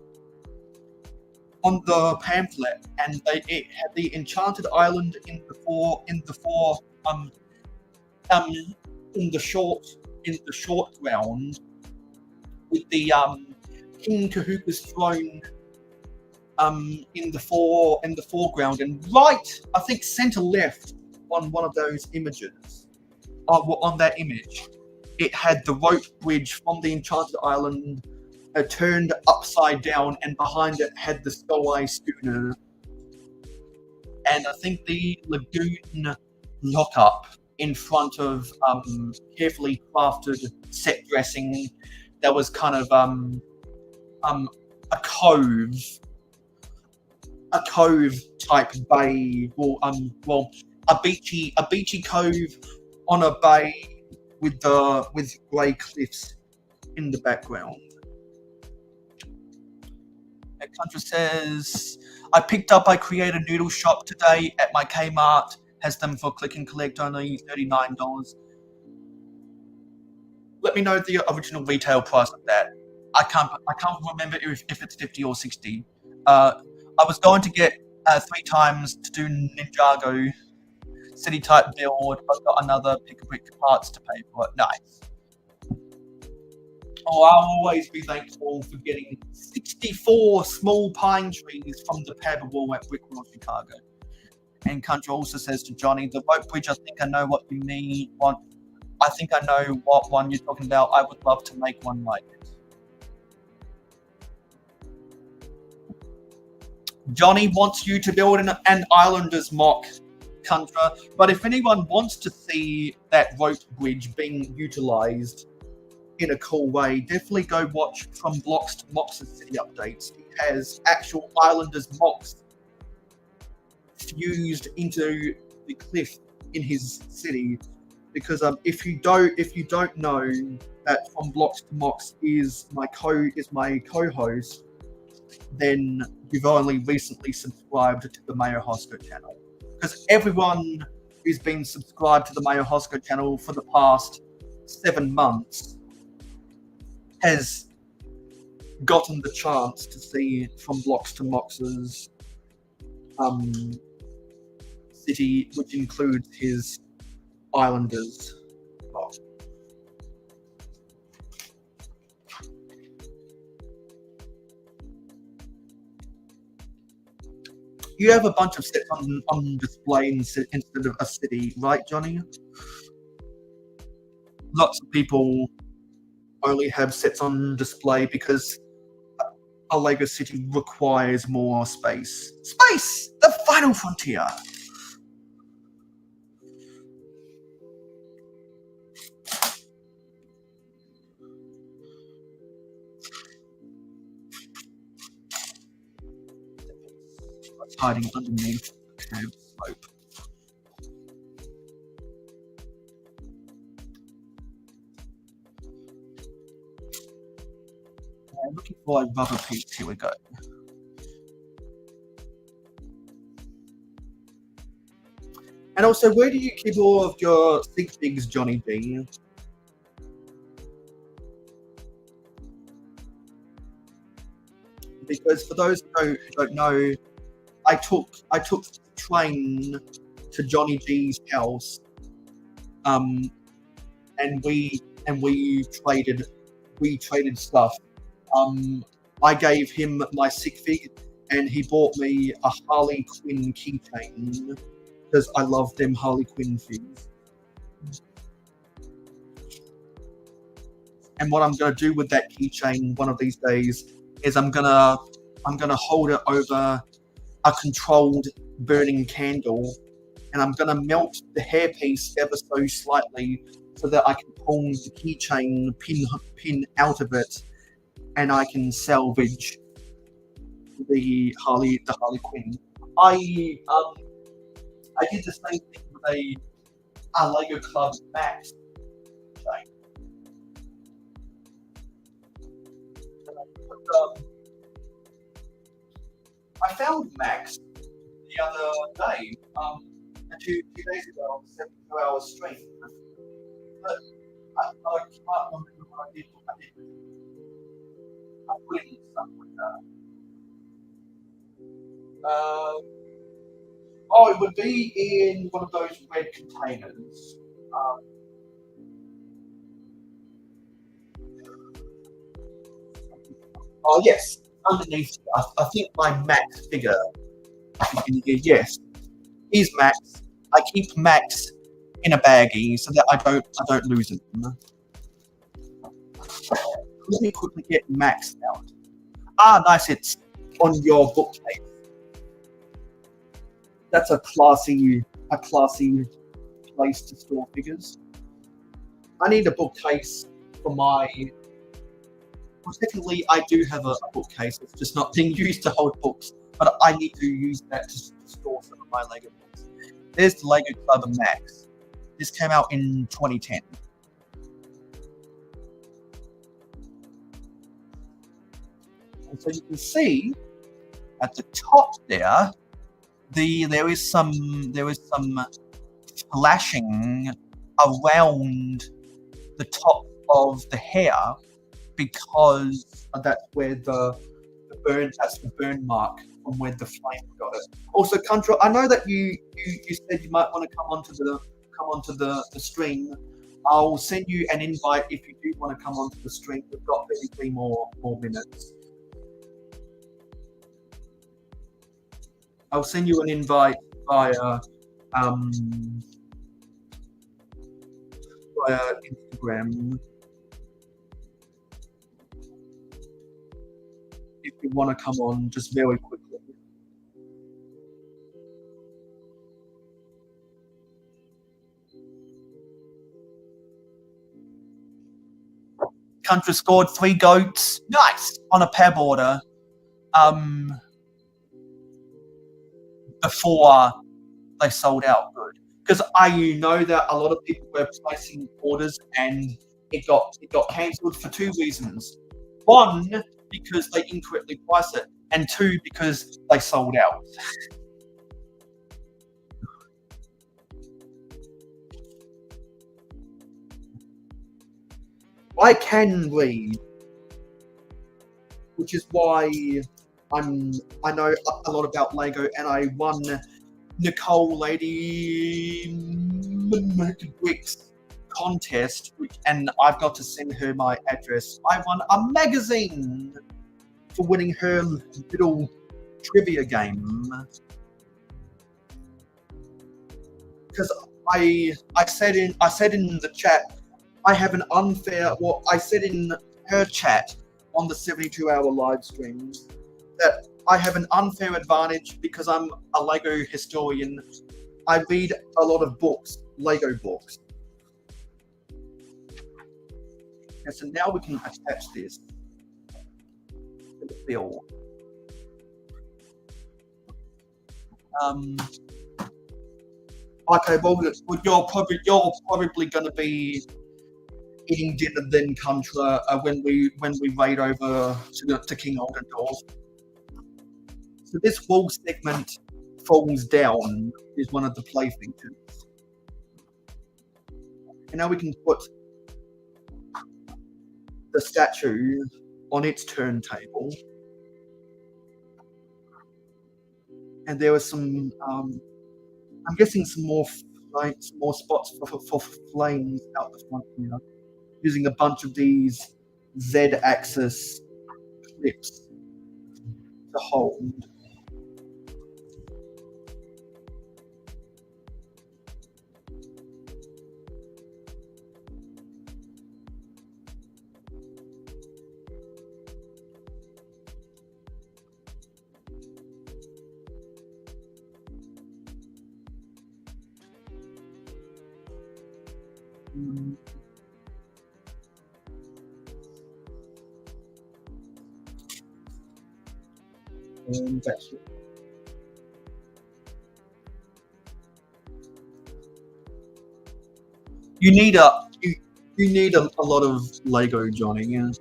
on the pamphlet, and it had the enchanted island in the short ground, with the King Kahuka's throne in the foreground, and right, I think center left on one of those images, on that image, it had the rope bridge from the enchanted island turned upside down, and behind it had the Skull Eye schooner, and I think the lagoon lockup in front of carefully crafted set dressing that was kind of a cove type bay, or a beachy cove on a bay with grey cliffs in the background. Contra says, I create a noodle shop today at my Kmart, has them for click and collect, only $39. Let me know the original retail price of that. I can't remember if it's 50 or 60. I was going to get 3 times to do Ninjago city type build. I've got another pick a brick parts to pay for it. Nice. Oh, I'll always be thankful for getting 64 small pine trees from the pebble wall at Brickworld, Chicago. And Country also says to Johnny, the rope bridge, I think I know what you mean. I think I know what one you're talking about. I would love to make one like it. Johnny wants you to build an Islanders mock, Contra, but if anyone wants to see that rope bridge being utilized in a cool way, definitely go watch From Blocks to Mocks' city updates. He has actual Islanders mocks fused into the cliff in his city. Because if you don't know that From Blocks to Mocks is my co-host, then you've only recently subscribed to the Mayo Hosco channel. Because everyone who's been subscribed to the Mayo Hosco channel for the past 7 months has gotten the chance to see From Blocks to Mocks' city, which includes his Islanders mock. You have a bunch of sets on display instead of a city, right, Johnny? Lots of people only have sets on display because a Lego city requires more space. Space! The final frontier! What's hiding underneath the curved slope? I'm looking for a rubber piece. Here we go. And also, where do you keep all of your stick figs, Johnny B? Because for those who don't know, I took the train to Johnny G's house, and we traded stuff. I gave him my stick fig, and he bought me a Harley Quinn keychain because I love them Harley Quinn figs. And what I'm gonna do with that keychain one of these days is I'm gonna hold it over a controlled burning candle, and I'm gonna melt the hairpiece ever so slightly so that I can pull the keychain pin out of it, and I can salvage the Harley Quinn. I did the same thing with a Lego Club Max chain. I found Max the other day, 2 days ago on the 72-hour stream. But I can't remember what I did. I put it in something like that. It would be in one of those red containers. Yes, underneath. I think my Max figure is in here. Yes, he's Max. I keep Max in a baggie so that I don't lose him. Let me quickly get Max out. Nice. It's on your bookcase. That's a classy place to store figures. I need a bookcase for my. Well, technically, I do have a bookcase. It's just not being used to hold books, but I need to use that to store some of my Lego books. There's the Lego Club Max. This came out in 2010. And so you can see at the top there, there is some flashing around the top of the hair, because that's where the burn mark from where the flame got it. Also, Contra, I know that you said you might want to come onto the stream. I'll send you an invite if you do want to come onto the stream. We've got 33 more minutes. I'll send you an invite via Instagram. If you want to come on, just very quickly. Country scored 3 goats. Nice on a peb order. Before they sold out good, because I know that a lot of people were placing orders and it got cancelled for 2 reasons. 1, because they incorrectly priced it, and 2, because they sold out. I can read, which is why I know a lot about Lego, and I won Nicole Lady Bricks contest, and I've got to send her my address. I won a magazine for winning her little trivia game. Because I said in the chat, I have an unfair. Well, I said in her chat on the 72-hour live stream that I have an unfair advantage because I'm a Lego historian. I read a lot of books, Lego books. Okay, so now we can attach this to the bill. Okay, well, you're probably going to be eating dinner then, Contra, when we raid over to King Oldendorf. So this wall segment falls down is one of the play features. And now we can put the statue on its turntable. And there are some, I'm guessing some more spots for flames out the front here, using a bunch of these Z-axis clips to hold. And that's it. You need a lot of Lego, Johnny. Yeah.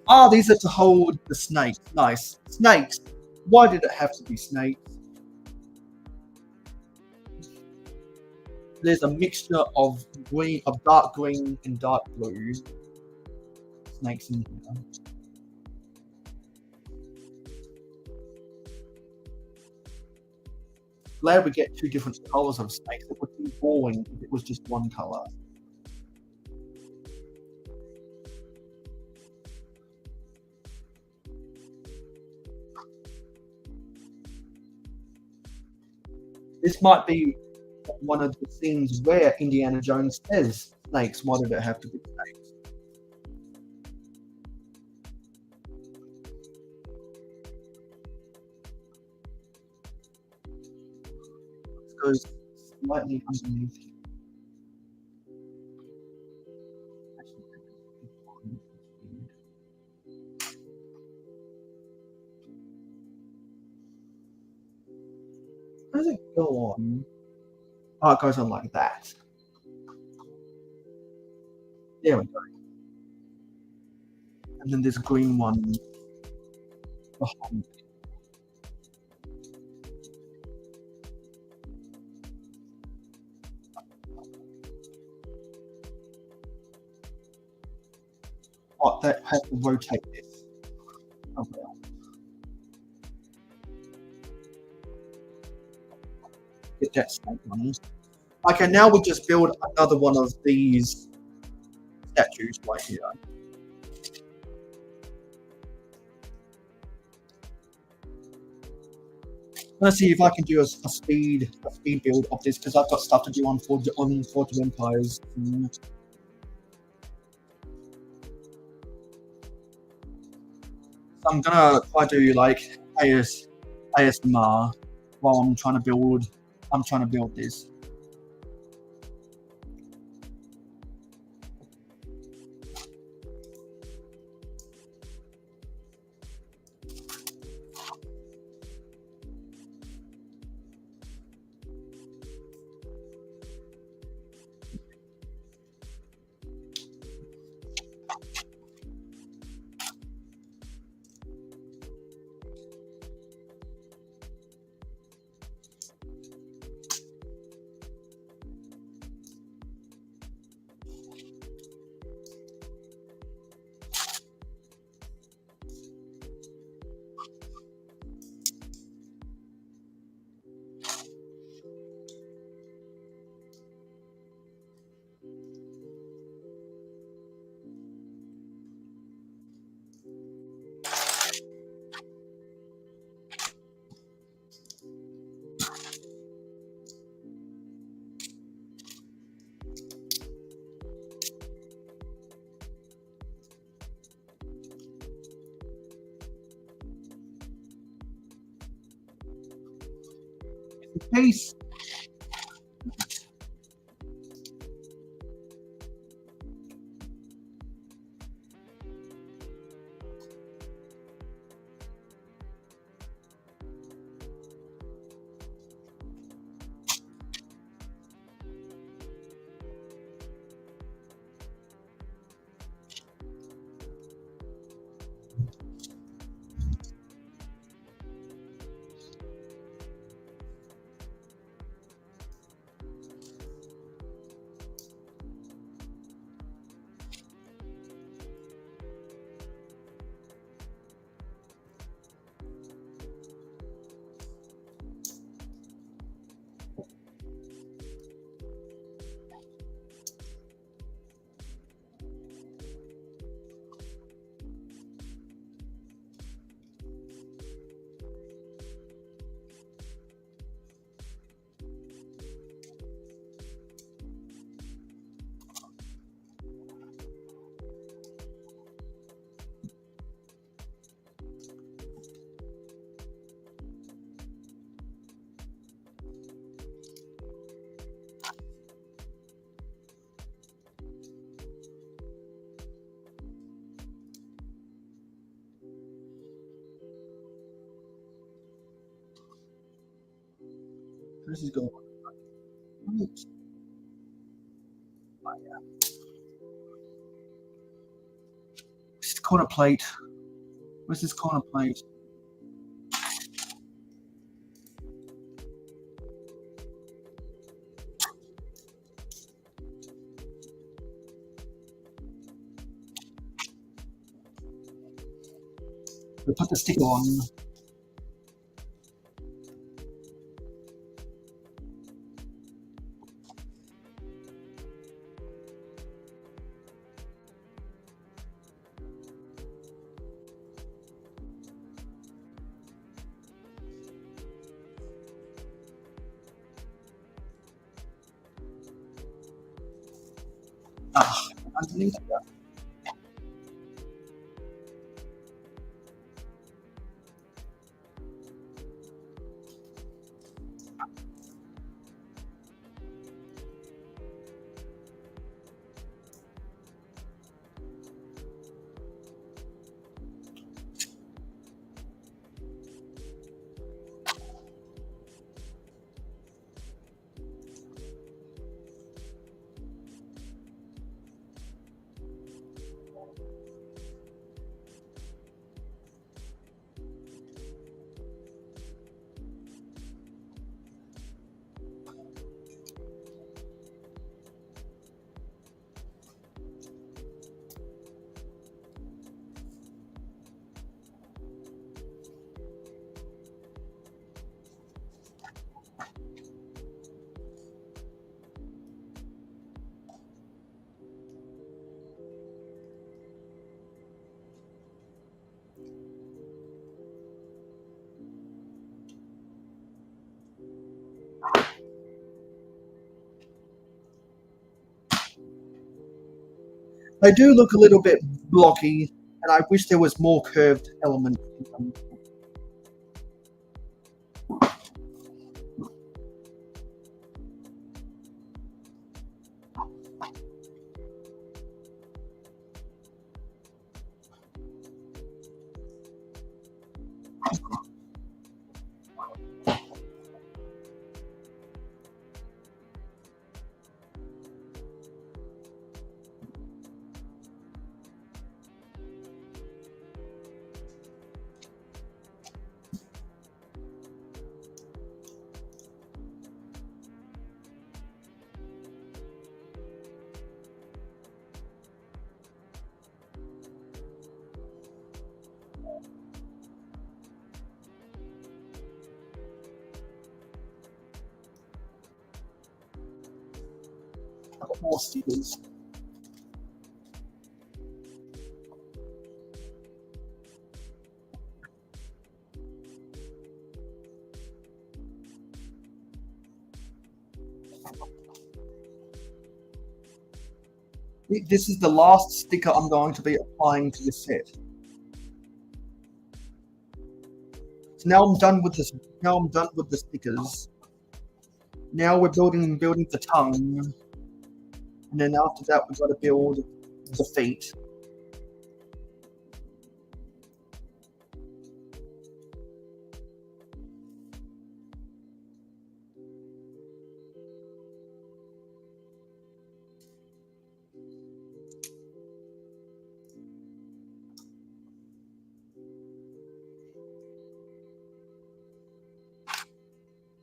Ah, these are to hold the snakes. Nice snakes. Why did it have to be snakes? There's a mixture of green, of dark green and dark blue snakes in here. Glad we get 2 different colors of snakes. It would be boring if it was just one color. This might be one of the scenes where Indiana Jones says snakes. Why did it have to be snakes? Goes slightly underneath here. How does it go on? Oh, it goes on like that. There we go. And then there's a green one behind it. Oh, that has to rotate this. Oh well. get that snake running. Okay, now we'll just build another one of these statues right here. Let's see if I can do a speed build of this because I've got stuff to do on Forge of Empires. So I'm gonna try to do like ASMR while I'm trying to build this. Peace. This is going. Right. Oh, yeah. This is corner plate. Where's this corner plate? We'll put the sticker on. Underneath that. They do look a little bit blocky, and I wish there was more curved elements in them. More stickers. This is the last sticker I'm going to be applying to this set. So now I'm done with this. Now I'm done with the stickers. Now we're building the tongue. And then after that, we've got to build the feet.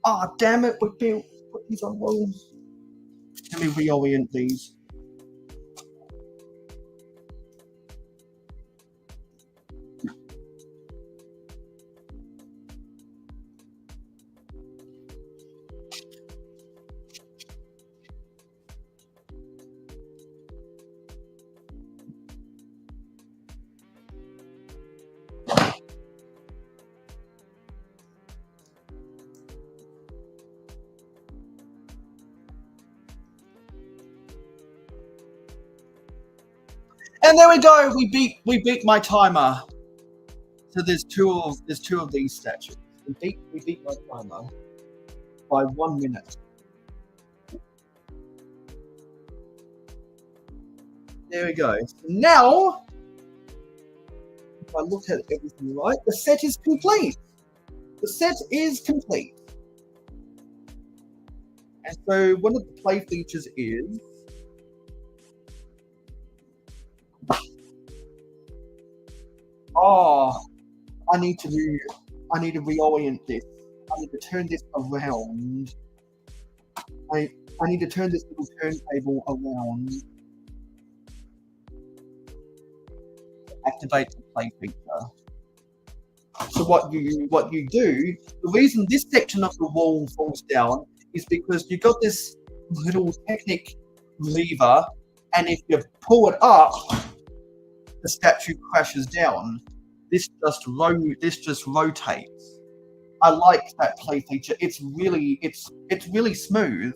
Ah, oh, damn it, we put these on rolls. Let me reorient these. And there we go. We beat my timer. So there's two of these statues. We beat my timer by 1 minute. There we go. So now, if I look at everything right, the set is complete. The set is complete. And so one of the play features is I need to reorient this. I need to turn this around. I need to turn this little turntable around. Activate the play feature. So what you do, the reason this section of the wall falls down is because you've got this little Technic lever, and if you pull it up, the statue crashes down. This just rotates. I like that play feature. It's really smooth,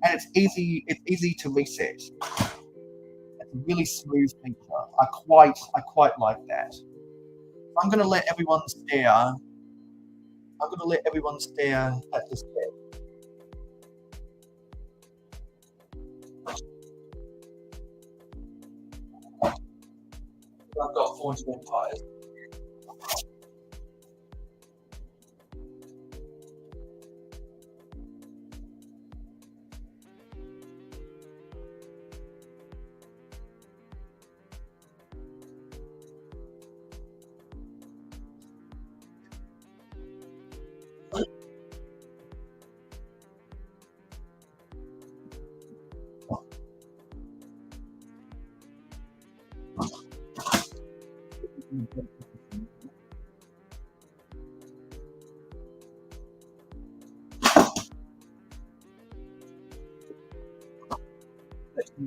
and it's easy to reset. It's a really smooth feature. I quite like that. I'm gonna let everyone stare. I'm gonna let everyone stare at this bed. I've got 40 vampires.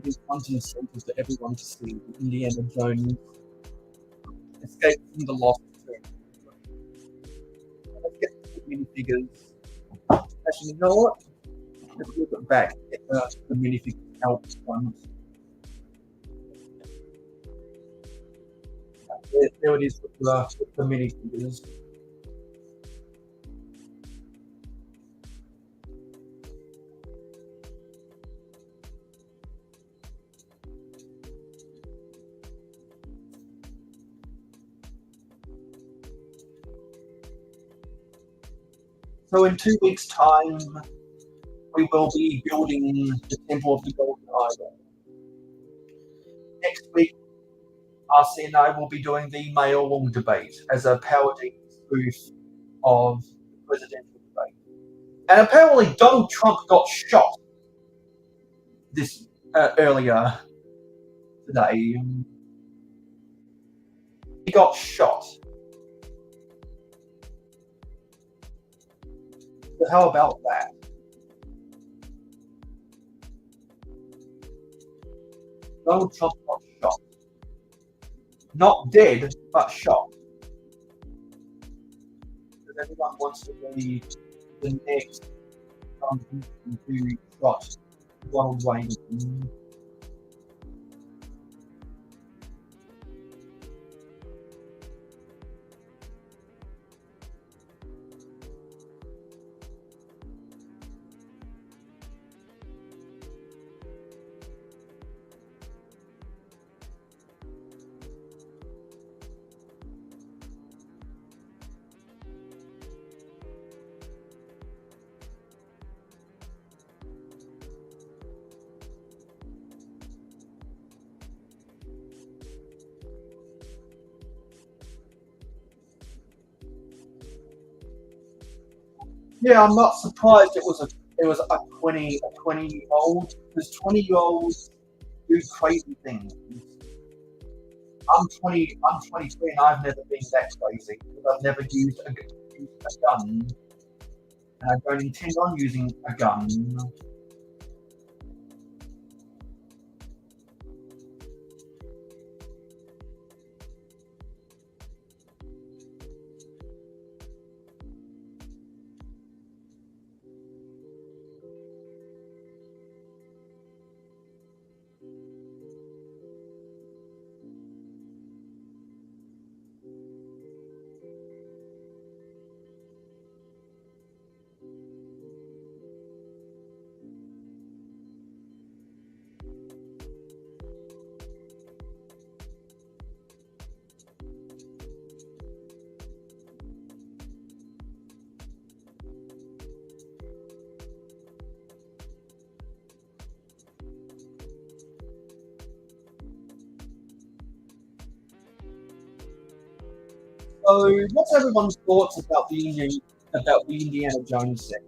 These content centers for everyone to see. Indiana Jones escape from the lost tomb. Let's get the minifigures. Actually, you know what? Let's look at back. Get the minifigures out front. there it is with the minifigures. So in 2 weeks' time, we will be building the Temple of the Golden Idol. Next week, RC and I will be doing the mayoral debate as a parody spoof of the presidential debate. And apparently Donald Trump got shot this earlier today. He got shot. So how about that? Donald Trump got shot. Not dead, but shot. Because everyone wants to be the next who shot Ronald Reagan. Yeah, I'm not surprised it was a 20-year-old, because 20-year-olds do crazy things. I'm 23 and I've never been that crazy because I've never used a gun, and I don't intend on using a gun. So, what's everyone's thoughts about the Indiana Jones set?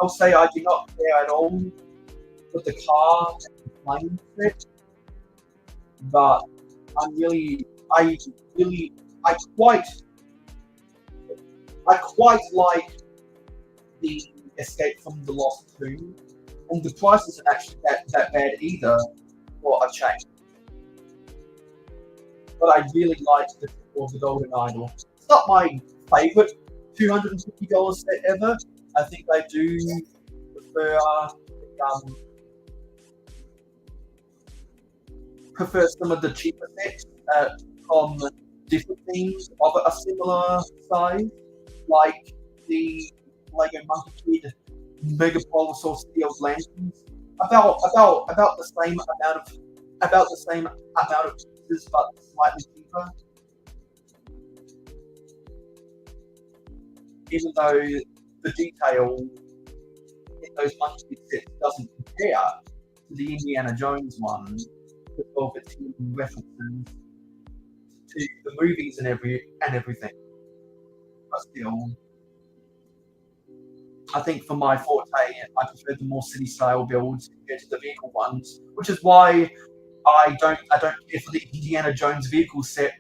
I'll say I do not care at all with the car and the plane set, but I quite like the Escape from the Lost Tomb, and the price isn't actually that bad either for a change. But I really liked the Temple of the Golden Idol. It's not my favorite $250 set ever. I think I do prefer some of the cheaper sets from different themes of a similar size, like the Lego Monkey Kid Megapolisaur Steel Lanterns. About the same amount of pieces, but slightly cheaper. Even though the detail in those Monkey Kid sets doesn't compare to the Indiana Jones one, with all its references to the movies and everything. But still, I think for my forte, I prefer the more city-style builds compared to the vehicle ones, which is why I don't care for the Indiana Jones vehicle set,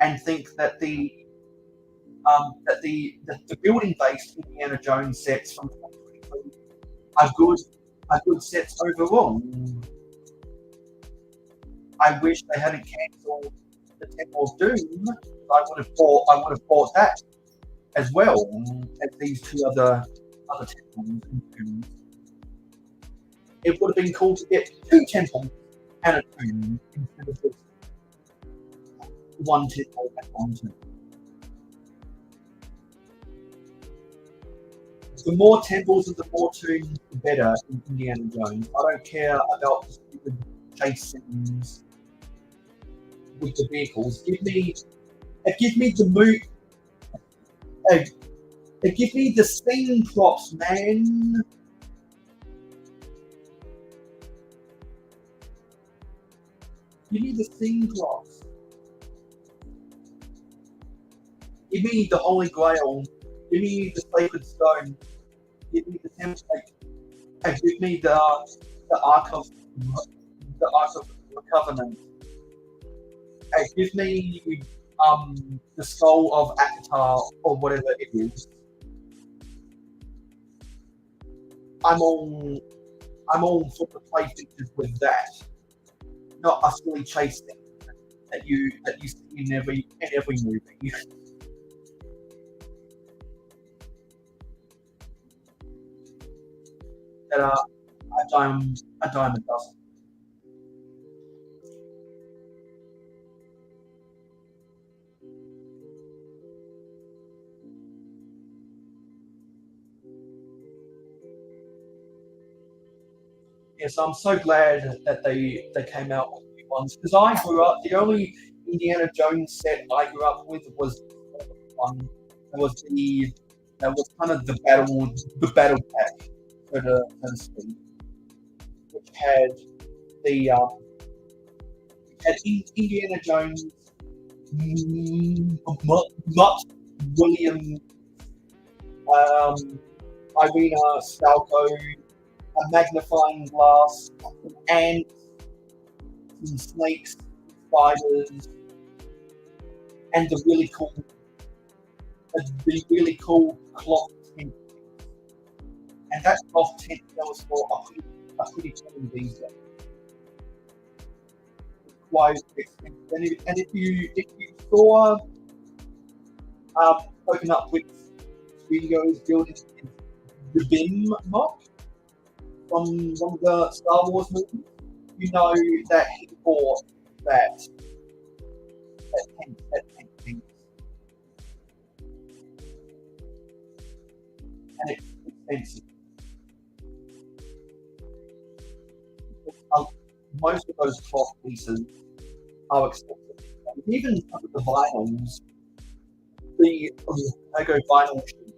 and think that the building-based Indiana Jones sets from 2023 are good sets overall. I wish they hadn't cancelled the Temple of Doom. I would have bought that as well as these two other temples and tombs. It would have been cool to get two temples and a tomb instead of this. one temple at Longton. The more temples and the more tombs, the better in Indiana Jones. I don't care about the stupid chase scenes with the vehicles. Give me the mood. Give me the scene props, man. Give me the scene props. Give me the Holy Grail. Give me the Sacred Stone. Give me the template. And give me the Ark of the Covenant. And give me the Skull of Akatar or whatever it is. I'm all for the play features with that. Not a silly chase thing that you see in every movie. That are a dime a dozen. Yes, I'm so glad that they came out with new ones because I grew up. The only Indiana Jones set I grew up with was one. That was kind of the battle pack, so to speak, which had the Indiana Jones, Mutt Williams, Irina Stalko, a magnifying glass, and some snakes, spiders, and the really cool cloth tent. And that cloth tent was for a pretty cool these days. Quite expensive. And if you saw Coconut Bricks Studios building the BIM mock from one of the Star Wars movies, you know that he bought that tent. And it's expensive. Most of those cloth pieces are expensive. Even some of the vinyls, the Lego vinyl sheets,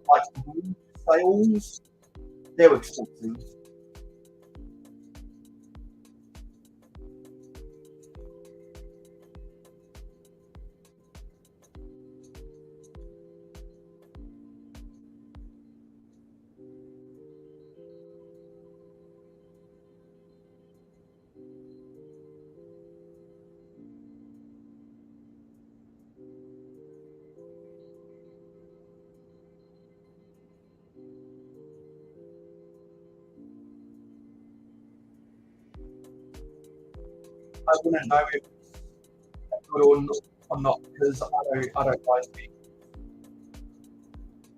like wood sales, they're expensive. I wouldn't know if it's good or not because I don't buy things.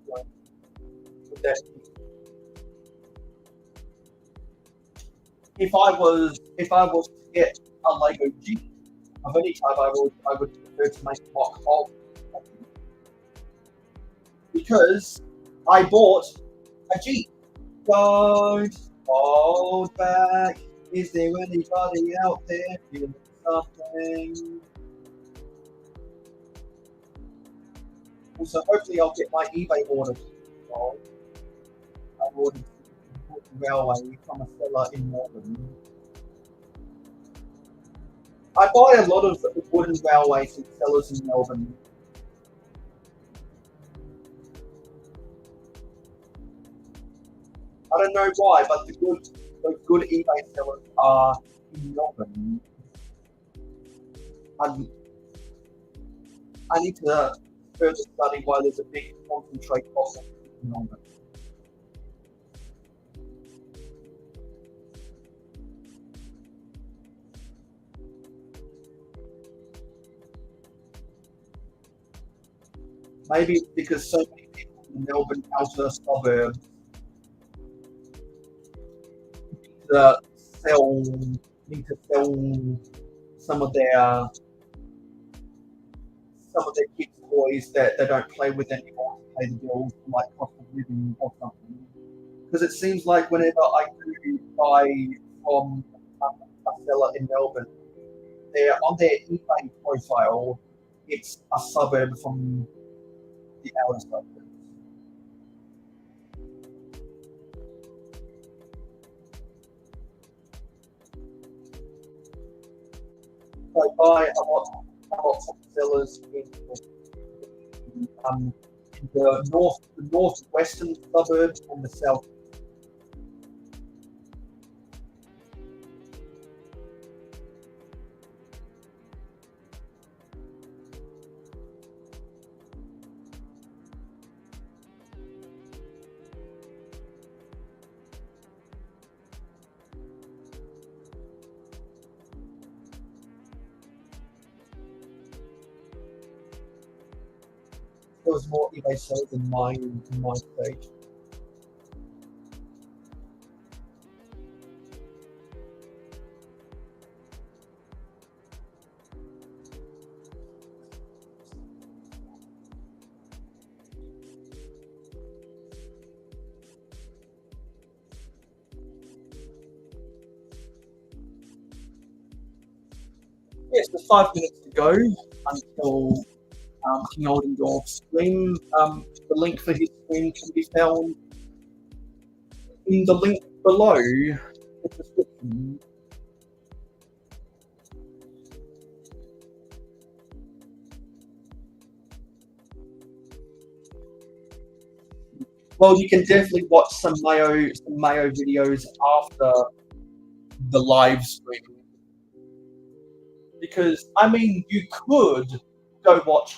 With that. If I was to get a Lego Jeep of any type, I would prefer to make a mock of because I bought a Jeep. Don't hold back. Is there anybody out there feeling something? Also, hopefully I'll get my eBay order. I ordered railway from a seller in Melbourne. I buy a lot of wooden railways from sellers in Melbourne. I don't know why, but the good eBay sellers are in Melbourne. I need to further study why there's a big concentrate fossil in Melbourne. Maybe it's because so many people in the Melbourne outer suburbs need to sell some of their some of their kids' toys that they don't play with anymore to pay the bills, like cost of living or something. Because it seems like whenever I do buy from a seller in Melbourne, they're on their eBay profile, it's a suburb from the outer suburbs. So I buy a lot from sellers in the northwestern suburbs and the south. There was more eBay sales in my stage. Yes, there's 5 minutes to go until King Oldendorf's stream. The link for his stream can be found in the link below the description. Well, you can definitely watch some Mayo videos after the live stream. Because, I mean, you could go watch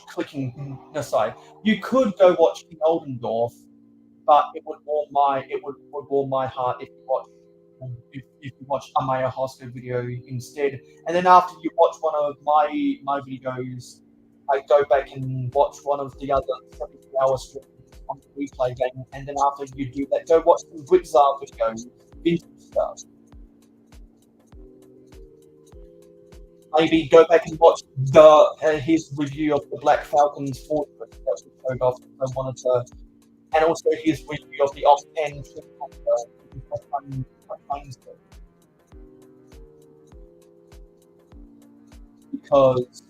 you could go watch King Oldendorf, but it would warm my heart if you watch a Maya Hosko video instead. And then after you watch one of my videos, I go back and watch one of the other 70-hour streams on the replay game. And then after you do that, go watch some Blitzar videos, vintage stuff. Maybe go back and watch his review of the Black Falcon's Fortress that was showed off. I wanted to, and also his review of the Octan because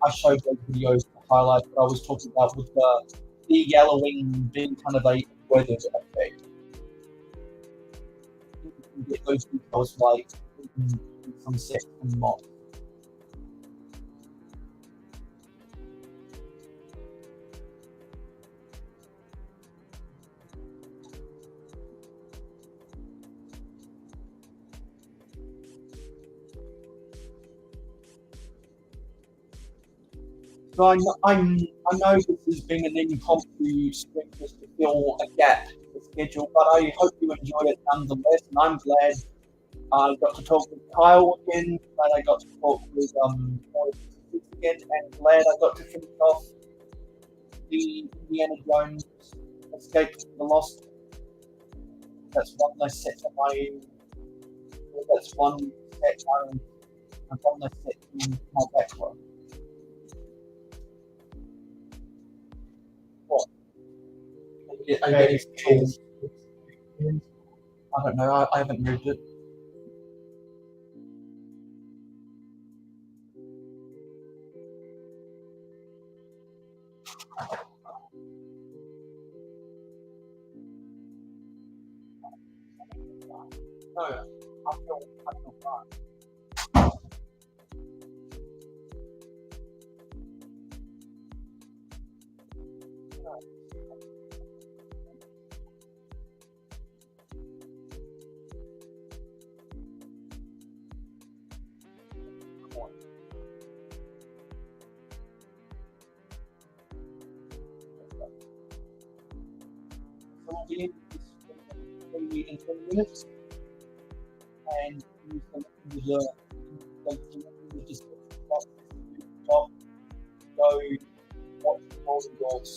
I showed those videos to highlight what I was talking about with the yellowing being kind of a weather effect. Get those details like from set and mod. So I know this has been an impromptu stream just to fill a gap in the schedule, but I hope you enjoyed it nonetheless, and I'm glad I got to talk with Kyle again, glad I got to talk with again, and glad I got to finish off the Indiana Jones Escape from the Lost. That's one less set on my. That's one set and one less set in my backlog. What? I don't know. I haven't moved it. No, I feel fine. We'll be in this 20 minutes, and you can just go watch Golden Goals.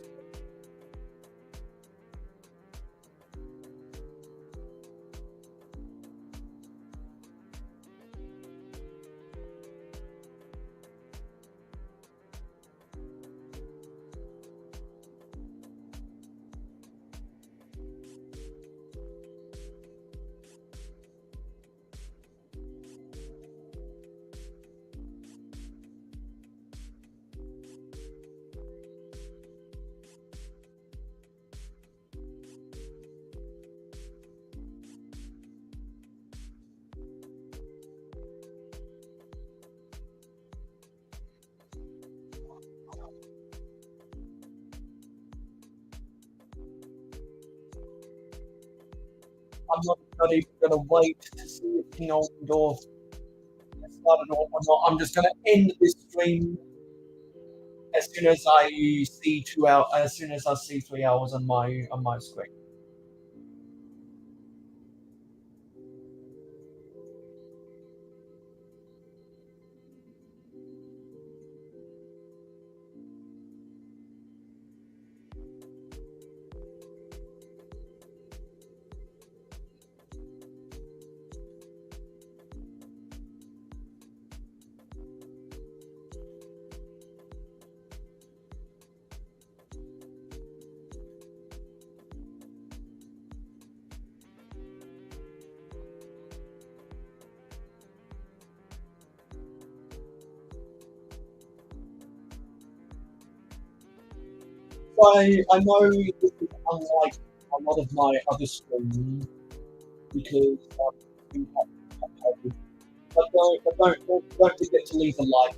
not even going to wait to see if King Oldendorf has started or not. I'm just going to end this stream as soon as I see 2 hours. As soon as I see 3 hours on my screen. I know this is unlike a lot of my other streams because we have but don't forget to leave a like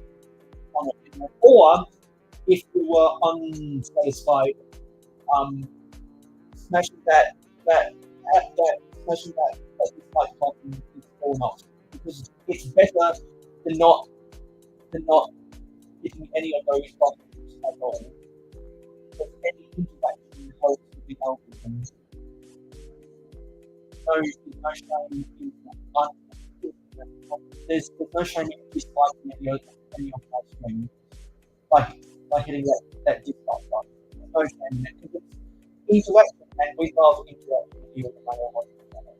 on it. Or if you were unsatisfied, smashing that dislike button is or not, because it's better than not hitting any of those buttons at all. Because any interaction helps with the algorithm. There's no shame in there's no shame in disliking any of my streams by hitting that dislike button. There's no shame in it because it's interaction, and we love interaction with you on the Mayo Hosco channel.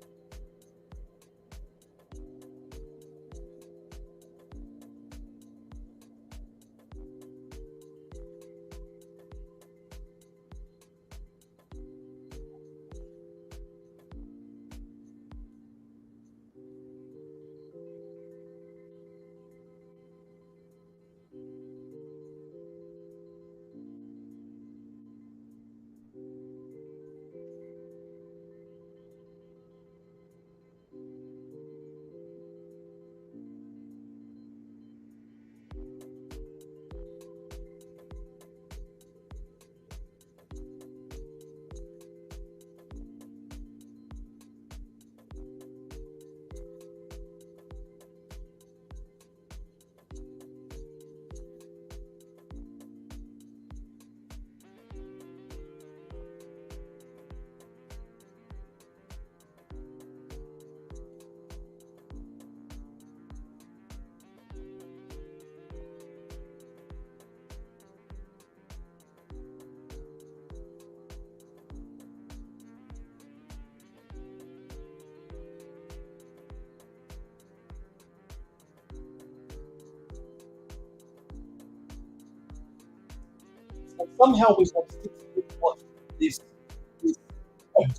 And somehow we have 6 people watching this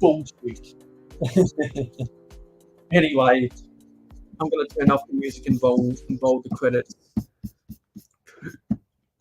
bullshit. Anyway, I'm going to turn off the music and bold the credits.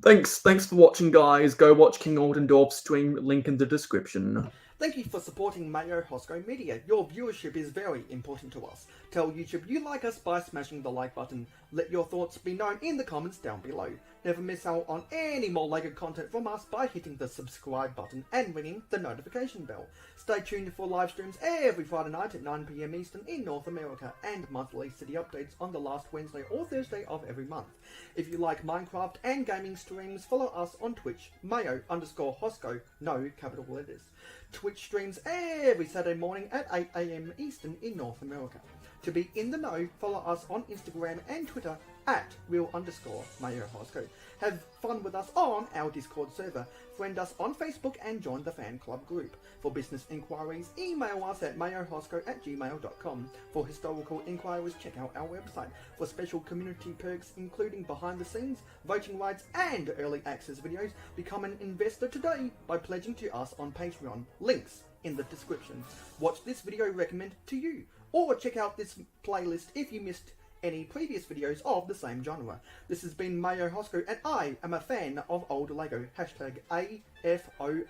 Thanks for watching, guys. Go watch King Oldendorf's stream, link in the description. Thank you for supporting Mayo Hosco Media. Your viewership is very important to us. Tell YouTube you like us by smashing the like button. Let your thoughts be known in the comments down below. Never miss out on any more LEGO content from us by hitting the subscribe button and ringing the notification bell. Stay tuned for live streams every Friday night at 9 PM Eastern in North America, and monthly city updates on the last Wednesday or Thursday of every month. If you like Minecraft and gaming streams, follow us on Twitch, Mayo_Hosco, no capital letters. Twitch streams every Saturday morning at 8 AM Eastern in North America. To be in the know, follow us on Instagram and Twitter at @real_Mayo Hosco. Have fun with us on our Discord server. Friend us on Facebook and join the fan club group. For business inquiries, email us at mayohosco@gmail.com. For historical inquiries, check out our website. For special community perks, including behind the scenes, voting rights, and early access videos, become an investor today by pledging to us on Patreon. Links in the description. Watch this video recommended to you, or check out this playlist if you missed any previous videos of the same genre. This has been Mayo Hosco, and I am a fan of old LEGO. #AFOL.